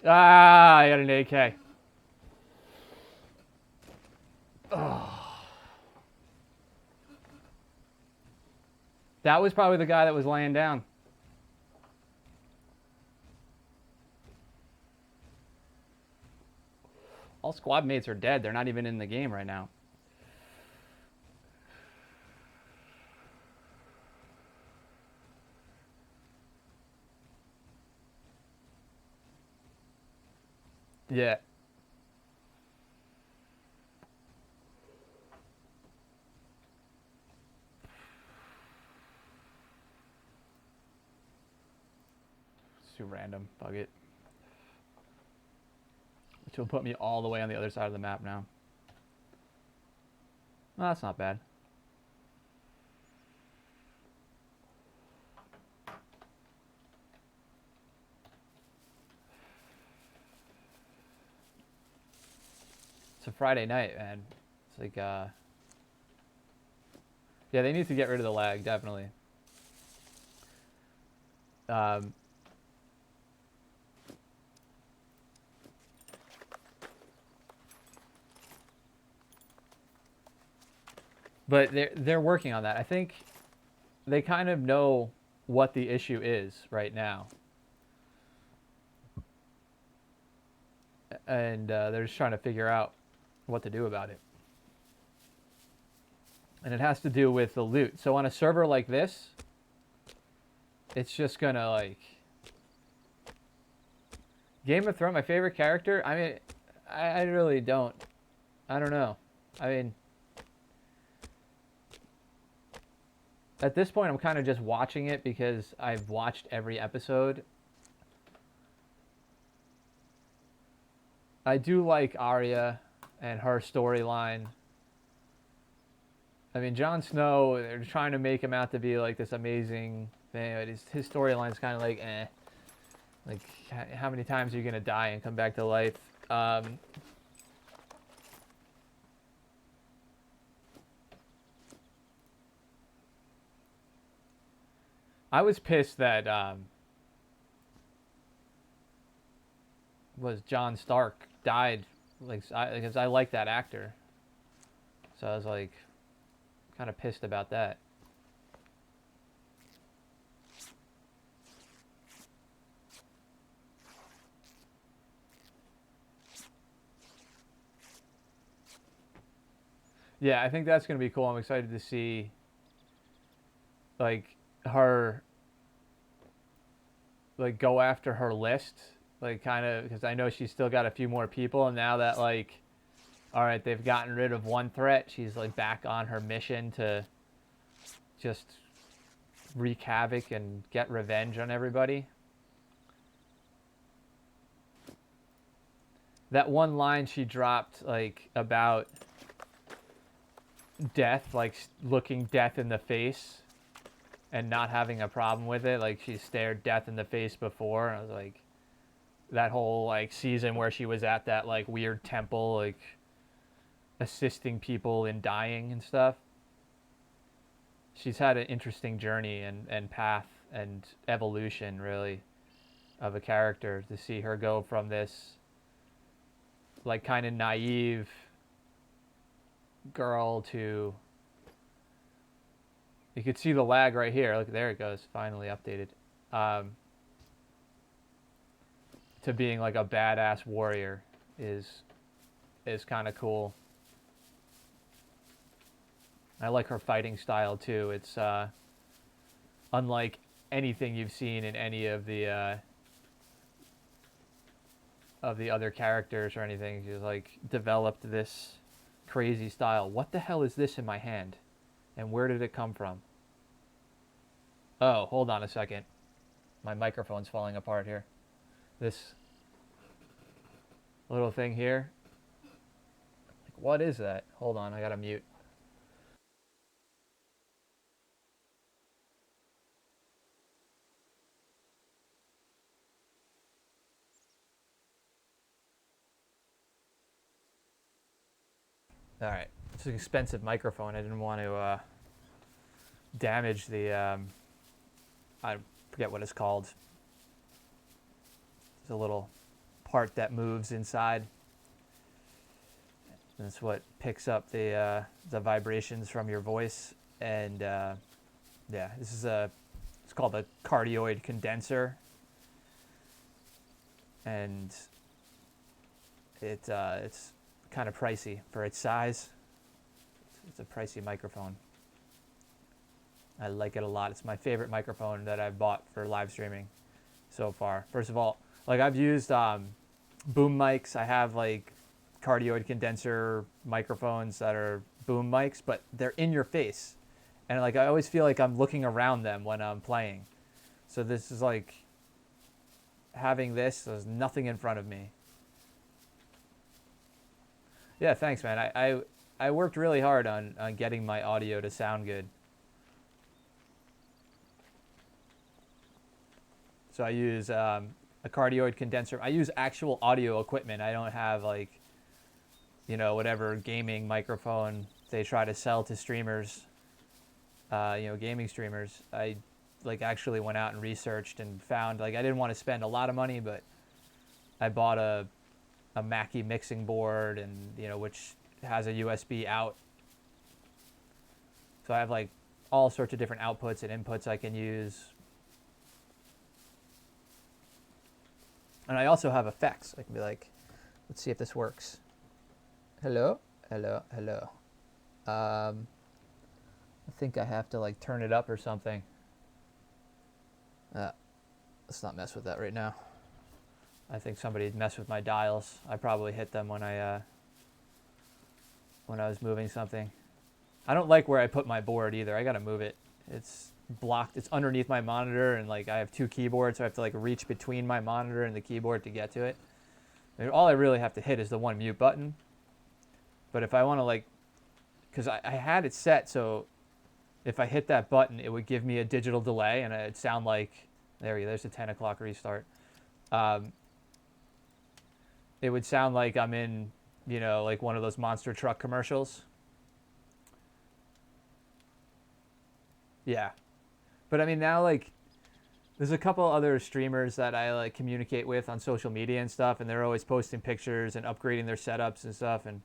Ah, I got an AK. Oh. That was probably the guy that was laying down. All squad mates are dead. They're not even in the game right now. Yeah. too random. Bug it. Which will put me all the way on the other side of the map now. Well, that's not bad. It's a Friday night, man. It's like, yeah, they need to get rid of the lag, definitely. But they're working on that. I think they kind of know what the issue is right now. And they're just trying to figure out what to do about it. And it has to do with the loot. So on a server like this, it's just gonna like... Game of Thrones, my favorite character? I mean, I really don't. I don't know. I mean... At this point, I'm kind of just watching it because I've watched every episode. I do like Arya and her storyline. I mean, Jon Snow, they're trying to make him out to be like this amazing thing, but his storyline's kind of like, eh. Like, how many times are you going to die and come back to life? I was pissed that was Jon Stark died, like, because I like that actor. So I was like, kind of pissed about that. Yeah, I think that's going to be cool. I'm excited to see, like, her, like, go after her list. Like, kind of, because I know she's still got a few more people. And now that, like, all right, they've gotten rid of one threat, she's, like, back on her mission to just wreak havoc and get revenge on everybody. That one line she dropped, like, about death, like looking death in the face and not having a problem with it. Like, she stared death in the face before. And I was like, that whole, like, season where she was at that, like, weird temple, like, assisting people in dying and stuff. She's had an interesting journey and path and evolution, really, of a character. To see her go from this, like, kind of naive girl to... You could see the lag right here. Look, there it goes. Finally updated. To being like a badass warrior is kind of cool. I like her fighting style too. It's unlike anything you've seen in any of the other characters or anything. She's like developed this crazy style. What the hell is this in my hand? And where did it come from? Oh, hold on a second. My microphone's falling apart here. This little thing here. Like, what is that? Hold on, I gotta mute. All right, it's an expensive microphone. I didn't want to damage the, I forget what it's called. It's a little part that moves inside. That's what picks up the vibrations from your voice. And yeah, this is it's called a cardioid condenser. And it's kind of pricey for its size. It's a pricey microphone. I like it a lot. It's my favorite microphone that I've bought for live streaming so far. First of all, like, I've used boom mics. I have like cardioid condenser microphones that are boom mics, but they're in your face. And like, I always feel like I'm looking around them when I'm playing. So this is like having this, there's nothing in front of me. Yeah, thanks, man. I worked really hard on getting my audio to sound good. So I use a cardioid condenser. I use actual audio equipment. I don't have like, whatever gaming microphone they try to sell to streamers, gaming streamers. I like actually went out and researched and found like I didn't want to spend a lot of money, but I bought a Mackie mixing board and which has a USB out. So I have like all sorts of different outputs and inputs I can use. And I also have effects. I can be like, let's see if this works. Hello, hello, hello. I think I have to like turn it up or something. Let's not mess with that right now. I think somebody messed with my dials. I probably hit them when I was moving something. I don't like where I put my board either. I gotta move it. It's blocked. It's underneath my monitor, and like I have two keyboards, so I have to like reach between my monitor and the keyboard to get to it. And all I really have to hit is the one mute button. But if I want to like, because I had it set so if I hit that button, it would give me a digital delay, and it'd sound like there's the 10 o'clock restart. It would sound like I'm in, like one of those monster truck commercials. Yeah. But I mean, now, like, there's a couple other streamers that I, like, communicate with on social media and stuff, and they're always posting pictures and upgrading their setups and stuff, and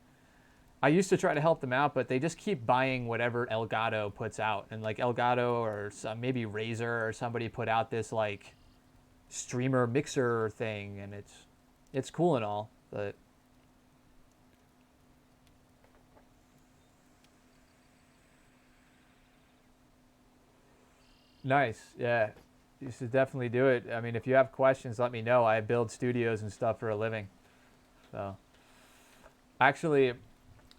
I used to try to help them out, but they just keep buying whatever Elgato puts out. And, like, Elgato or maybe Razer or somebody put out this, like, streamer mixer thing, and it's cool and all, but nice. Yeah, you should definitely do it. I mean, if you have questions, let me know. I build studios and stuff for a living. So actually,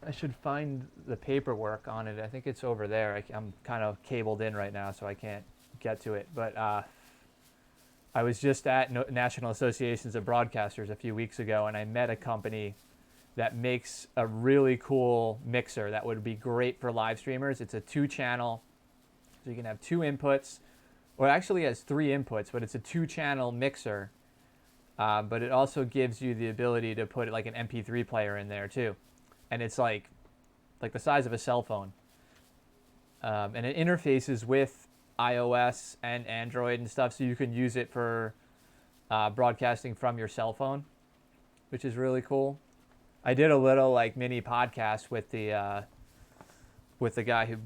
I should find the paperwork on it. I think it's over there. I'm kind of cabled in right now, so I can't get to it, but I was just at National Associations of Broadcasters a few weeks ago, and I met a company that makes a really cool mixer that would be great for live streamers. It's a 2-channel, so you can have 2 inputs, or it actually has 3 inputs, but it's a 2-channel mixer. But it also gives you the ability to put like an MP3 player in there too, and it's like the size of a cell phone, and it interfaces with iOS and Android and stuff, so you can use it for broadcasting from your cell phone, which is really cool. I did a little like mini podcast with the guy who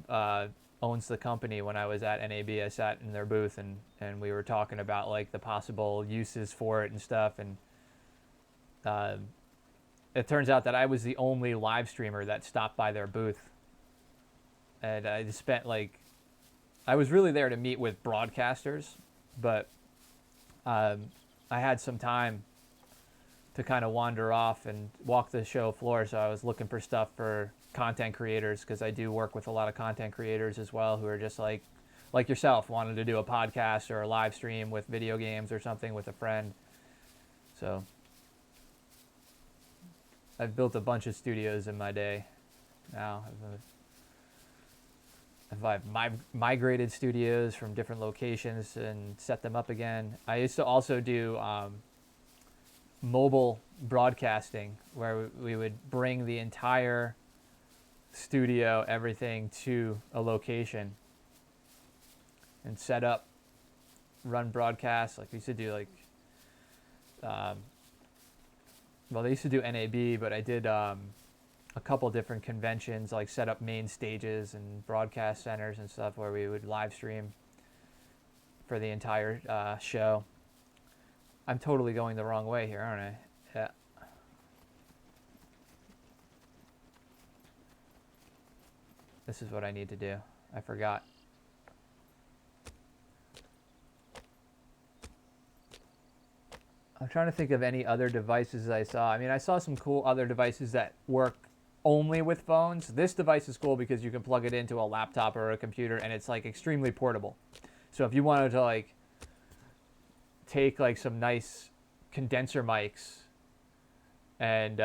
owns the company when I was at NAB. I sat in their booth and we were talking about like the possible uses for it and stuff, and it turns out that I was the only live streamer that stopped by their booth, and I just spent like, I was really there to meet with broadcasters, but I had some time to kind of wander off and walk the show floor, so I was looking for stuff for content creators, because I do work with a lot of content creators as well who are just like yourself, wanted to do a podcast or a live stream with video games or something with a friend. So I've built a bunch of studios in my day now. I've migrated studios from different locations and set them up again. I used to also do mobile broadcasting, where we would bring the entire studio, everything, to a location and set up, run broadcasts. Like we used to do like, well, they used to do NAB, but I did a couple different conventions, like set up main stages and broadcast centers and stuff where we would live stream for the entire show. I'm totally going the wrong way here, aren't I? Yeah. This is what I need to do. I forgot. I'm trying to think of any other devices I saw. I mean, I saw some cool other devices that work only with phones. This device is cool because you can plug it into a laptop or a computer, and it's like extremely portable. So if you wanted to like take like some nice condenser mics and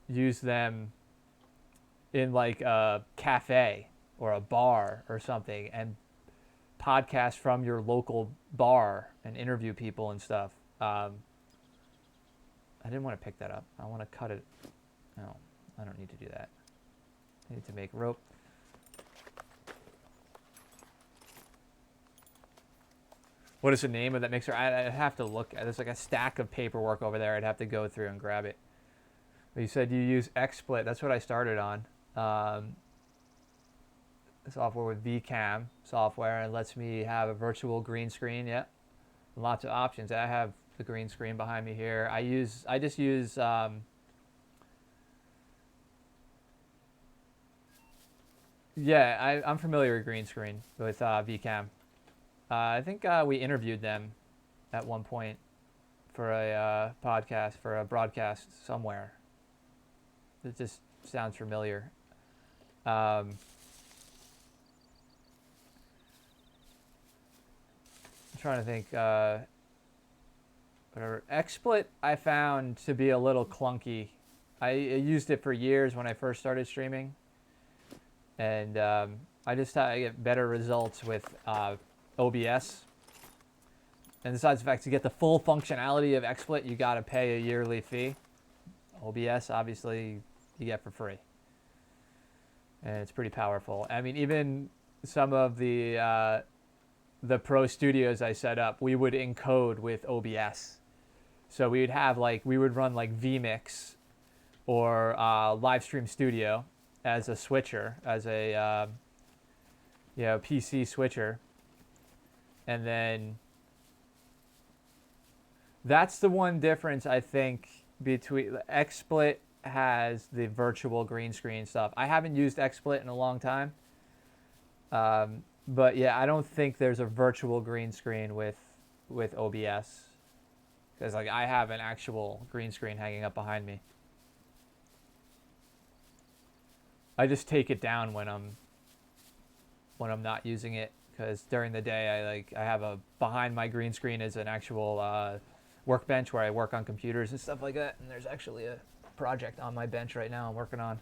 use them in like a cafe or a bar or something and podcast from your local bar and interview people and stuff. I didn't want to pick that up. I want to cut it. No, I don't need to do that. I need to make rope. What is the name of that mixer? I'd have to look. There's like a stack of paperwork over there. I'd have to go through and grab it. But you said you use XSplit. That's what I started on. Software with VCam software, and lets me have a virtual green screen. Yeah, lots of options. I have the green screen behind me here. I just use yeah, I'm familiar with green screen with VCam. I think we interviewed them at one point for a podcast, for a broadcast somewhere. It just sounds familiar. I'm trying to think. Whatever. XSplit I found to be a little clunky. I used it for years when I first started streaming, and I just thought I get better results with OBS. And besides the fact, to get the full functionality of XSplit, you got to pay a yearly fee. OBS, obviously, you get for free. And it's pretty powerful. I mean, even some of the pro studios I set up, we would encode with OBS. So we would have we would run like vMix or Livestream Studio as a switcher, as a PC switcher. And then that's the one difference I think between XSplit has the virtual green screen stuff. I haven't used XSplit in a long time. But yeah, I don't think there's a virtual green screen with OBS. Because I have an actual green screen hanging up behind me. I just take it down when I'm not using it, because during the day I have behind my green screen is an actual workbench where I work on computers and stuff like that. And there's actually a project on my bench right now I'm working on,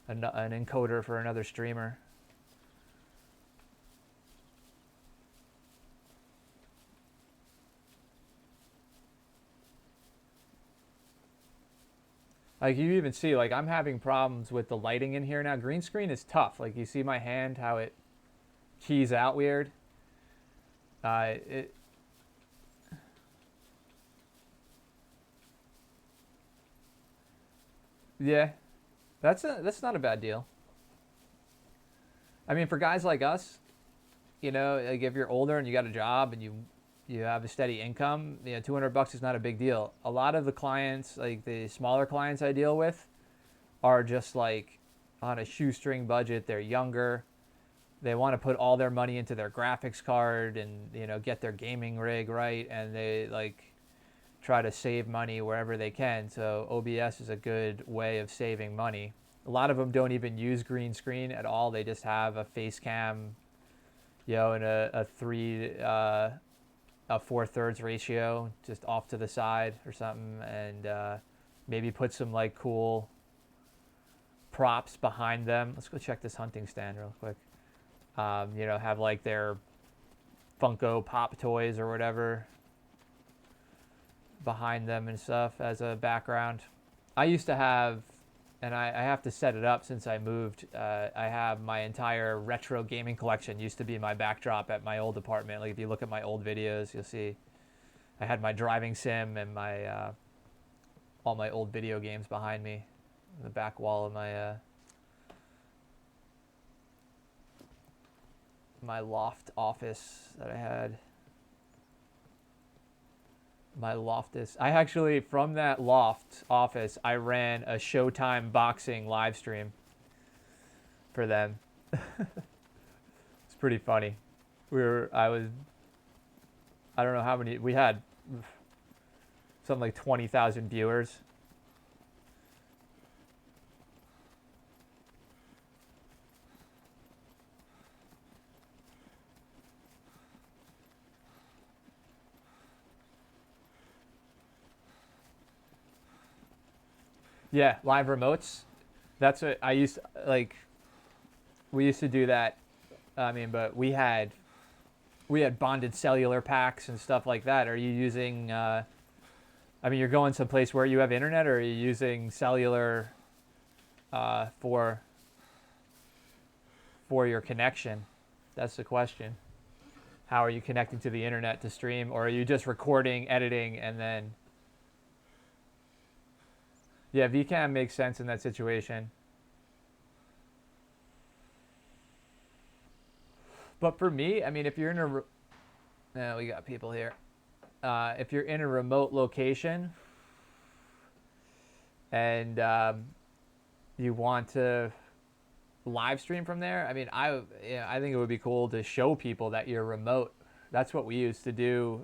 an encoder for another streamer. You even see, I'm having problems with the lighting in here now. Green screen is tough. You see my hand, how it keys out weird. Yeah, that's not a bad deal. I mean, for guys like us, if you're older and you got a job and you have a steady income, $200 is not a big deal. A lot of the clients, the smaller clients I deal with, are just on a shoestring budget. They're younger. They want to put all their money into their graphics card and get their gaming rig right, and they try to save money wherever they can. So OBS is a good way of saving money. A lot of them don't even use green screen at all. They just have a face cam, and a 4/3 ratio just off to the side or something, and maybe put some cool props behind them. Let's go check this hunting stand real quick. Have their Funko Pop toys or whatever behind them and stuff as a background. I used to have, and I have to set it up since I moved. I have my entire retro gaming collection used to be my backdrop at my old apartment. If you look at my old videos, you'll see I had my driving sim and my all my old video games behind me, the back wall of my my loft office that I had. My Loftus. I actually, from that loft office, I ran a Showtime boxing live stream for them. It's pretty funny. I don't know how many, we had something like 20,000 viewers. Yeah, live remotes. That's what I used like. We used to do that. I mean, but we had bonded cellular packs and stuff like that. Are you using? I mean, you're going someplace where you have internet, or are you using cellular for your connection? That's the question. How are you connecting to the internet to stream, or are you just recording, editing, and then? Yeah, VCam makes sense in that situation. But for me, I mean, if you're in a, we got people here. If you're in a remote location and you want to live stream from there, I mean, I think it would be cool to show people that you're remote. That's what we used to do,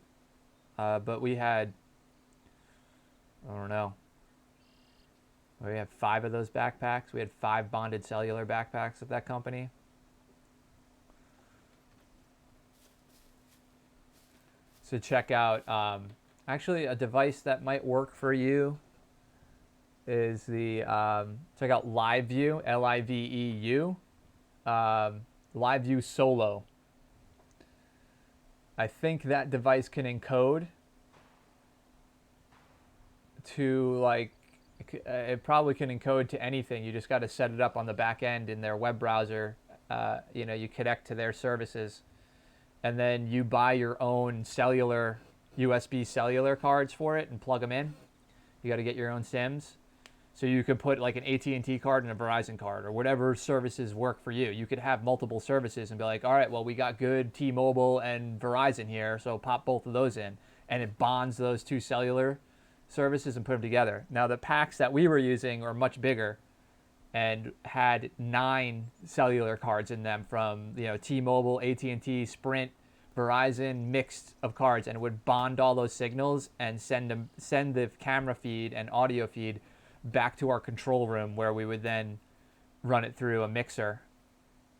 but we had, I don't know, we had 5 of those backpacks. We had 5 bonded cellular backpacks at that company. So check out, actually, a device that might work for you is the check out LiveView, LIVEU, LiveView Solo. I think that device can encode to like it probably can encode to anything. You just got to set it up on the back end in their web browser. You connect to their services, and then you buy your own cellular USB cellular cards for it and plug them in. You got to get your own SIMs. So you could put like an AT&T card and a Verizon card or whatever services work for you. You could have multiple services and be like, all right, well, we got good T-Mobile and Verizon here, so pop both of those in. And it bonds those 2 cellular services and put them together. Now, the packs that we were using are much bigger and had 9 cellular cards in them from T-Mobile, AT&T, Sprint, Verizon, mixed of cards, and it would bond all those signals and send the camera feed and audio feed back to our control room, where we would then run it through a mixer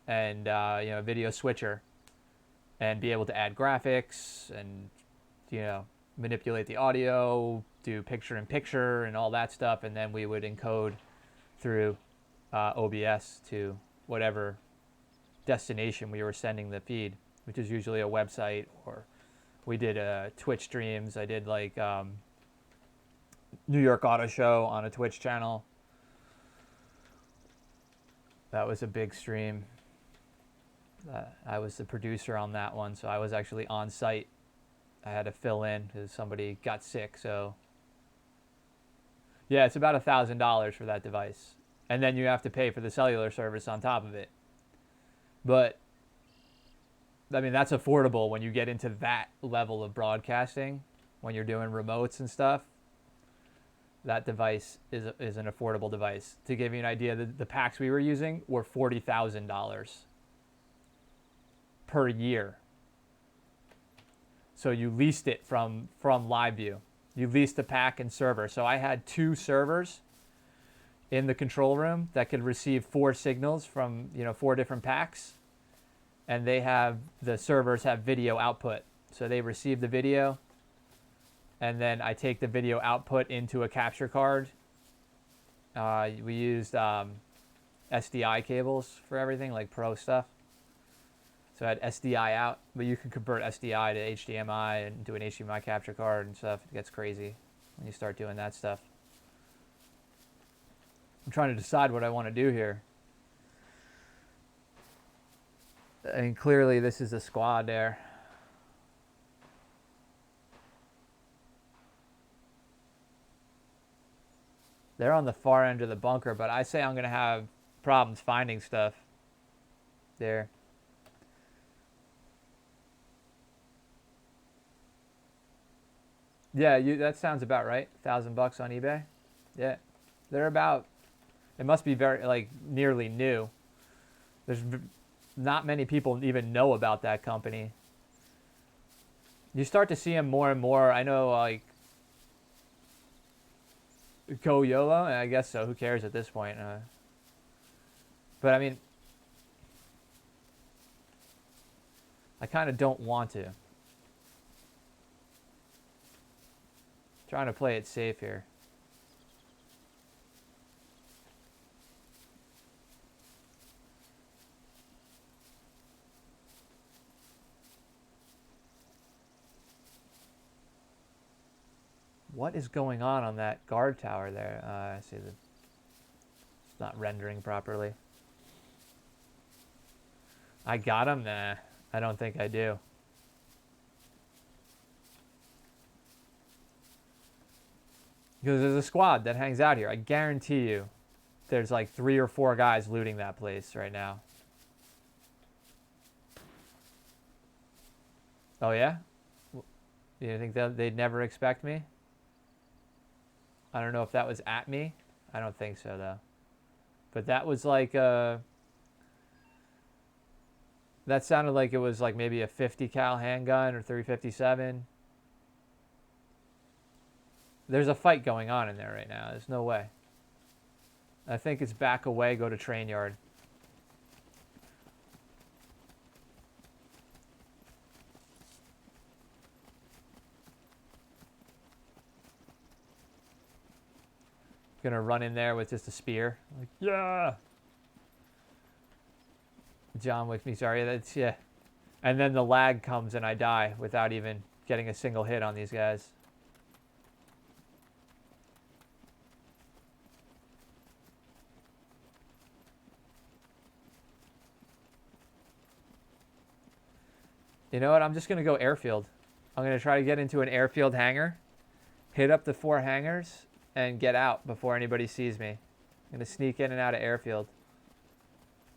and a video switcher and be able to add graphics and manipulate the audio, do picture in picture and all that stuff, and then we would encode through OBS to whatever destination we were sending the feed, which is usually a website, or we did Twitch streams. I did like New York Auto Show on a Twitch channel. That was a big stream. I was the producer on that one, so I was actually on site. I had to fill in because somebody got sick. So yeah, it's about $1,000 for that device, and then you have to pay for the cellular service on top of it. But I mean, that's affordable when you get into that level of broadcasting, when you're doing remotes and stuff. That device is an affordable device. To give you an idea, the packs we were using were $40,000 per year. So you leased it from LiveView. You leased the pack and server. So I had 2 servers in the control room that could receive 4 signals from 4 different packs, and the servers have video output. So they receive the video, and then I take the video output into a capture card. We used SDI cables for everything, like pro stuff. So I had SDI out, but you can convert SDI to HDMI and do an HDMI capture card and stuff. It gets crazy when you start doing that stuff. I'm trying to decide what I want to do here. I mean, clearly this is a squad there. They're on the far end of the bunker, but I say I'm going to have problems finding stuff there. Yeah, that sounds about right. $1,000 on eBay. Yeah, they're about. It must be very nearly new. There's not many people even know about that company. You start to see them more and more. I know Go YOLO, I guess so. Who cares at this point? But I mean, I kind of don't want to. Trying to play it safe here. what is going on that guard tower there? I see that it's not rendering properly. I got him? Nah, I don't think I do. Because there's a squad that hangs out here. I guarantee you there's like 3 or 4 guys looting that place right now. Oh, yeah? You think they'd never expect me? I don't know if that was at me. I don't think so, though. But that was like that sounded like it was like maybe a 50 cal handgun or 357. There's a fight going on in there right now. There's no way. I think it's back away, go to train yard. Gonna run in there with just a spear. Like, yeah. John Wick me, sorry. That's, yeah. And then the lag comes and I die without even getting a single hit on these guys. You know what? I'm just going to go airfield. I'm going to try to get into an airfield hangar, hit up the 4 hangars, and get out before anybody sees me. I'm going to sneak in and out of airfield.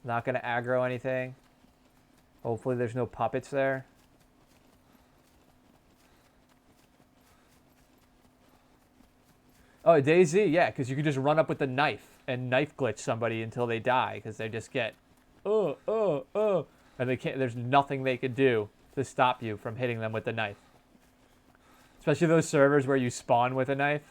Not going to aggro anything. Hopefully there's no puppets there. Oh, DayZ, yeah, because you can just run up with the knife and knife glitch somebody until they die because they just get, and they can't. There's nothing they could do to stop you from hitting them with the knife. Especially those servers where you spawn with a knife.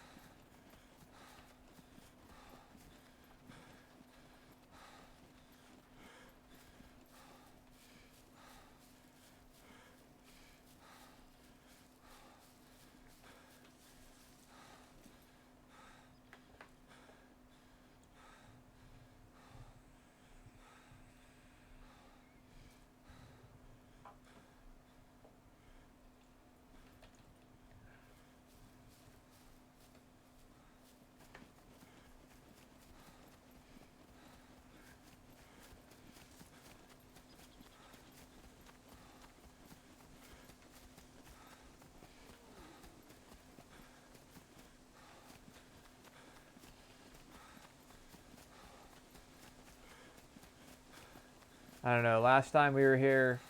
I don't know. Last time we were here,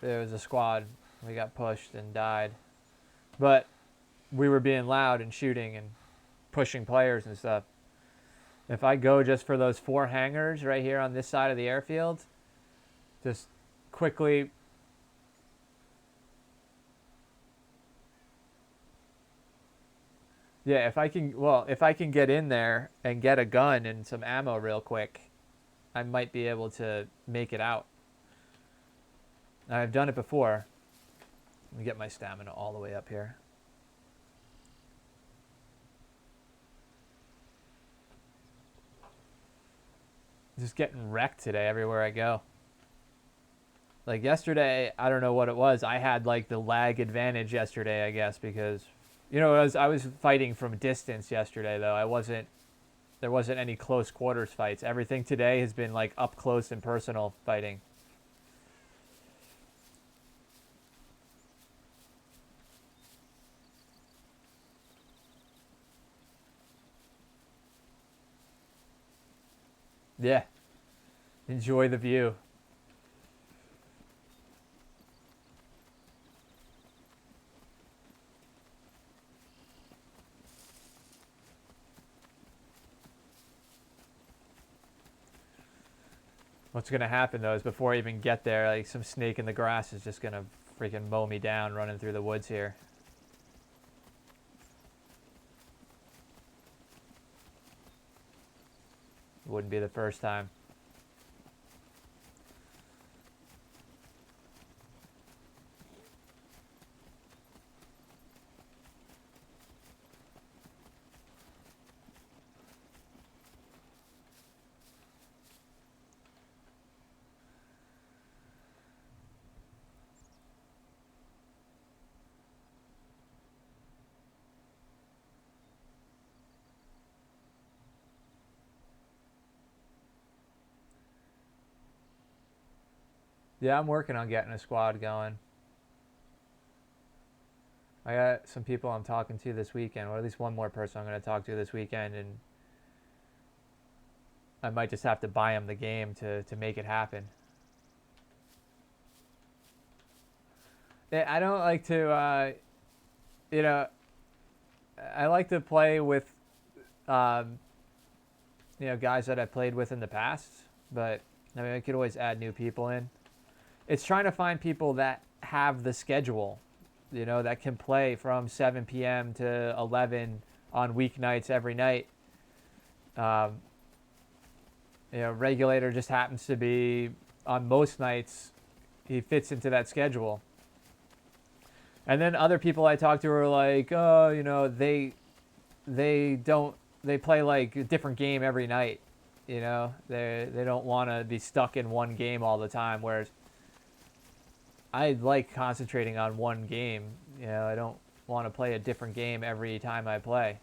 there was a squad. We got pushed and died. But we were being loud and shooting and pushing players and stuff. If I go just for those 4 hangars right here on this side of the airfield, just quickly... Yeah, if I can get in there and get a gun and some ammo real quick, I might be able to make it out. I've done it before. Let me get my stamina all the way up here. Just getting wrecked today everywhere I go. Like yesterday, I don't know what it was. I had like the lag advantage yesterday, I guess, because, you know, I was fighting from distance yesterday, though. There wasn't any close quarters fights. Everything today has been like up close and personal fighting. Yeah. Enjoy the view. What's going to happen, though, is before I even get there, like some snake in the grass is just going to freaking mow me down running through the woods here. Wouldn't be the first time. Yeah, I'm working on getting a squad going. I got some people I'm talking to this weekend, or at least one more person I'm going to talk to this weekend, and I might just have to buy them the game to make it happen. I don't like to, you know, I like to play with, um, guys that I played with in the past, but I mean, I could always add new people in. It's trying to find people that have the schedule, that can play from 7 p.m. to 11 on weeknights every night. Um, Regulator just happens to be on most nights. He fits into that schedule. And then other people I talk to are like, oh, they play like a different game every night. They don't want to be stuck in one game all the time. Whereas I like concentrating on one game. I don't want to play a different game every time I play.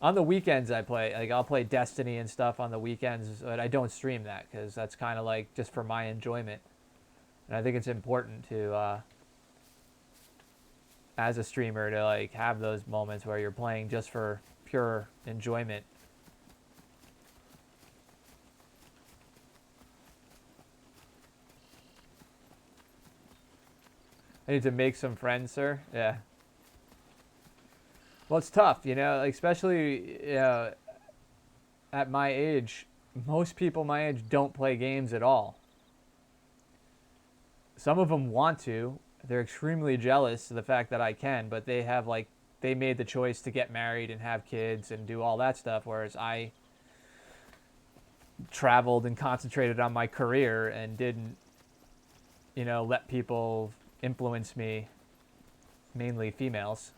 On the weekends I play, like I'll play Destiny and stuff on the weekends, but I don't stream that because that's kind of like just for my enjoyment. And I think it's important to, as a streamer, to like have those moments where you're playing just for pure enjoyment. I need to make some friends, sir. Yeah. Well, it's tough, like especially at my age. Most people my age don't play games at all. Some of them want to. They're extremely jealous of the fact that I can, but they made the choice to get married and have kids and do all that stuff, whereas I traveled and concentrated on my career and didn't, let people influence me, mainly females,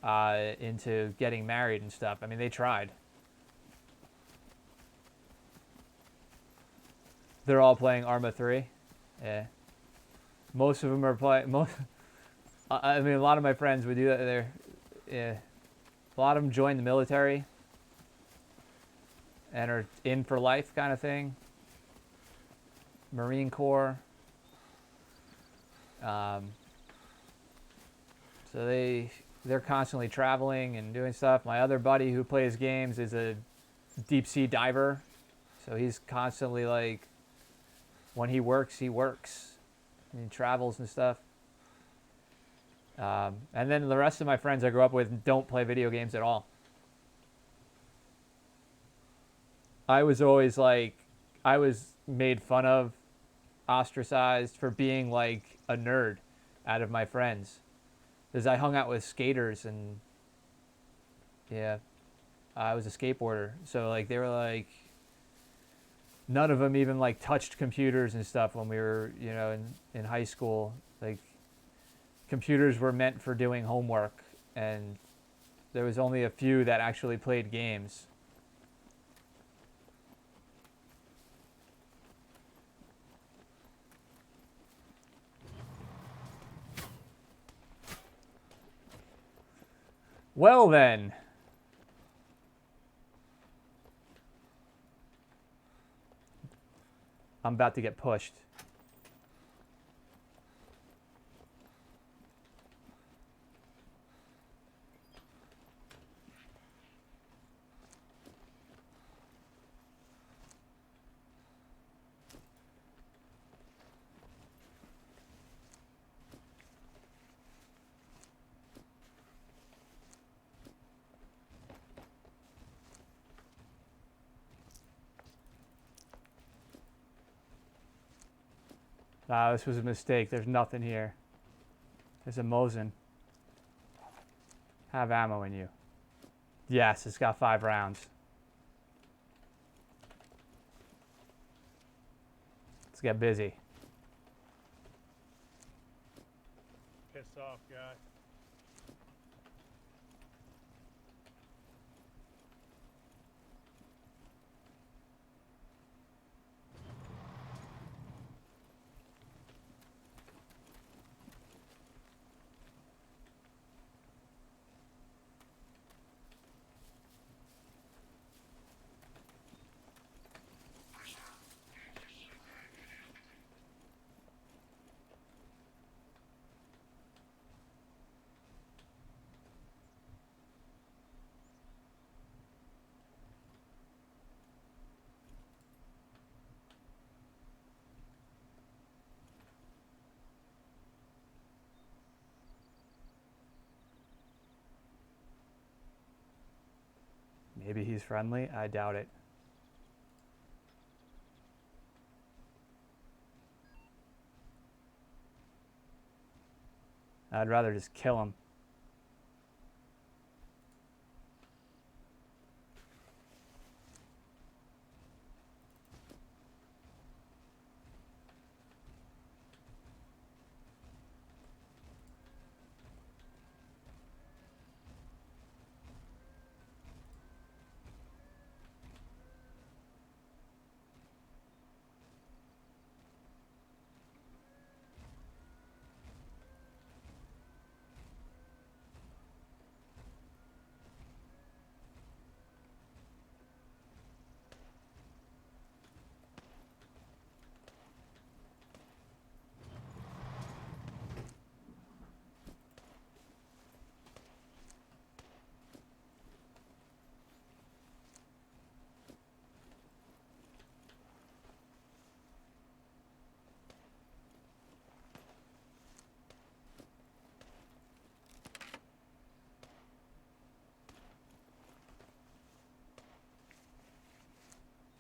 into getting married and stuff. I mean, they tried. They're all playing Arma 3. Yeah. Most of them are playing. I mean, a lot of my friends would do that. Yeah. A lot of them join the military and are in for life kind of thing. Marine Corps. So they're constantly traveling and doing stuff. My other buddy who plays games is a deep sea diver, so he's constantly like, when he works, he works, and he travels and stuff. And then the rest of my friends I grew up with don't play video games at all. I was always like, I was made fun of, ostracized for being like a nerd out of my friends. Because I hung out with skaters and, yeah, I was a skateboarder. So like they were like, none of them even like touched computers and stuff when we were, in high school. Like computers were meant for doing homework, and there was only a few that actually played games. Well then. I'm about to get pushed. This was a mistake. There's nothing here. There's a Mosin. Have ammo in you. Yes, it's got 5 rounds. Let's get busy. Pissed off guy. Maybe he's friendly. I doubt it. I'd rather just kill him.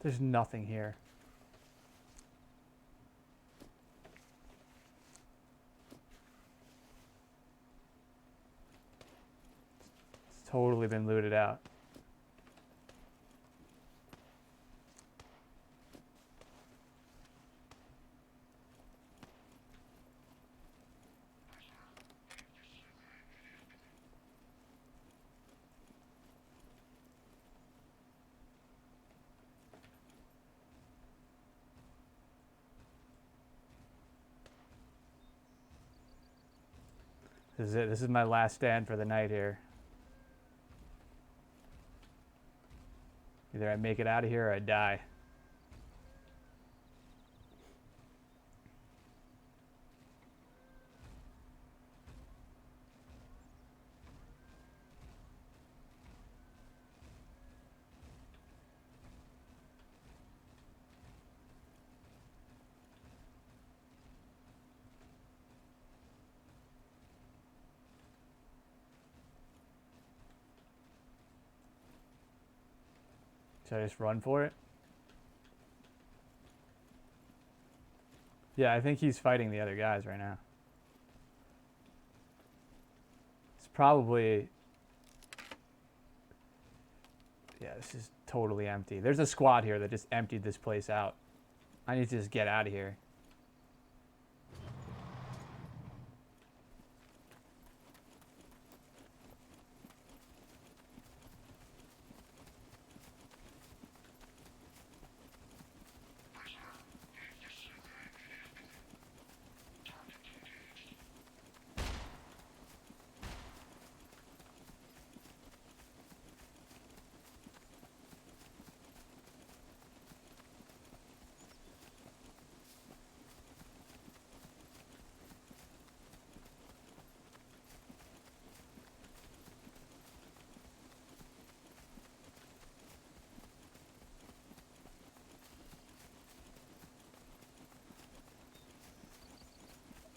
There's nothing here. It's totally been looted out. This is it. This is my last stand for the night here. Either I make it out of here or I die. Should I just run for it? Yeah, I think he's fighting the other guys right now. It's probably... Yeah, this is totally empty. There's a squad here that just emptied this place out. I need to just get out of here.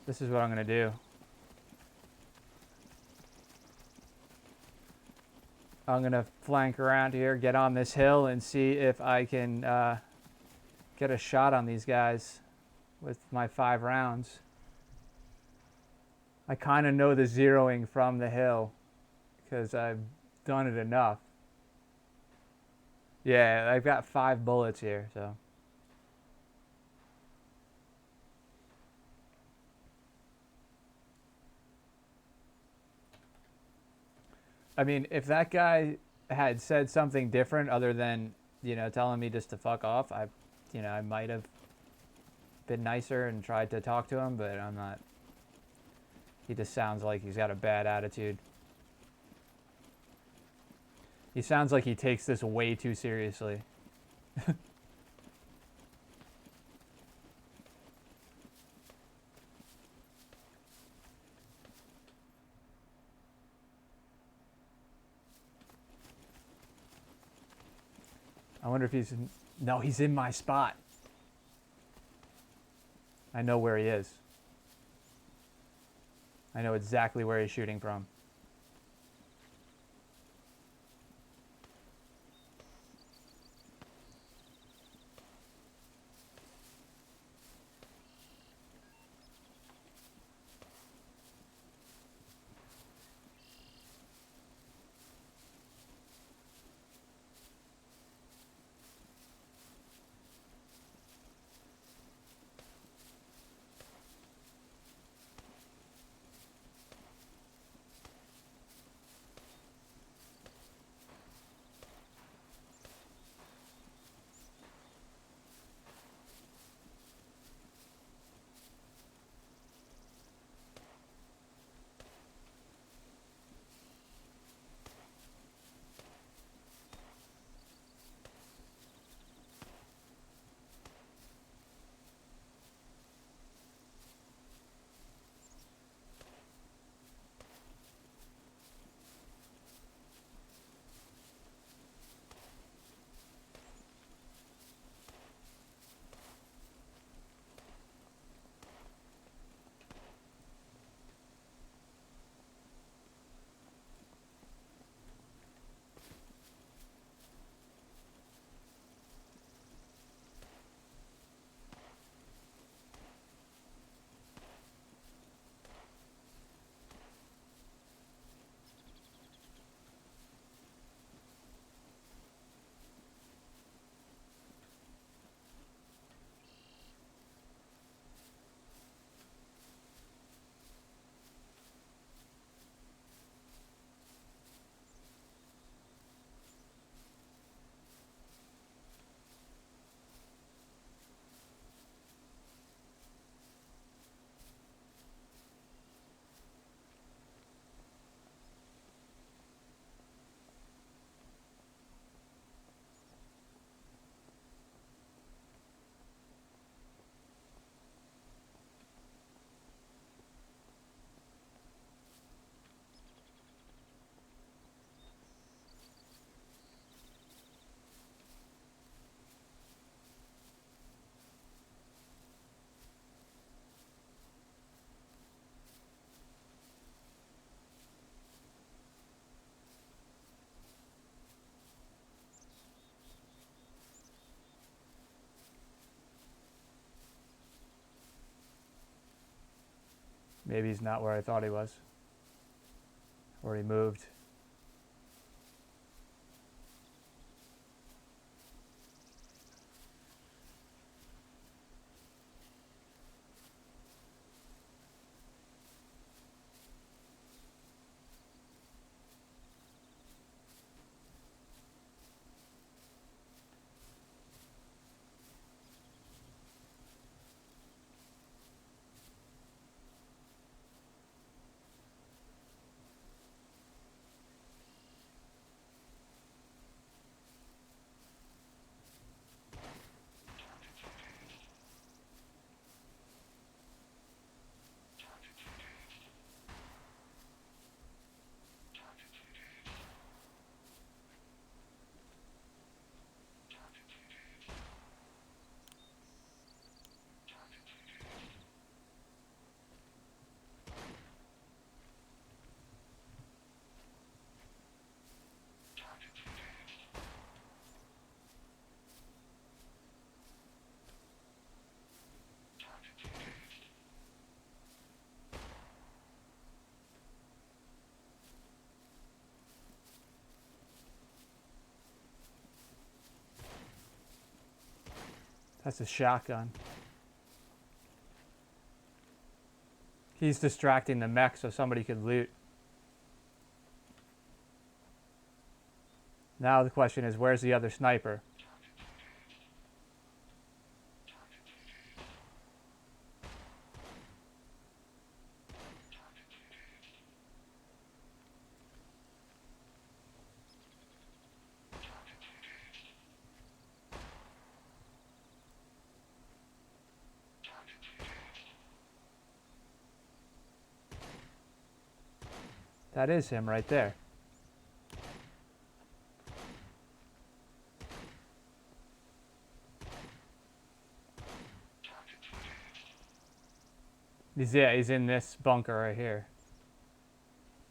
This is what I'm going to do. I'm going to flank around here, get on this hill, and see if I can get a shot on these guys with my 5 rounds. I kind of know the zeroing from the hill because I've done it enough. Yeah, I've got 5 bullets here, so... I mean, if that guy had said something different other than, you know, telling me just to fuck off, I might have been nicer and tried to talk to him, but I'm not. He just sounds like he's got a bad attitude. He sounds like he takes this way too seriously. I wonder if he's... No, he's in my spot. I know where he is. I know exactly where he's shooting from. Maybe he's not where I thought he was. Or he moved. That's a shotgun. He's distracting the mech so somebody could loot. Now the question is, where's the other sniper? That is him right there. He's in this bunker right here.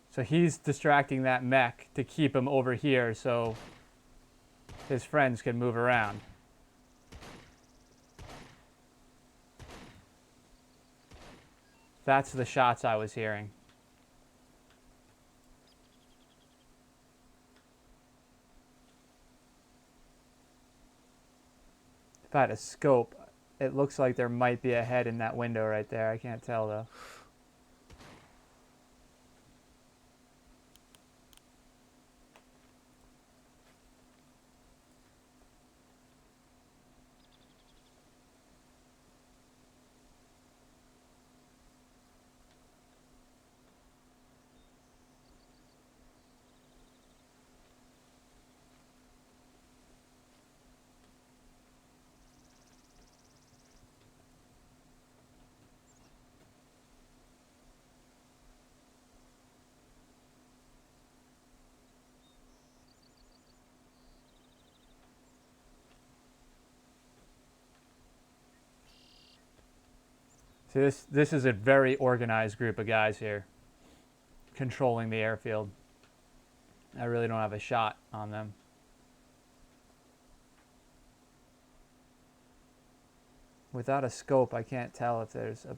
So he's distracting that mech to keep him over here so his friends can move around. That's the shots I was hearing. If I had a scope, it looks like there might be a head in that window right there. I can't tell though. See, this is a very organized group of guys here, controlling the airfield. I really don't have a shot on them. Without a scope, I can't tell if there's a...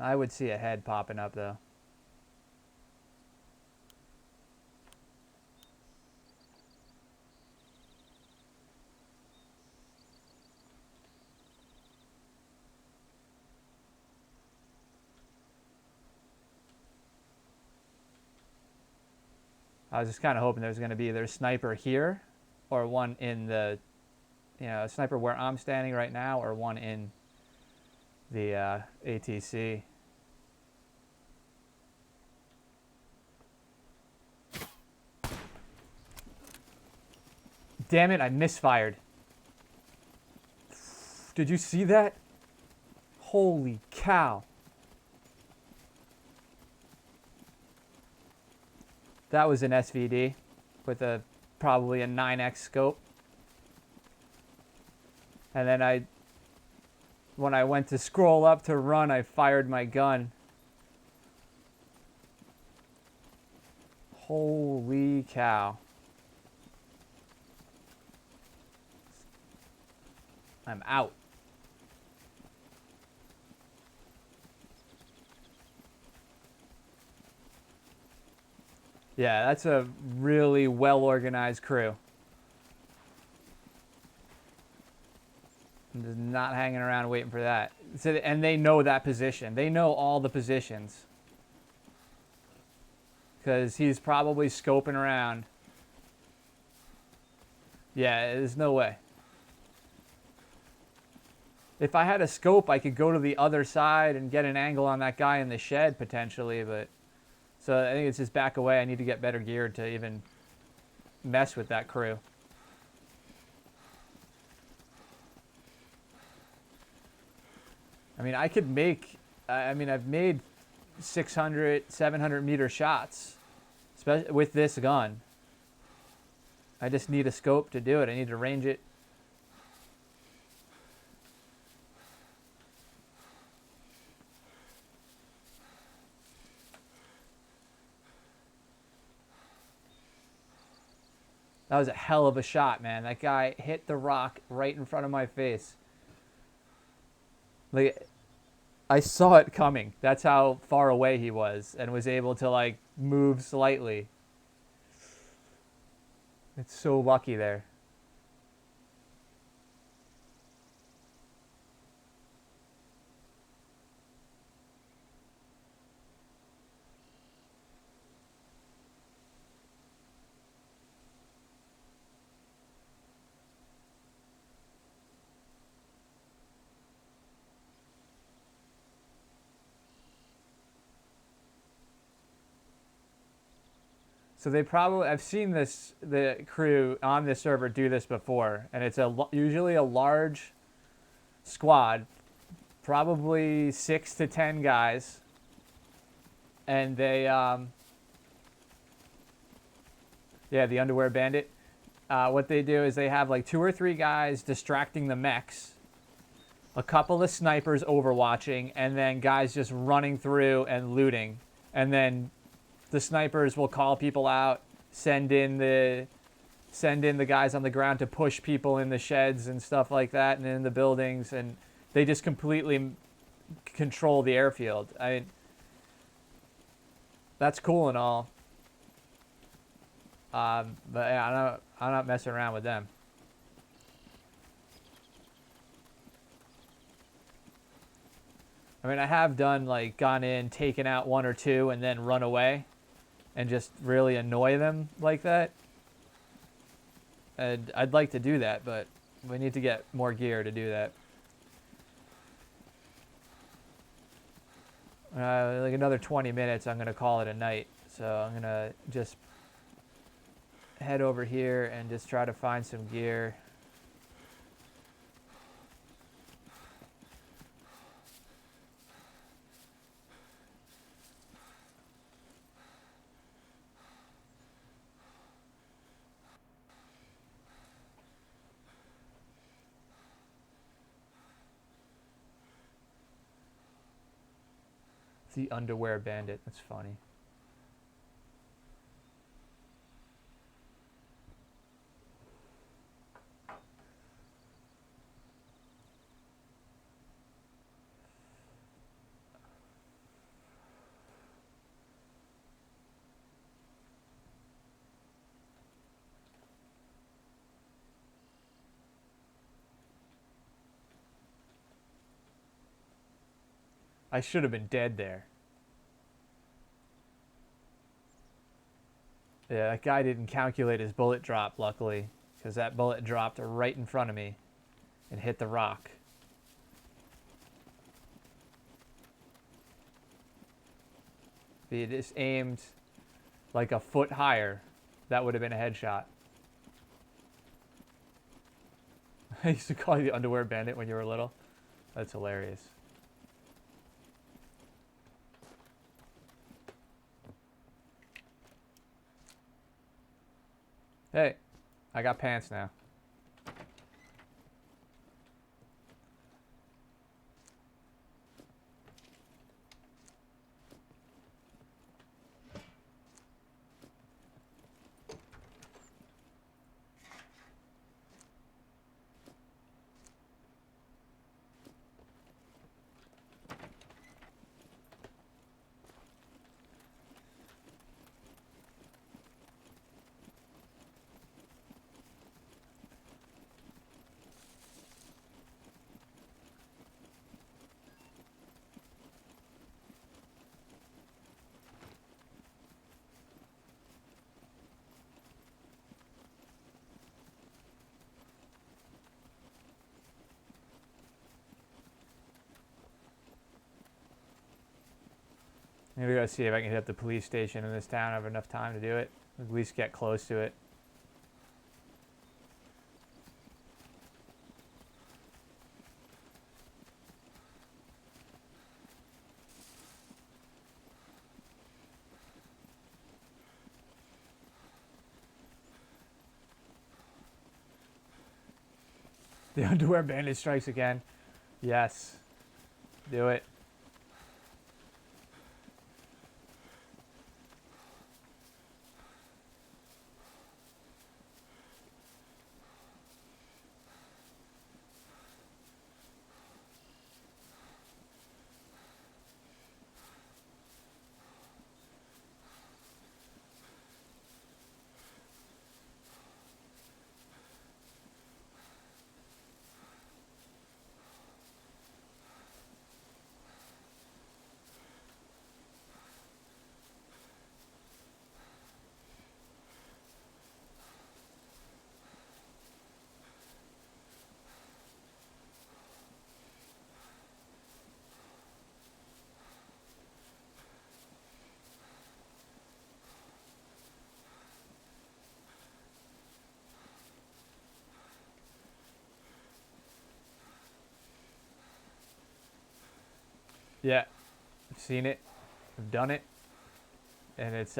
I would see a head popping up though. I was just kind of hoping there was going to be either a sniper here or one in the, a sniper where I'm standing right now or one in the ATC. Damn it, I misfired. Did you see that? Holy cow. That was an SVD with probably a 9x scope. And then when I went to scroll up to run, I fired my gun. Holy cow. I'm out. Yeah, that's a really well-organized crew. Just not hanging around waiting for that. So, and they know that position. They know all the positions. Because he's probably scoping around. Yeah, there's no way. If I had a scope, I could go to the other side and get an angle on that guy in the shed, potentially, but... So I think it's just back away. I need to get better geared to even mess with that crew. I mean, I could make... I mean, I've made 600, 700 meter shots, especially with this gun. I just need a scope to do it. I need to range it. That was a hell of a shot, man. That guy hit the rock right in front of my face. Like, I saw it coming. That's how far away he was, and was able to, like, move slightly. It's so lucky there. So they probably, I've seen this, the crew on this server do this before, and it's usually a large squad, probably 6 to 10 guys, and they, yeah, the underwear bandit. What they do is they have like 2 or 3 guys distracting the mechs, a couple of snipers overwatching, and then guys just running through and looting, and then the snipers will call people out, send in the guys on the ground to push people in the sheds and stuff like that, and in the buildings, and they just completely control the airfield. That's cool and all, but yeah, I'm not messing around with them. I mean, I have done, like, gone in, taken out 1 or 2, and then run away and just really annoy them like that. And I'd like to do that, but we need to get more gear to do that. Like another 20 minutes, I'm going to call it a night. So I'm going to just head over here and just try to find some gear. The underwear bandit. That's funny. I should have been dead there. Yeah, that guy didn't calculate his bullet drop, luckily, because that bullet dropped right in front of me and hit the rock. If he had just aimed like a foot higher, that would have been a headshot. I used to call you the underwear bandit when you were little. That's hilarious. Hey, I got pants now. Maybe go see if I can hit up the police station in this town. I have enough time to do it. At least get close to it. The underwear bandit strikes again. Yes. Do it. Yeah. I've seen it. I've done it. And it's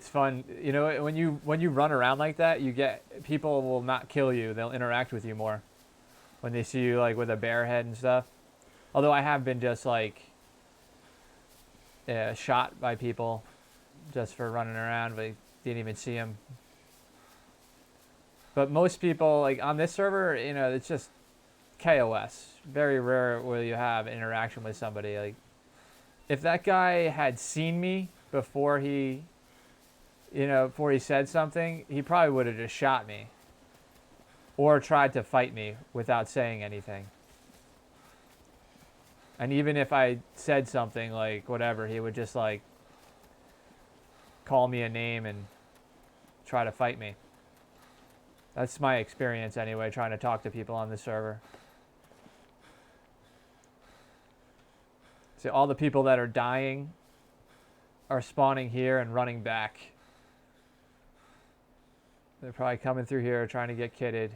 fun. You know, when you run around like that, you get people will not kill you. They'll interact with you more when they see you like with a bare head and stuff. Although I have been just like shot by people just for running around, but didn't even see them. But most people like on this server, you know, it's just KOS. Very rare will you have interaction with somebody. Like if that guy had seen me before he said something, he probably would have just shot me or tried to fight me without saying anything. And even if I said something like whatever, he would just like call me a name and try to fight me. That's my experience anyway, trying to talk to people on the server. See, all the people that are dying are spawning here and running back. They're probably coming through here trying to get kitted.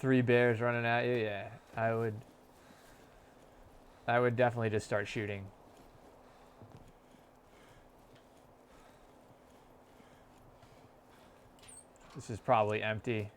Three bears running at you, yeah. I would definitely just start shooting. This is probably empty.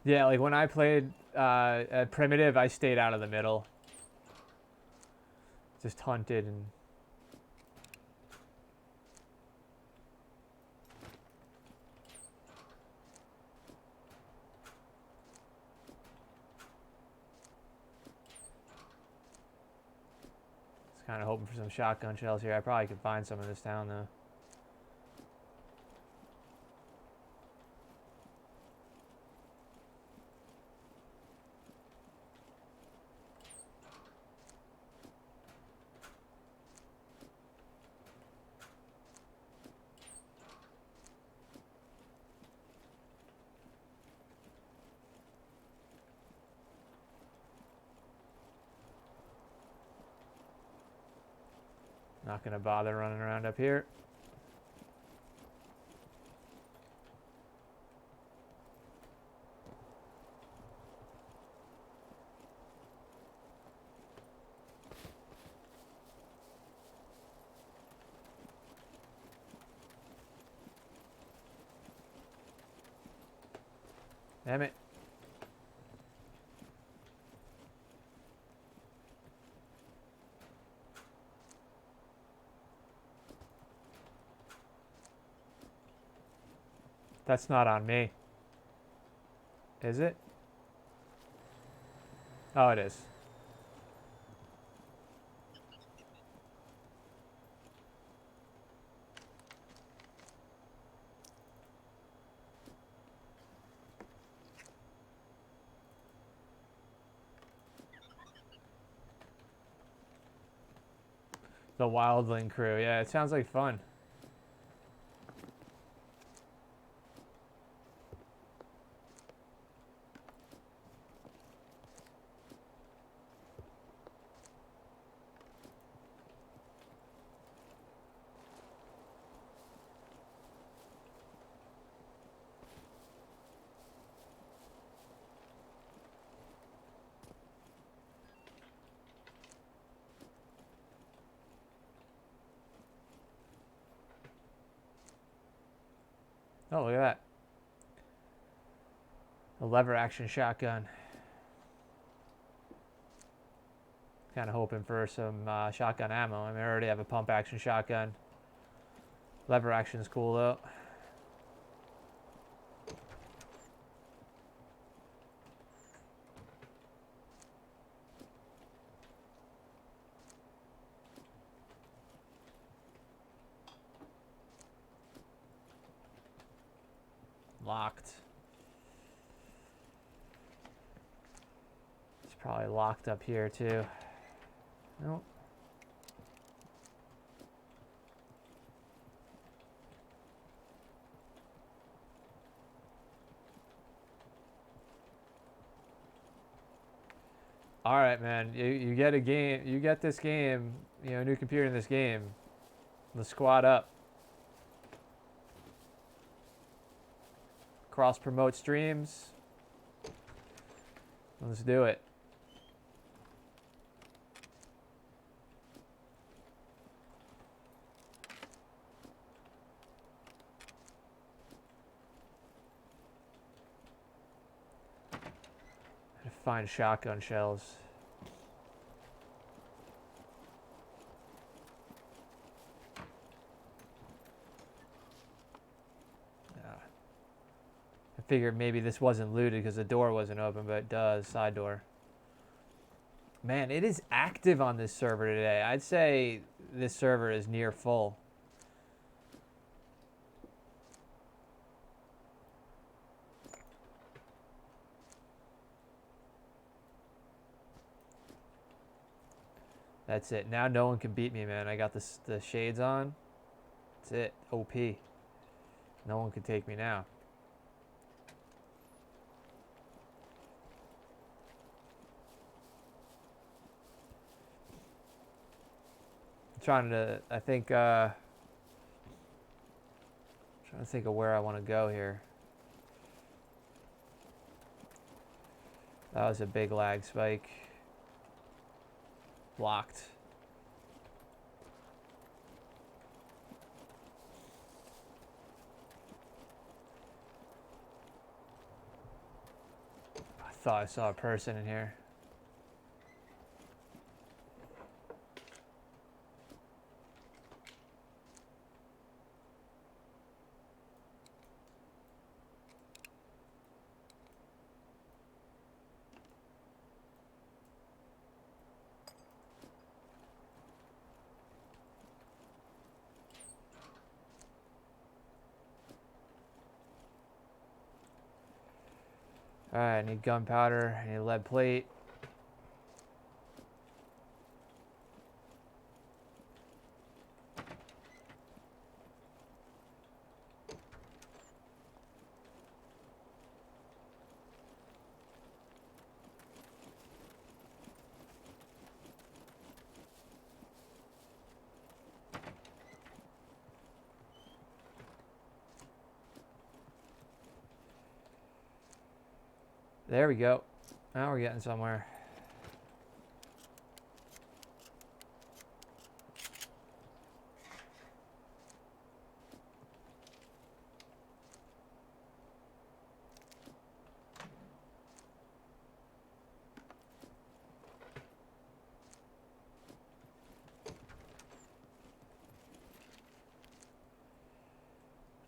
Yeah, like when I played at Primitive, I stayed out of the middle. Just hunted and... Kind of hoping for some shotgun shells here. I probably could find some in this town though. Not gonna bother running around up here. Damn it. That's not on me. Is it? Oh, it is. The Wildling crew. Yeah, it sounds like fun. Oh, look at that. A lever action shotgun. Kind of hoping for some shotgun ammo. I mean, I already have a pump action shotgun. Lever action's cool though. Locked. It's probably locked up here too. Nope. All right, man. You get a game. You get this game. You know, a new computer in this game. Let's squad up. Cross promote streams. Let's do it. Find shotgun shells. I figured maybe this wasn't looted because the door wasn't open, but it does. Side door. Man, it is active on this server today. I'd say this server is near full. That's it. Now no one can beat me, man. I got the shades on. That's it. OP. No one can take me now. I'm trying to, I think, trying to think of where I want to go here. That was a big lag spike. Blocked. I thought I saw a person in here. Alright, I need gunpowder, I need lead plate. There we go. Now we're getting somewhere.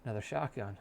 Another shotgun.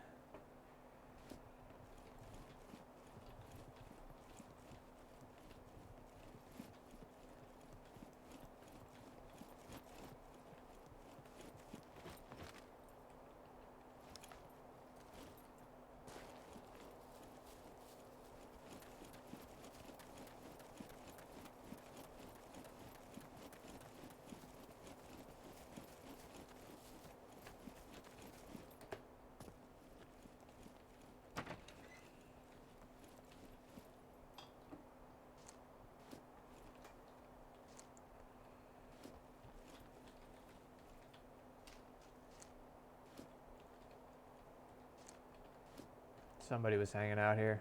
Somebody was hanging out here.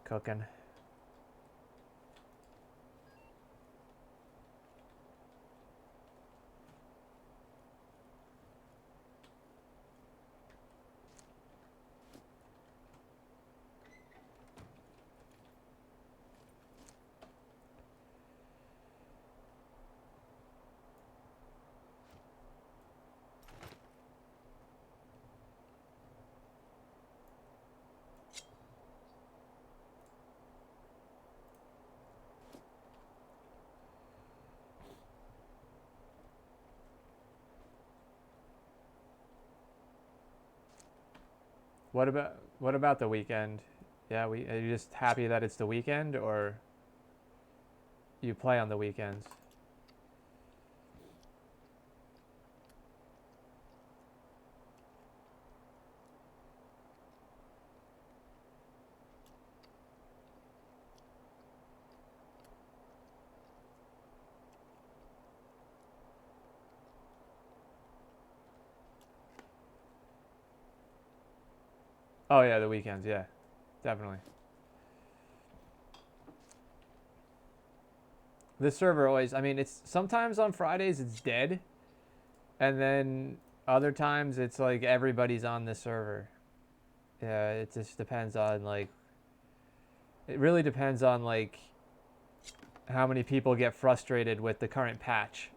Cooking. What about the weekend? Yeah, are you just happy that it's the weekend, or you play on the weekends? Oh yeah, the weekends, yeah. Definitely. This server always, I mean, it's sometimes on Fridays it's dead, and then other times it's like everybody's on the server. Yeah, it just depends on like, it really depends on like how many people get frustrated with the current patch.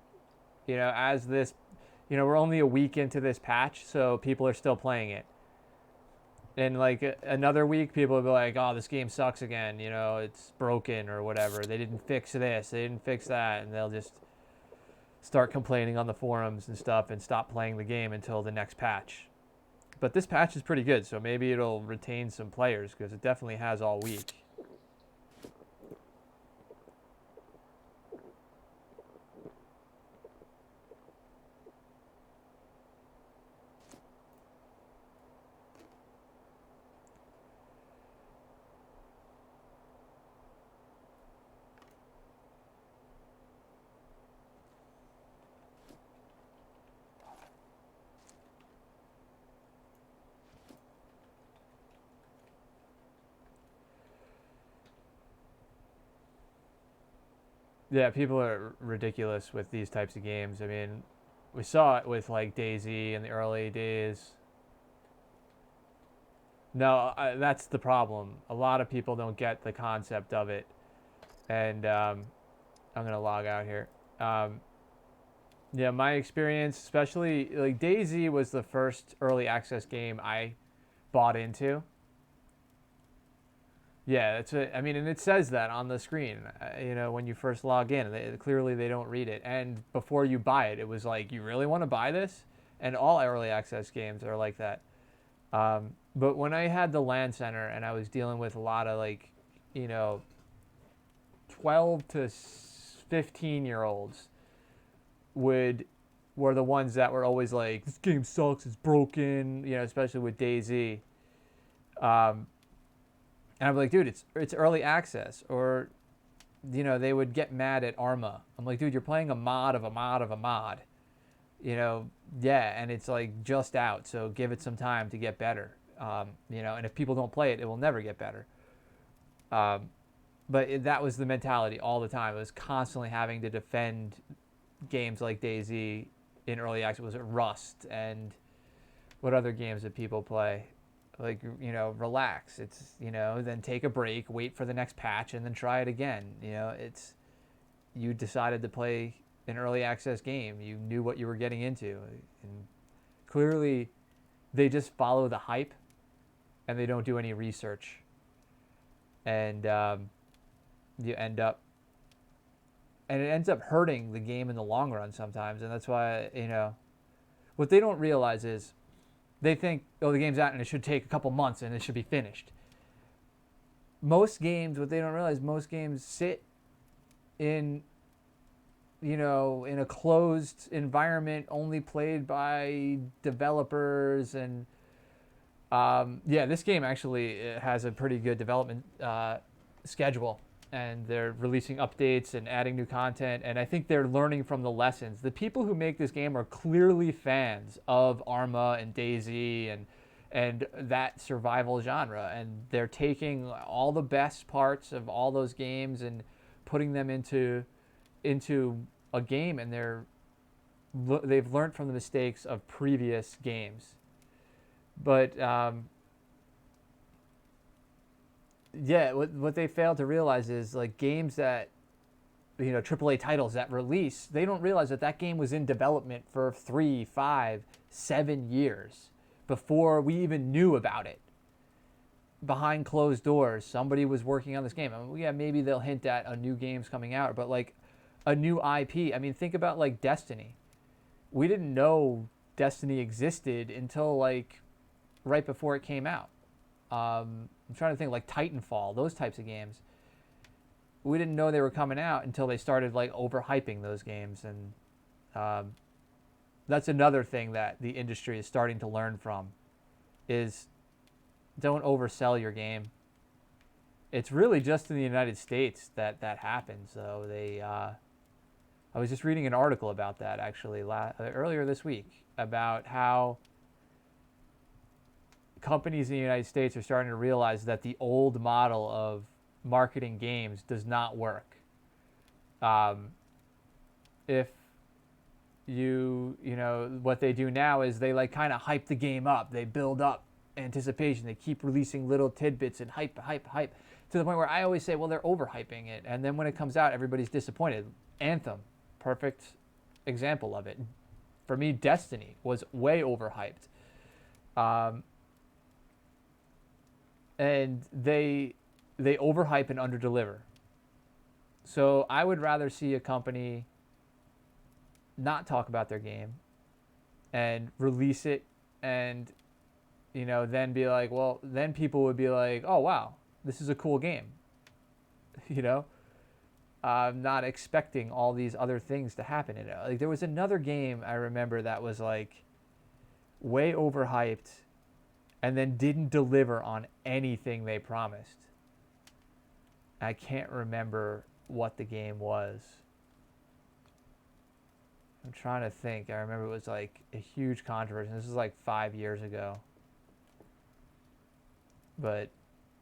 You know, as this, you know, we're only a week into this patch, so people are still playing it. And like another week, people will be like, "Oh, this game sucks again. You know, it's broken or whatever. They didn't fix this. They didn't fix that," and they'll just start complaining on the forums and stuff and stop playing the game until the next patch. But this patch is pretty good, so maybe it'll retain some players because it definitely has all week. Yeah, people are ridiculous with these types of games. I mean, we saw it with like DayZ in the early days. No, that's the problem. A lot of people don't get the concept of it. And I'm going to log out here. Yeah, my experience, especially like DayZ was the first early access game I bought into. Yeah, that's it. I mean, and it says that on the screen. You know, when you first log in, clearly they don't read it. And before you buy it, it was like, you really want to buy this? And all early access games are like that. But when I had the LAN center and I was dealing with a lot of like, 12 to 15-year-olds were the ones that were always like, this game sucks, it's broken, especially with DayZ. And I'm like, dude, it's early access. Or, they would get mad at Arma. I'm like, dude, you're playing a mod of a mod of a mod. Yeah, and it's like just out, so give it some time to get better. And if people don't play it, it will never get better. But that was the mentality all the time. It was constantly having to defend games like DayZ in early access. Was it Rust and what other games did people play? Like, relax. It's, then take a break, wait for the next patch, and then try it again. You decided to play an early access game. You knew what you were getting into. And clearly, they just follow the hype, and they don't do any research. And you end up, and it ends up hurting the game in the long run sometimes. And that's why, what they don't realize is they think, oh, the game's out and it should take a couple months and it should be finished. Most games, what they don't realize, most games sit in, in a closed environment only played by developers. And this game actually has a pretty good development schedule. And they're releasing updates and adding new content. And I think they're learning from the lessons. The people who make this game are clearly fans of Arma and DayZ and that survival genre. And they're taking all the best parts of all those games and putting them into a game. And they've learned from the mistakes of previous games. But what they fail to realize is like games that, AAA titles that release, they don't realize that game was in development for 3, 5, 7 years before we even knew about it. Behind closed doors, somebody was working on this game. I mean, yeah, maybe they'll hint at a new game's coming out, but like a new IP. I mean, think about like Destiny. We didn't know Destiny existed until like right before it came out. I'm trying to think like Titanfall, those types of games. We didn't know they were coming out until they started like overhyping those games. And that's another thing that the industry is starting to learn from is don't oversell your game. It's really just in the United States that happens. So I was just reading an article about that actually earlier this week about how companies in the United States are starting to realize that the old model of marketing games does not work. If what they do now is they like kind of hype the game up. They build up anticipation. They keep releasing little tidbits and hype to the point where I always say, well, they're overhyping it. And then when it comes out, everybody's disappointed. Anthem, perfect example of it. For me, Destiny was way overhyped. And they overhype and underdeliver. So I would rather see a company not talk about their game and release it and then be like, well, then people would be like, oh wow, this is a cool game. I'm not expecting all these other things to happen in it. Like there was another game I remember that was like way overhyped and then didn't deliver on anything they promised. I can't remember what the game was. I'm trying to think. I remember it was like a huge controversy. This was like 5 years ago. But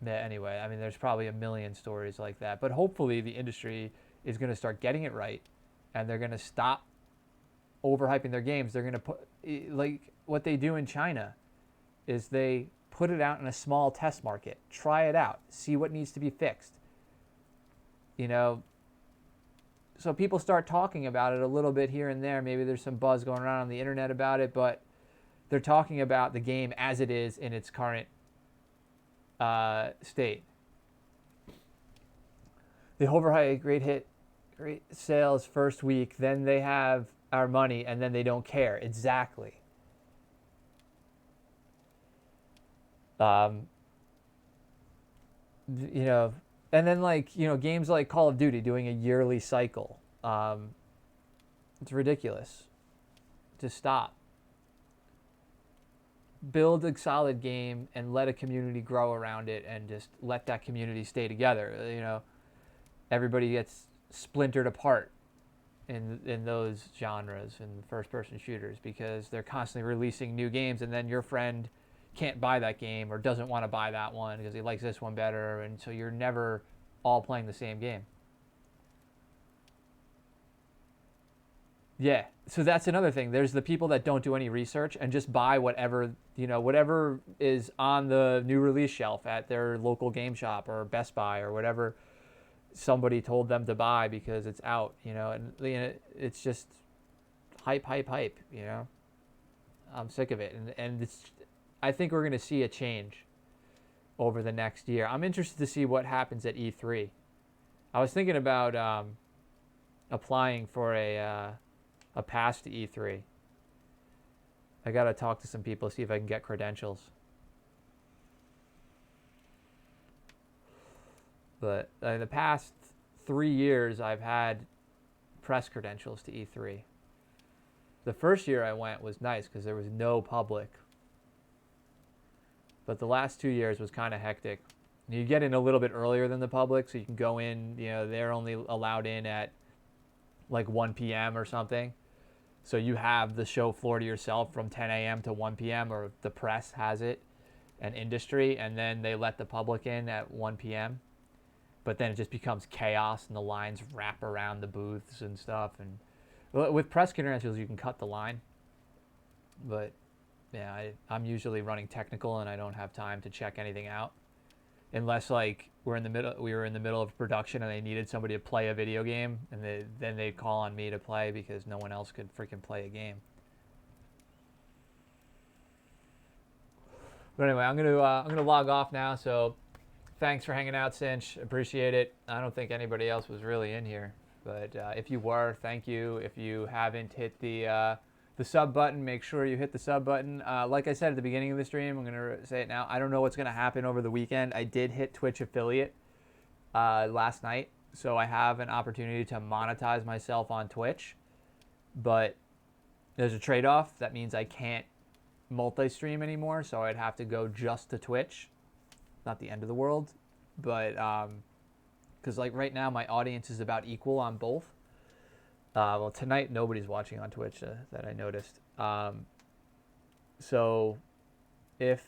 yeah, anyway, I mean, there's probably a million stories like that. But hopefully the industry is going to start getting it right. And they're going to stop overhyping their games. They're going to put, like what they do in China, is they put it out in a small test market. Try it out. See what needs to be fixed. So people start talking about it a little bit here and there. Maybe there's some buzz going around on the internet about it, but they're talking about the game as it is in its current state. They overhype, great sales first week, then they have our money, and then they don't care. Exactly. Um, you know, and then like games like Call of Duty doing a yearly cycle. It's ridiculous. Just stop. Build a solid game and let a community grow around it, and just let that community stay together. Everybody gets splintered apart in those genres in first person shooters because they're constantly releasing new games, and then your friend can't buy that game or doesn't want to buy that one because he likes this one better, and so you're never all playing the same game. Yeah, so that's another thing. There's the people that don't do any research and just buy whatever is on the new release shelf at their local game shop or Best Buy or whatever somebody told them to buy because it's out, and it's just hype, hype, hype. I'm sick of it, and I think we're gonna see a change over the next year. I'm interested to see what happens at E3. I was thinking about applying for a pass to E3. I gotta talk to some people, see if I can get credentials. But in the past 3 years, I've had press credentials to E3. The first year I went was nice because there was no public. But the last 2 years was kind of hectic. You get in a little bit earlier than the public, so you can go in, they're only allowed in at like 1 p.m. or something. So you have the show floor to yourself from 10 a.m. to 1 p.m. or the press has it, and industry, and then they let the public in at 1 p.m. But then it just becomes chaos and the lines wrap around the booths and stuff. And with press credentials, you can cut the line. But yeah, I'm usually running technical and I don't have time to check anything out. Unless like we were in the middle of production and they needed somebody to play a video game, and then they'd call on me to play because no one else could freaking play a game. But anyway, I'm gonna log off now. So thanks for hanging out, Cinch. Appreciate it. I don't think anybody else was really in here, but if you were, thank you. If you haven't hit the sub button, make sure you hit the sub button. Like I said at the beginning of the stream, I'm going to say it now. I don't know what's going to happen over the weekend. I did hit Twitch affiliate last night, so I have an opportunity to monetize myself on Twitch. But there's a trade-off. That means I can't multi-stream anymore, so I'd have to go just to Twitch. Not the end of the world, but because like right now my audience is about equal on both. Well, tonight nobody's watching on Twitch that I noticed. So if,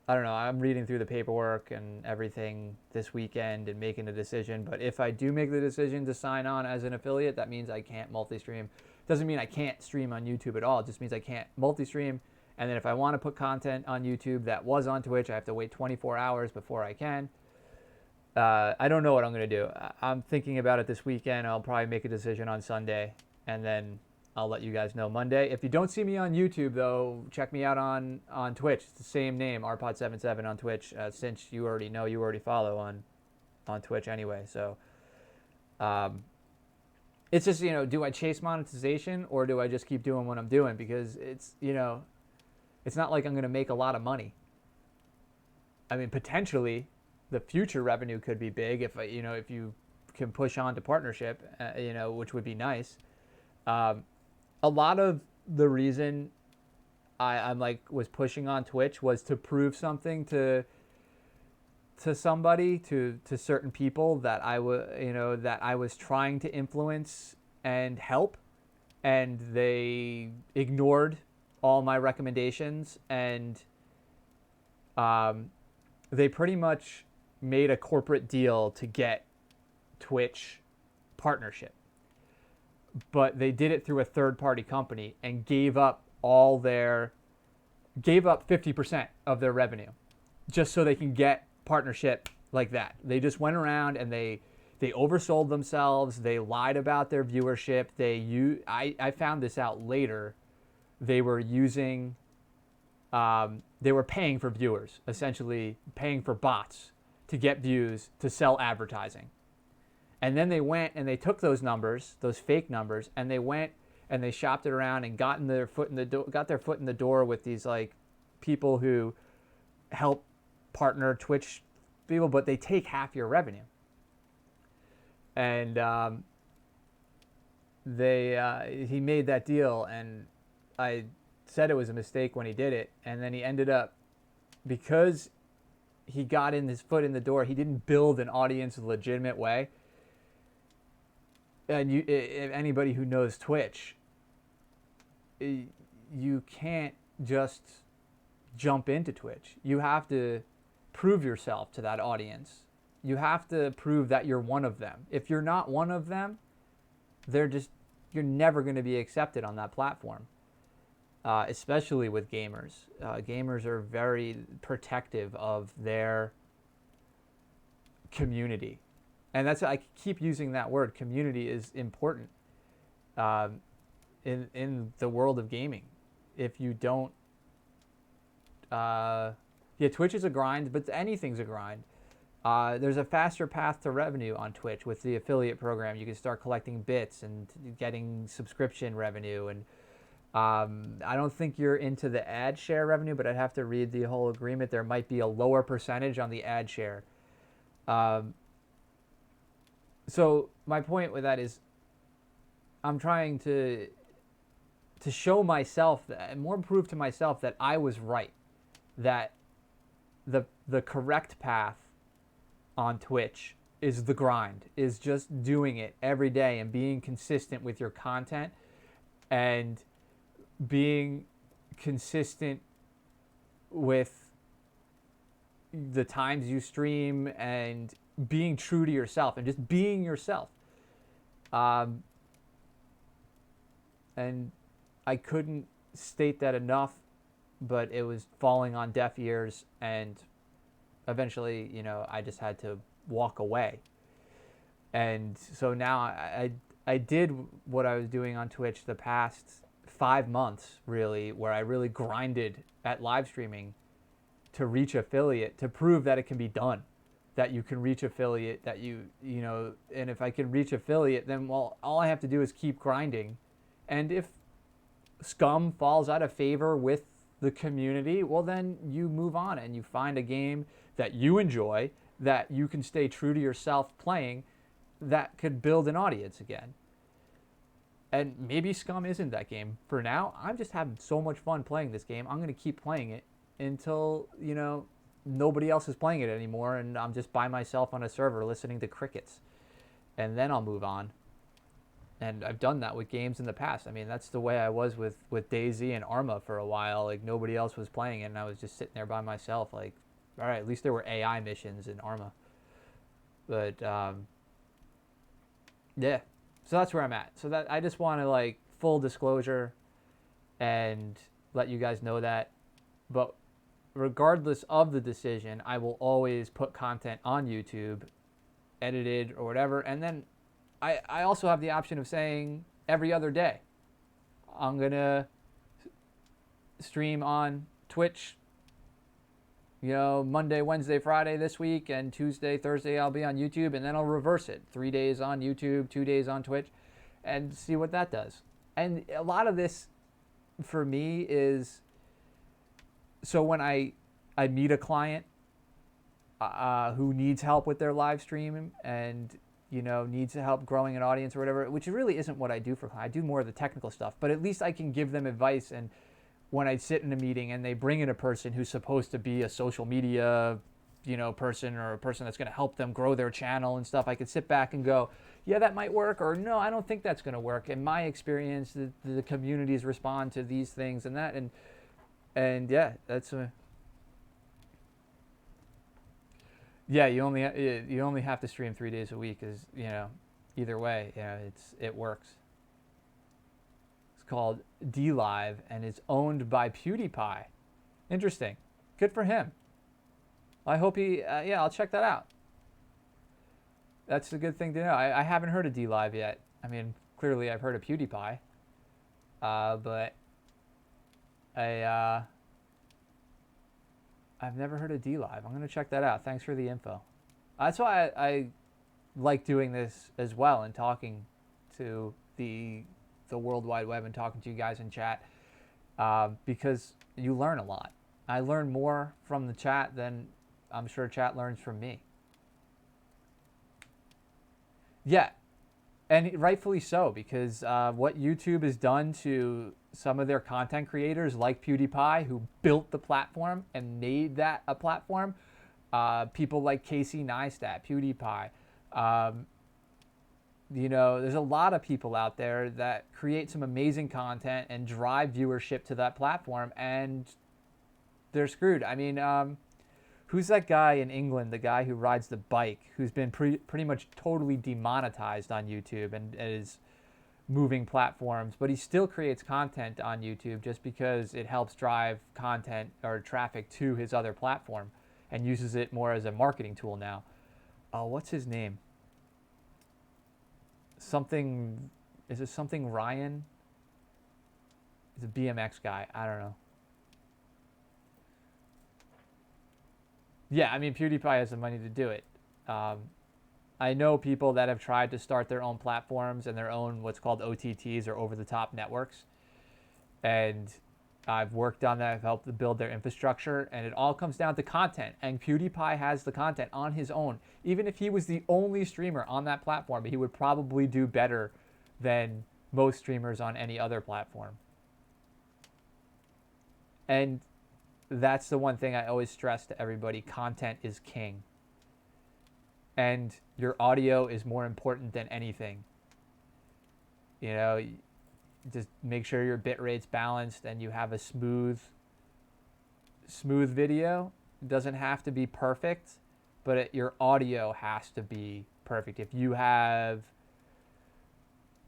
I don't know, I'm reading through the paperwork and everything this weekend and making a decision. But if I do make the decision to sign on as an affiliate, that means I can't multi-stream. Doesn't mean I can't stream on YouTube at all. It just means I can't multi-stream. And then if I want to put content on YouTube that was on Twitch, I have to wait 24 hours before I can. I don't know what I'm going to do. I'm thinking about it this weekend. I'll probably make a decision on Sunday, and then I'll let you guys know Monday. If you don't see me on YouTube, though, check me out on Twitch. It's the same name, rpod77 on Twitch. Since you already know, you already follow on Twitch anyway. So it's just, do I chase monetization or do I just keep doing what I'm doing? Because it's not like I'm going to make a lot of money. I mean, potentially the future revenue could be big if you can push on to partnership, which would be nice. A lot of the reason I'm was pushing on Twitch was to prove something to somebody, to certain people that I was trying to influence and help, and they ignored all my recommendations, and they pretty much made a corporate deal to get Twitch partnership. But they did it through a third-party company and gave up 50% of their revenue just so they can get partnership like that. They just went around and they oversold themselves. They lied about their viewership. I found this out later. They were using, they were paying for viewers, essentially paying for bots to get views to sell advertising. And then they went and they took those numbers, those fake numbers, and they went and they shopped it around and got their foot in the door with these like people who help partner Twitch people, but they take half your revenue. And he made that deal, and I said it was a mistake when he did it, and then he ended up, because he got in his foot in the door, he didn't build an audience a legitimate way. And if anybody who knows Twitch, you can't just jump into Twitch. You have to prove yourself to that audience. You have to prove that you're one of them. If you're not one of them, you're never going to be accepted on that platform. Especially with gamers. Gamers are very protective of their community. And I keep using that word. Community is important in the world of gaming. If you don't... Twitch is a grind, but anything's a grind. There's a faster path to revenue on Twitch with the affiliate program. You can start collecting bits and getting subscription revenue. And I don't think you're into the ad share revenue, but I'd have to read the whole agreement. There might be a lower percentage on the ad share. So my point with that is I'm trying to show myself, and more prove to myself that I was right, that the correct path on Twitch is the grind, is just doing it every day and being consistent with your content and being consistent with the times you stream and being true to yourself and just being yourself. And I couldn't state that enough, but it was falling on deaf ears, and eventually, I just had to walk away. And so now I did what I was doing on Twitch the past 5 months, really, where I really grinded at live streaming to reach affiliate, to prove that it can be done, that you can reach affiliate, that and if I can reach affiliate, then, well, all I have to do is keep grinding. And if SCUM falls out of favor with the community, well, then you move on and you find a game that you enjoy, that you can stay true to yourself playing, that could build an audience again. And maybe SCUM isn't that game. For now, I'm just having so much fun playing this game. I'm going to keep playing it until, nobody else is playing it anymore, and I'm just by myself on a server listening to crickets. And then I'll move on. And I've done that with games in the past. I mean, that's the way I was with DayZ and Arma for a while. Like, nobody else was playing it, and I was just sitting there by myself. Like, all right, at least there were AI missions in Arma. But, yeah. So that's where I'm at. So that I just want to, full disclosure and let you guys know that. But regardless of the decision, I will always put content on YouTube, edited or whatever, and then I also have the option of saying every other day I'm going to stream on Twitch, Monday, Wednesday, Friday this week, and Tuesday, Thursday I'll be on YouTube, and then I'll reverse it. 3 days on YouTube, 2 days on Twitch, and see what that does. And a lot of this for me is, so when I meet a client who needs help with their live stream and needs help growing an audience or whatever, which really isn't what I do for clients. I do more of the technical stuff, but at least I can give them advice. And when I sit in a meeting and they bring in a person who's supposed to be a social media, person, or a person that's going to help them grow their channel and stuff, I could sit back and go, yeah, that might work, or no, I don't think that's going to work. In my experience, the communities respond to these things and that, and yeah, that's yeah, you only have to stream 3 days a week, is either way, it works. It's called DLive, and it's owned by PewDiePie. Interesting. Good for him. I hope I'll check that out. That's a good thing to know. I haven't heard of DLive yet. I mean, clearly I've heard of PewDiePie, but I've never heard of DLive. I'm going to check that out. Thanks for the info. That's why I like doing this as well, and talking to the World Wide Web and talking to you guys in chat, because you learn a lot. I learn more from the chat than I'm sure chat learns from me. Yeah, and rightfully so, because what YouTube has done to some of their content creators, like PewDiePie, who built the platform and made that a platform, people like Casey Neistat, PewDiePie, um, there's a lot of people out there that create some amazing content and drive viewership to that platform, and they're screwed. I mean, who's that guy in England, the guy who rides the bike, who's been pretty much totally demonetized on YouTube and is moving platforms, but he still creates content on YouTube just because it helps drive content or traffic to his other platform and uses it more as a marketing tool now. Oh, what's his name? Is it something Ryan? He's a BMX guy. I don't know. Yeah, I mean, PewDiePie has the money to do it. I know people that have tried to start their own platforms and their own what's called OTTs or over-the-top networks. And I've worked on that. I've helped to build their infrastructure. And it all comes down to content. And PewDiePie has the content on his own. Even if he was the only streamer on that platform, he would probably do better than most streamers on any other platform. And that's the one thing I always stress to everybody. Content is king. And your audio is more important than anything. Just make sure your bit rate's balanced and you have a smooth video. It doesn't have to be perfect, but your audio has to be perfect. If you have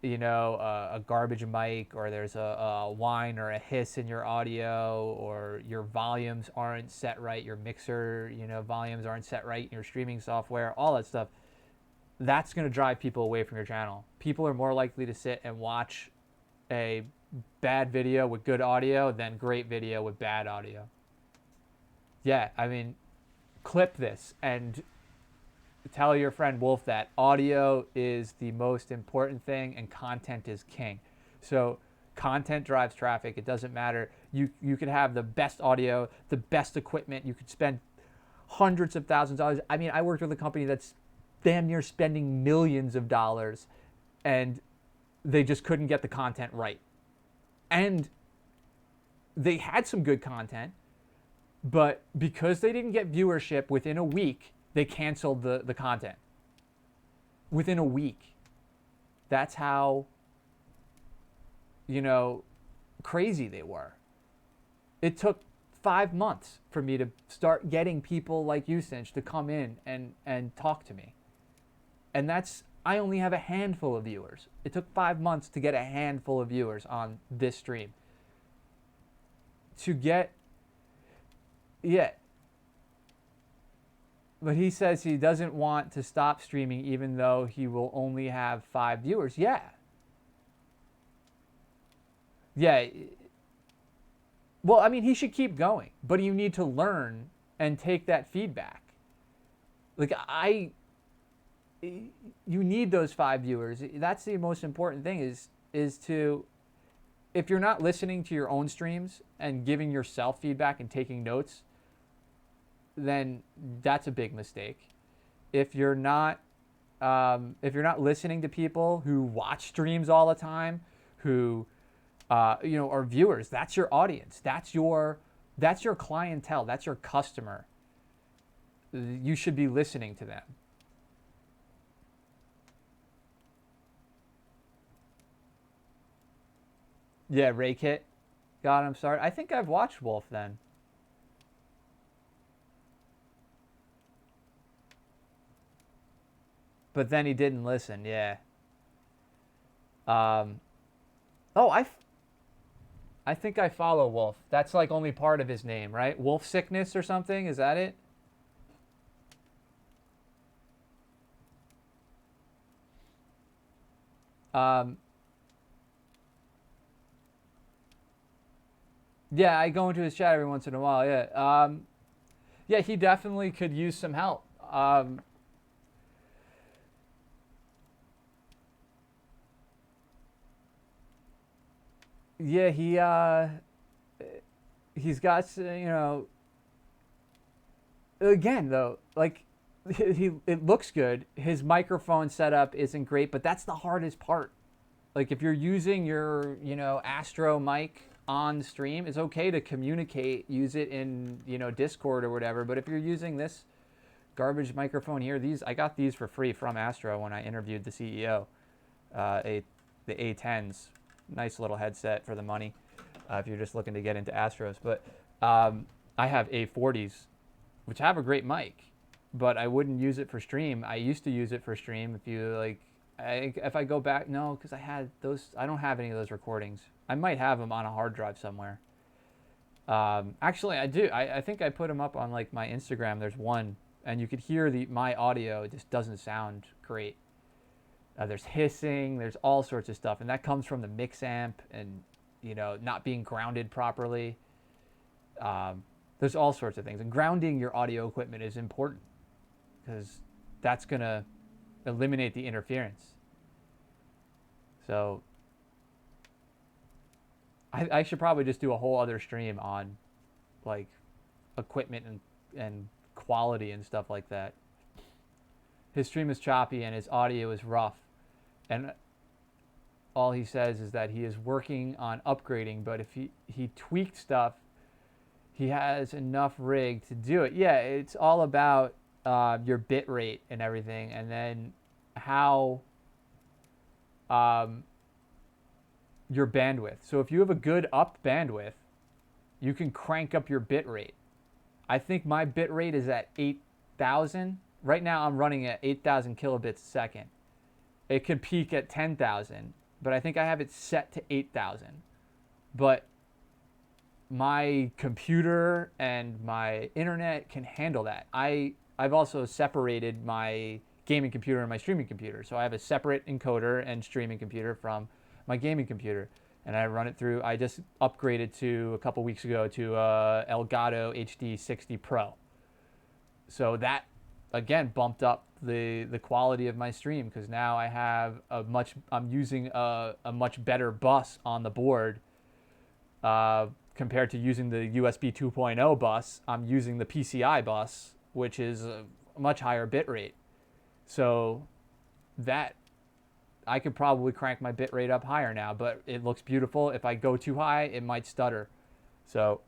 a garbage mic, or there's a whine or a hiss in your audio, or your volumes aren't set right, your mixer, volumes aren't set right in your streaming software, all that stuff, that's going to drive people away from your channel. People are more likely to sit and watch a bad video with good audio than great video with bad audio. Yeah, I mean, clip this and tell your friend Wolf that audio is the most important thing and content is king. So content drives traffic. It doesn't matter. You could have the best audio, the best equipment. You could spend hundreds of thousands of dollars. I mean, I worked with a company that's damn near spending millions of dollars, and they just couldn't get the content right. And they had some good content, but because they didn't get viewership within a week, they canceled the content. Within a week. That's how, crazy they were. It took 5 months for me to start getting people like you, Cinch, to come in and talk to me. And I only have a handful of viewers. It took 5 months to get a handful of viewers on this stream. But he says he doesn't want to stop streaming even though he will only have 5 viewers. Yeah. Well, I mean, he should keep going, but you need to learn and take that feedback. You need those 5 viewers. That's the most important thing is to, if you're not listening to your own streams and giving yourself feedback and taking notes, then that's a big mistake. If you're not listening to people who watch streams all the time, who are viewers, that's your audience. That's your clientele. That's your customer. You should be listening to them. Yeah, Ray Kit. God, I'm sorry. I think I've watched Wolf then. But then he didn't listen, yeah. I think I follow Wolf. That's like only part of his name, right? Wolf Sickness or something? Is that it? Yeah, I go into his chat every once in a while, yeah. Yeah, he definitely could use some help. Yeah, he's got, again though, like it looks good. His microphone setup isn't great, but that's the hardest part. Like if you're using your, Astro mic on stream, it's okay to communicate, use it in, Discord or whatever. But if you're using this garbage microphone here, I got these for free from Astro when I interviewed the CEO. The A10s, nice little headset for the money. If you're just looking to get into Astros, but I have A40s, which have a great mic, but I wouldn't use it for stream. I used to use it for stream. If I go back, no, because I had those. I don't have any of those recordings. I might have them on a hard drive somewhere. Actually, I do. I think I put them up on like my Instagram. There's one, and you could hear my audio. It just doesn't sound great. There's hissing. There's all sorts of stuff, and that comes from the mix amp and not being grounded properly. There's all sorts of things, and grounding your audio equipment is important because that's gonna eliminate the interference. So I should probably just do a whole other stream on like equipment and quality and stuff like that. His stream is choppy and his audio is rough, and all he says is that he is working on upgrading, but if he tweaked stuff, he has enough rig to do it. Yeah, it's all about your bit rate and everything, and then how your bandwidth. So if you have a good up bandwidth, you can crank up your bit rate. I think my bit rate is at 8,000. Right now I'm running at 8,000 kilobits a second. It could peak at 10,000, but I think I have it set to 8,000. But my computer and my internet can handle that. I've also separated my gaming computer and my streaming computer. So I have a separate encoder and streaming computer from my gaming computer. And I run it through, I just upgraded a couple weeks ago to Elgato HD 60 Pro. So that, again, bumped up the quality of my stream because now I have I'm using a much better bus on the board compared to using the USB 2.0 bus. I'm using the PCI bus, which is a much higher bit rate. So that I could probably crank my bit rate up higher now, but it looks beautiful. If I go too high, it might stutter. So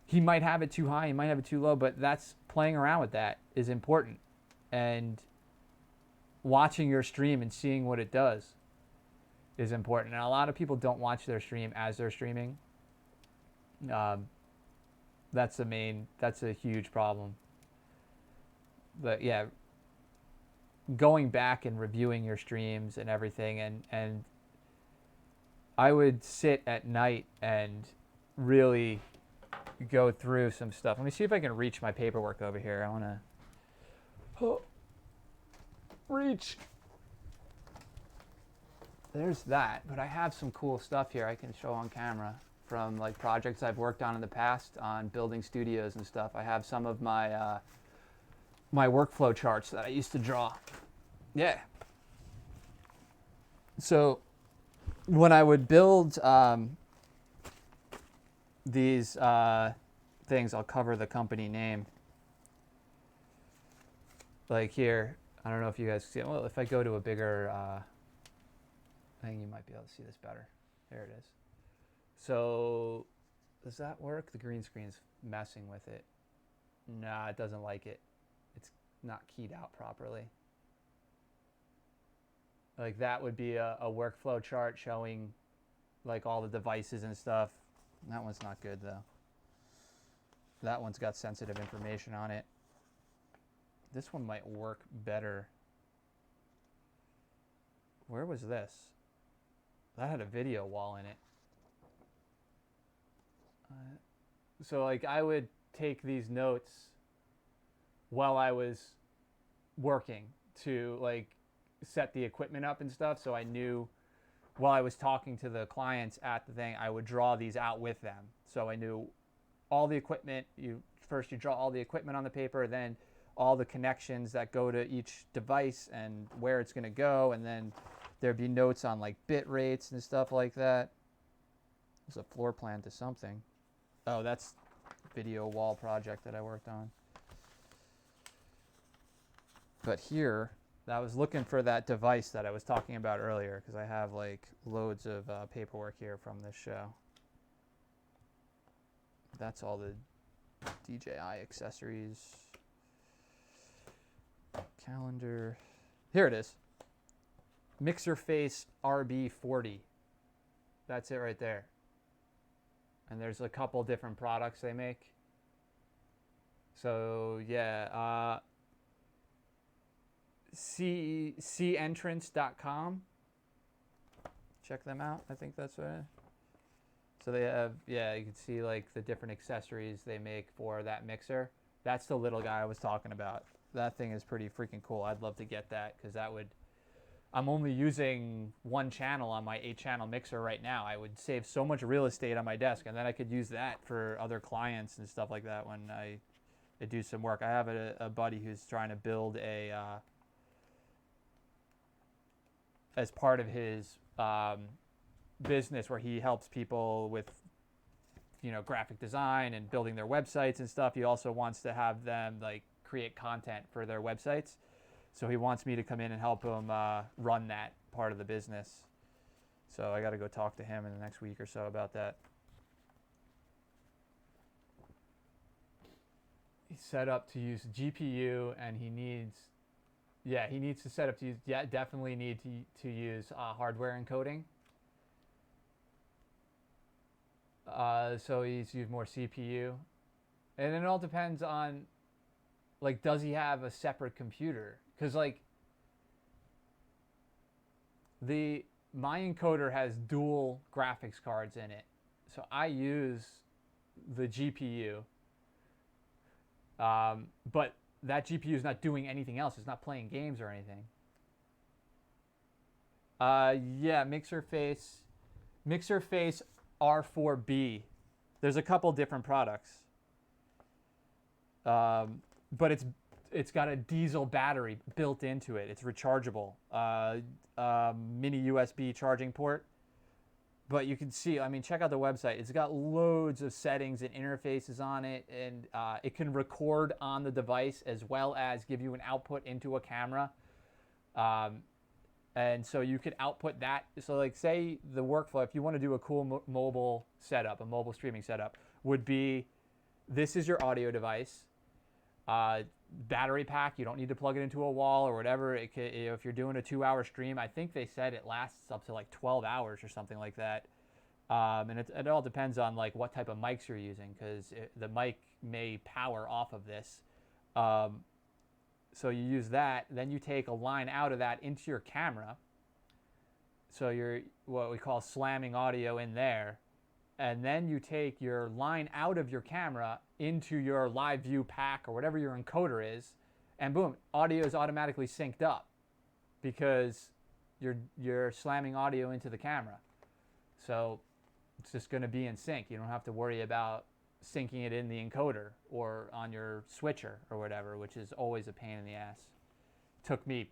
he might have it too high, he might have it too low, but that's playing around with that is important. And watching your stream and seeing what it does is important. And a lot of people don't watch their stream as they're streaming. That's a huge problem. But yeah, going back and reviewing your streams and everything, and I would sit at night and really go through some stuff. Let me see if I can reach my paperwork over here. I want to reach. There's that, but I have some cool stuff here I can show on camera from like projects I've worked on in the past on building studios and stuff. I have some of my my workflow charts that I used to draw. Yeah. So when I would build these things, I'll cover the company name. Like here, I don't know if you guys see it. Well, if I go to a bigger thing, you might be able to see this better. There it is. So does that work? The green screen's messing with it. Nah, it doesn't like it. It's not keyed out properly. Like that would be a workflow chart showing like all the devices and stuff. That one's not good though. That one's got sensitive information on it. This one might work better. Where was this? That had a video wall in it. So like I would take these notes while I was working to like set the equipment up and stuff, so I knew while I was talking to the clients at the thing, I would draw these out with them. So I knew all the equipment, you draw all the equipment on the paper, then all the connections that go to each device and where it's going to go, and then there'd be notes on like bit rates and stuff like that. There's a floor plan to something. Oh, that's video wall project that I worked on. But here, I was looking for that device that I was talking about earlier because I have like loads of paperwork here from this show. That's all the DJI accessories. Calendar. Here it is. Mixer Face RB40. That's it right there. And there's a couple different products they make. So yeah, centrance.com. Check them out. I think that's what. So they have, yeah, you can see like the different accessories they make for that mixer. That's the little guy I was talking about. That thing is pretty freaking cool. I'd love to get that because that would. I'm only using one channel on my 8-channel mixer right now. I would save so much real estate on my desk, and then I could use that for other clients and stuff like that when I do some work. I have a buddy who's trying to build a, as part of his business where he helps people with, you know, graphic design and building their websites and stuff. He also wants to have them like create content for their websites. So he wants me to come in and help him run that part of the business. So I got to go talk to him in the next week or so about that. He's set up to use GPU, and he needs to set up to use, definitely need to use hardware encoding. So he's used more CPU. And it all depends on, like, does he have a separate computer? Because, like, my encoder has dual graphics cards in it. So I use the GPU. But that GPU is not doing anything else. It's not playing games or anything. Yeah, Mixer Face R4B. There's a couple different products. But it's got a diesel battery built into it. It's rechargeable. Mini USB charging port. But you can see, I mean, check out the website. It's got loads of settings and interfaces on it, and it can record on the device as well as give you an output into a camera. And so you could output that. So like say the workflow, if you want to do a cool mobile setup, a mobile streaming setup, would be this is your audio device. Battery pack, you don't need to plug it into a wall or whatever. It could, you know, if you're doing a 2-hour stream, I think they said it lasts up to like 12 hours or something like that. And it all depends on like what type of mics you're using, because the mic may power off of this. So you use that, then you take a line out of that into your camera. So you're what we call slamming audio in there. And then you take your line out of your camera into your live view pack or whatever your encoder is, and boom, audio is automatically synced up because you're slamming audio into the camera. So it's just going to be in sync. You don't have to worry about syncing it in the encoder or on your switcher or whatever, which is always a pain in the ass. Took me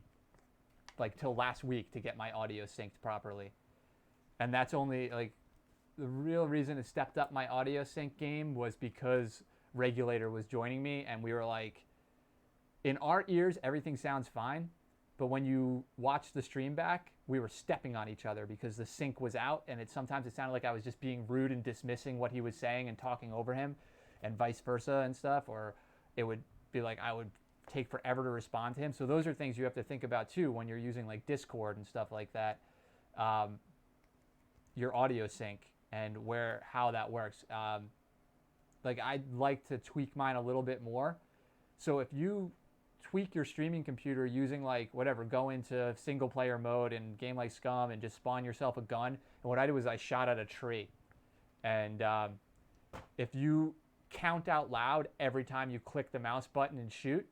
like till last week to get my audio synced properly. And that's only like, the real reason it stepped up my audio sync game was because Regulator was joining me, and we were like, in our ears, everything sounds fine, but when you watch the stream back, we were stepping on each other because the sync was out, and sometimes it sounded like I was just being rude and dismissing what he was saying and talking over him, and vice versa and stuff, or it would be like I would take forever to respond to him. So those are things you have to think about too when you're using like Discord and stuff like that, your audio sync and how that works. Like I'd like to tweak mine a little bit more. So if you tweak your streaming computer using like whatever, go into single player mode in game like SCUM and just spawn yourself a gun. And what I did was I shot at a tree. And if you count out loud every time you click the mouse button and shoot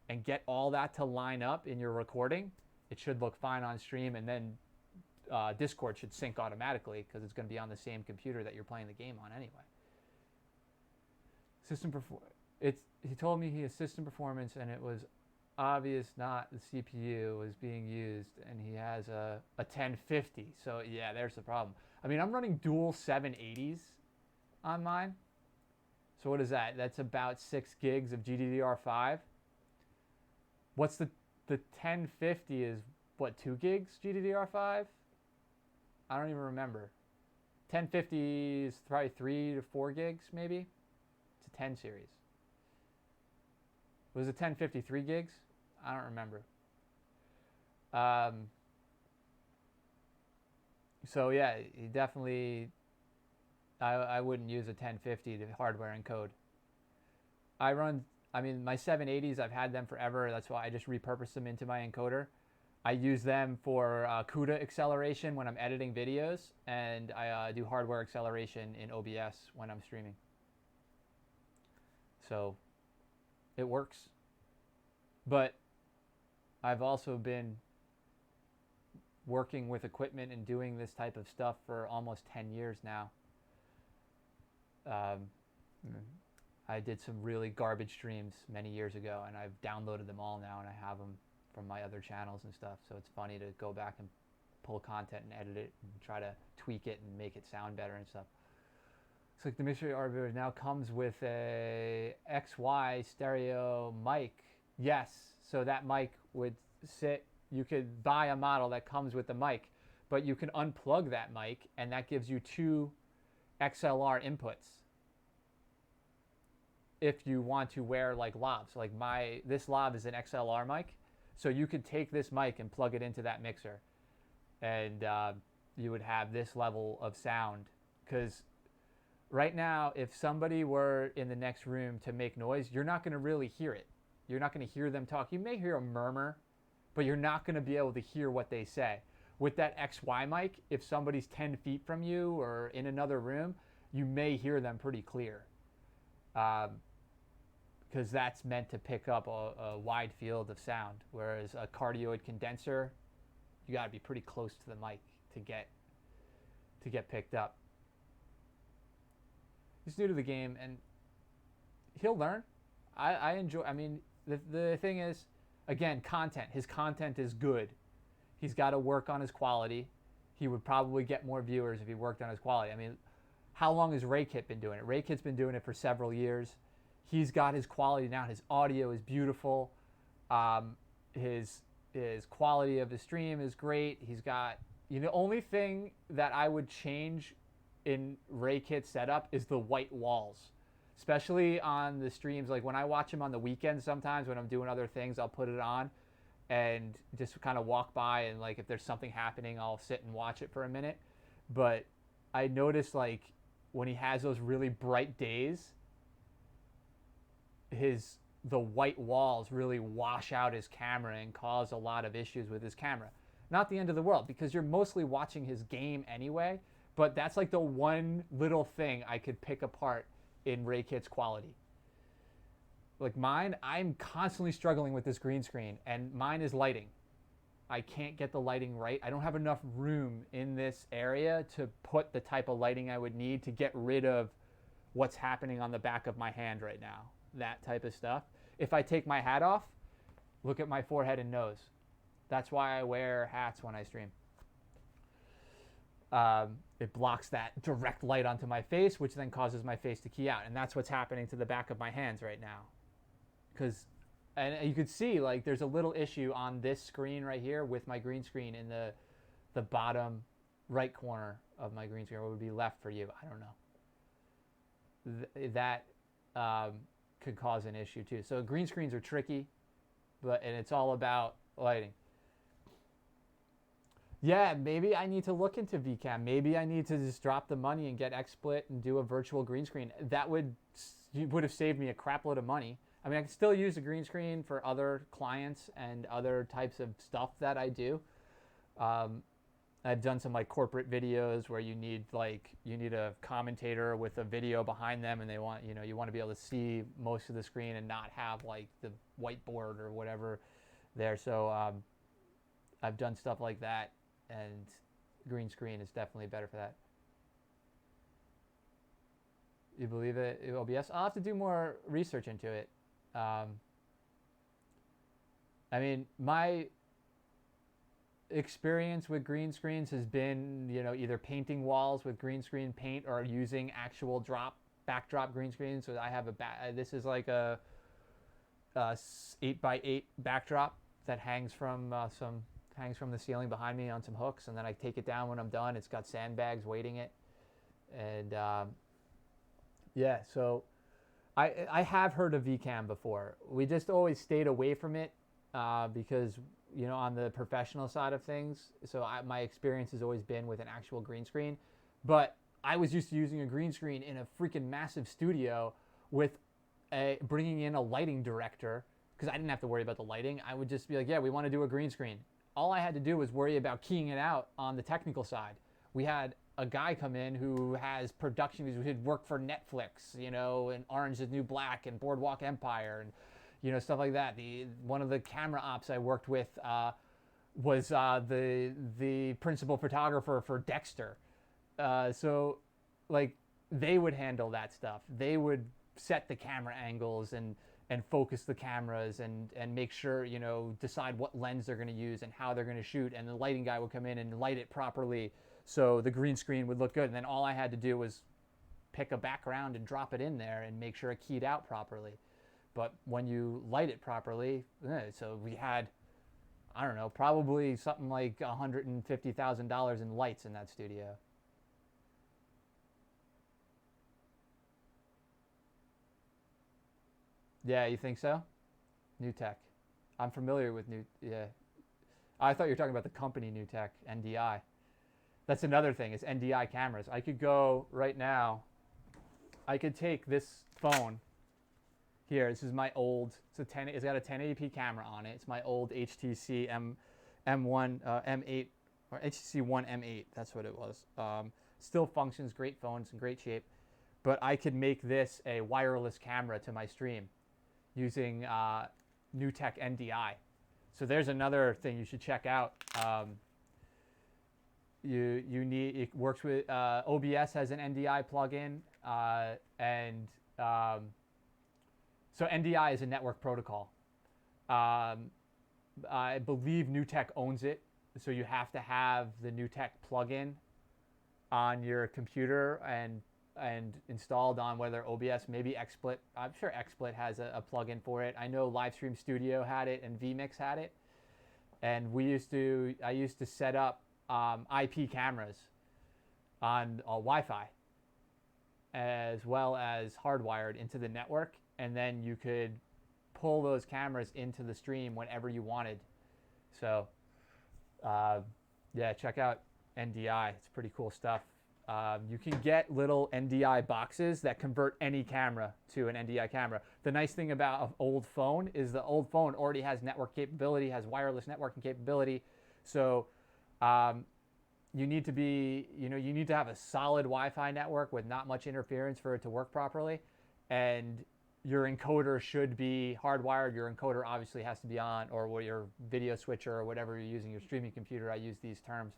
and get all that to line up in your recording, it should look fine on stream. And then Discord should sync automatically because it's going to be on the same computer that you're playing the game on anyway. He told me he has system performance, and it was obvious not the CPU was being used, and he has a 1050. So yeah, there's the problem. I mean, I'm running dual 780s on mine. So what is that? That's about 6 gigs of GDDR5. What's the The 1050 is what, 2 gigs GDDR5? I don't even remember. 1050 is probably 3 to 4 gigs maybe. It's a 10 series. Was it 1050 3 gigs? I don't remember. So yeah, he definitely. I wouldn't use a 1050 to hardware encode. I mean, my 780s, I've had them forever. That's why I just repurposed them into my encoder. I use them for CUDA acceleration when I'm editing videos, and I do hardware acceleration in OBS when I'm streaming. So it works. But I've also been working with equipment and doing this type of stuff for almost 10 years now. I did some really garbage streams many years ago, and I've downloaded them all now, and I have them from my other channels and stuff. So it's funny to go back and pull content and edit it and try to tweak it and make it sound better and stuff. It's like the mixer arbiter now comes with a XY stereo mic. Yes, so that mic would sit. You could buy a model that comes with the mic, but you can unplug that mic, and that gives you 2 XLR inputs. If you want to wear like lavs, like this lav is an XLR mic, so you could take this mic and plug it into that mixer, and you would have this level of sound. Because right now, if somebody were in the next room to make noise, you're not going to really hear it. You're not going to hear them talk. You may hear a murmur, but you're not going to be able to hear what they say. With that XY mic, if somebody's 10 feet from you or in another room, you may hear them pretty clear. Because that's meant to pick up a wide field of sound. Whereas a cardioid condenser, you got to be pretty close to the mic to get picked up. He's new to the game, and he'll learn. I enjoy. I mean, the thing is, again, content. His content is good. He's got to work on his quality. He would probably get more viewers if he worked on his quality. I mean, how long has Raykit been doing it? Raykit's been doing it for several years. He's got his quality now. His audio is beautiful. His quality of the stream is great. He's got, the only thing that I would change in Raykit's setup is the white walls, especially on the streams. Like when I watch him on the weekends, sometimes when I'm doing other things, I'll put it on and just kind of walk by, and like if there's something happening, I'll sit and watch it for a minute. But I noticed like when he has those really bright days, the white walls really wash out his camera and cause a lot of issues with his camera. Not the end of the world, because you're mostly watching his game anyway, but that's like the one little thing I could pick apart in Raykit's quality. Like mine, I'm constantly struggling with this green screen, and mine is lighting. I can't get the lighting right. I don't have enough room in this area to put the type of lighting I would need to get rid of what's happening on the back of my hand right now. That type of stuff. If I take my hat off, look at my forehead and nose. That's why I wear hats when I stream. It blocks that direct light onto my face, which then causes my face to key out. And that's what's happening to the back of my hands right now. And you could see like there's a little issue on this screen right here with my green screen in the bottom right corner of my green screen. What would be left for you? I don't know. That could cause an issue too. So green screens are tricky, and it's all about lighting. Yeah, maybe I need to look into VCam. Maybe I need to just drop the money and get XSplit and do a virtual green screen. That would have saved me a crap load of money. I mean, I can still use a green screen for other clients and other types of stuff that I do. I've done some like corporate videos where you need a commentator with a video behind them, and they want, you want to be able to see most of the screen and not have like the whiteboard or whatever there. So I've done stuff like that, and green screen is definitely better for that. You believe it? OBS? I'll have to do more research into it. I mean, my experience with green screens has been, either painting walls with green screen paint or using actual backdrop green screens. So I have this is like a 8x8 backdrop that hangs from the ceiling behind me on some hooks, and then I take it down when I'm done. It's got sandbags waiting it, and yeah. So I have heard of VCam before. We just always stayed away from it because on the professional side of things. So my experience has always been with an actual green screen, but I was used to using a green screen in a freaking massive studio with bringing in a lighting director because I didn't have to worry about the lighting. I would just be like, yeah, we want to do a green screen. All I had to do was worry about keying it out on the technical side. We had a guy come in who has production, who had worked for Netflix, and Orange is the New Black and Boardwalk Empire and stuff like that. One of the camera ops I worked with was the principal photographer for Dexter. So like they would handle that stuff. They would set the camera angles and focus the cameras and make sure, decide what lens they're going to use and how they're going to shoot. And the lighting guy would come in and light it properly so the green screen would look good. And then all I had to do was pick a background and drop it in there and make sure it keyed out properly. But when you light it properly, so we had, I don't know, probably something like $150,000 in lights in that studio. Yeah, you think so? New Tech. I'm familiar with yeah. I thought you were talking about the company New Tech, NDI. That's another thing, is NDI cameras. I could go right now, I could take this phone here. This is my old, it's got a 1080p camera on it. It's my old HTC M1, M8, or HTC One M8, that's what it was. Still functions, great phone, it's in great shape. But I could make this a wireless camera to my stream using New Tech NDI. So there's another thing you should check out. It works with OBS has an NDI plugin, and so NDI is a network protocol. I believe New Tech owns it, so you have to have the New Tech plugin on your computer and installed on whether OBS, maybe XSplit. I'm sure XSplit has a plugin for it. I know Livestream Studio had it and vMix had it. And I used to set up IP cameras on Wi-Fi as well as hardwired into the network. And then you could pull those cameras into the stream whenever you wanted. So yeah, check out NDI. It's pretty cool stuff. You can get little NDI boxes that convert any camera to an NDI camera. The nice thing about an old phone is the old phone already has network capability, has wireless networking capability. So you need to have a solid Wi-Fi network with not much interference for it to work properly. And your encoder should be hardwired. Your encoder obviously has to be on, or your video switcher or whatever you're using, your streaming computer. I use these terms.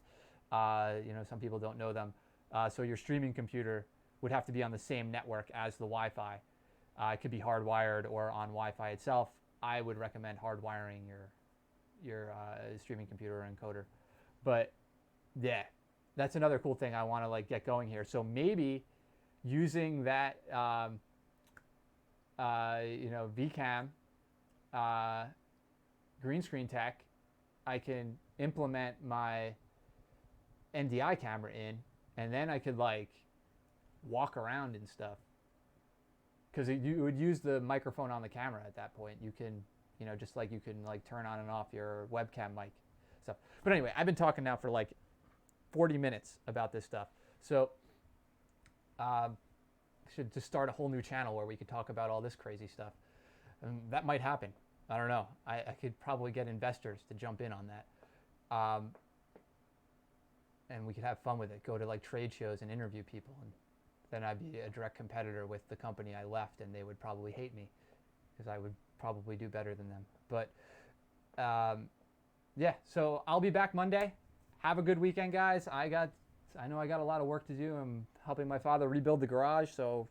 Some people don't know them. So your streaming computer would have to be on the same network as the Wi-Fi. It could be hardwired or on Wi-Fi itself. I would recommend hardwiring your streaming computer or encoder. But yeah, that's another cool thing I want to get going here. So maybe using that VCam green screen tech, I can implement my NDI camera in. And then I could walk around and stuff, because you would use the microphone on the camera at that point. You can, just like you can turn on and off your webcam mic stuff. But anyway, I've been talking now for 40 minutes about this stuff. So I should just start a whole new channel where we could talk about all this crazy stuff. And that might happen. I don't know. I could probably get investors to jump in on that. And we could have fun with it, go to trade shows and interview people. And then I'd be a direct competitor with the company I left, and they would probably hate me because I would probably do better than them. But yeah, so I'll be back Monday. Have a good weekend, guys. I know I got a lot of work to do. I'm helping my father rebuild the garage. So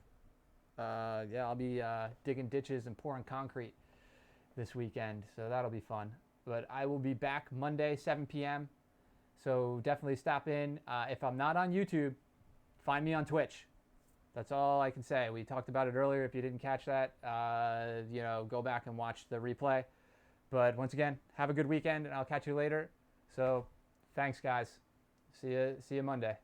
yeah, I'll be digging ditches and pouring concrete this weekend. So that'll be fun. But I will be back Monday, 7 p.m. So definitely stop in. If I'm not on YouTube, find me on Twitch. That's all I can say. We talked about it earlier. If you didn't catch that, go back and watch the replay. But once again, have a good weekend, and I'll catch you later. So, thanks, guys. See you Monday.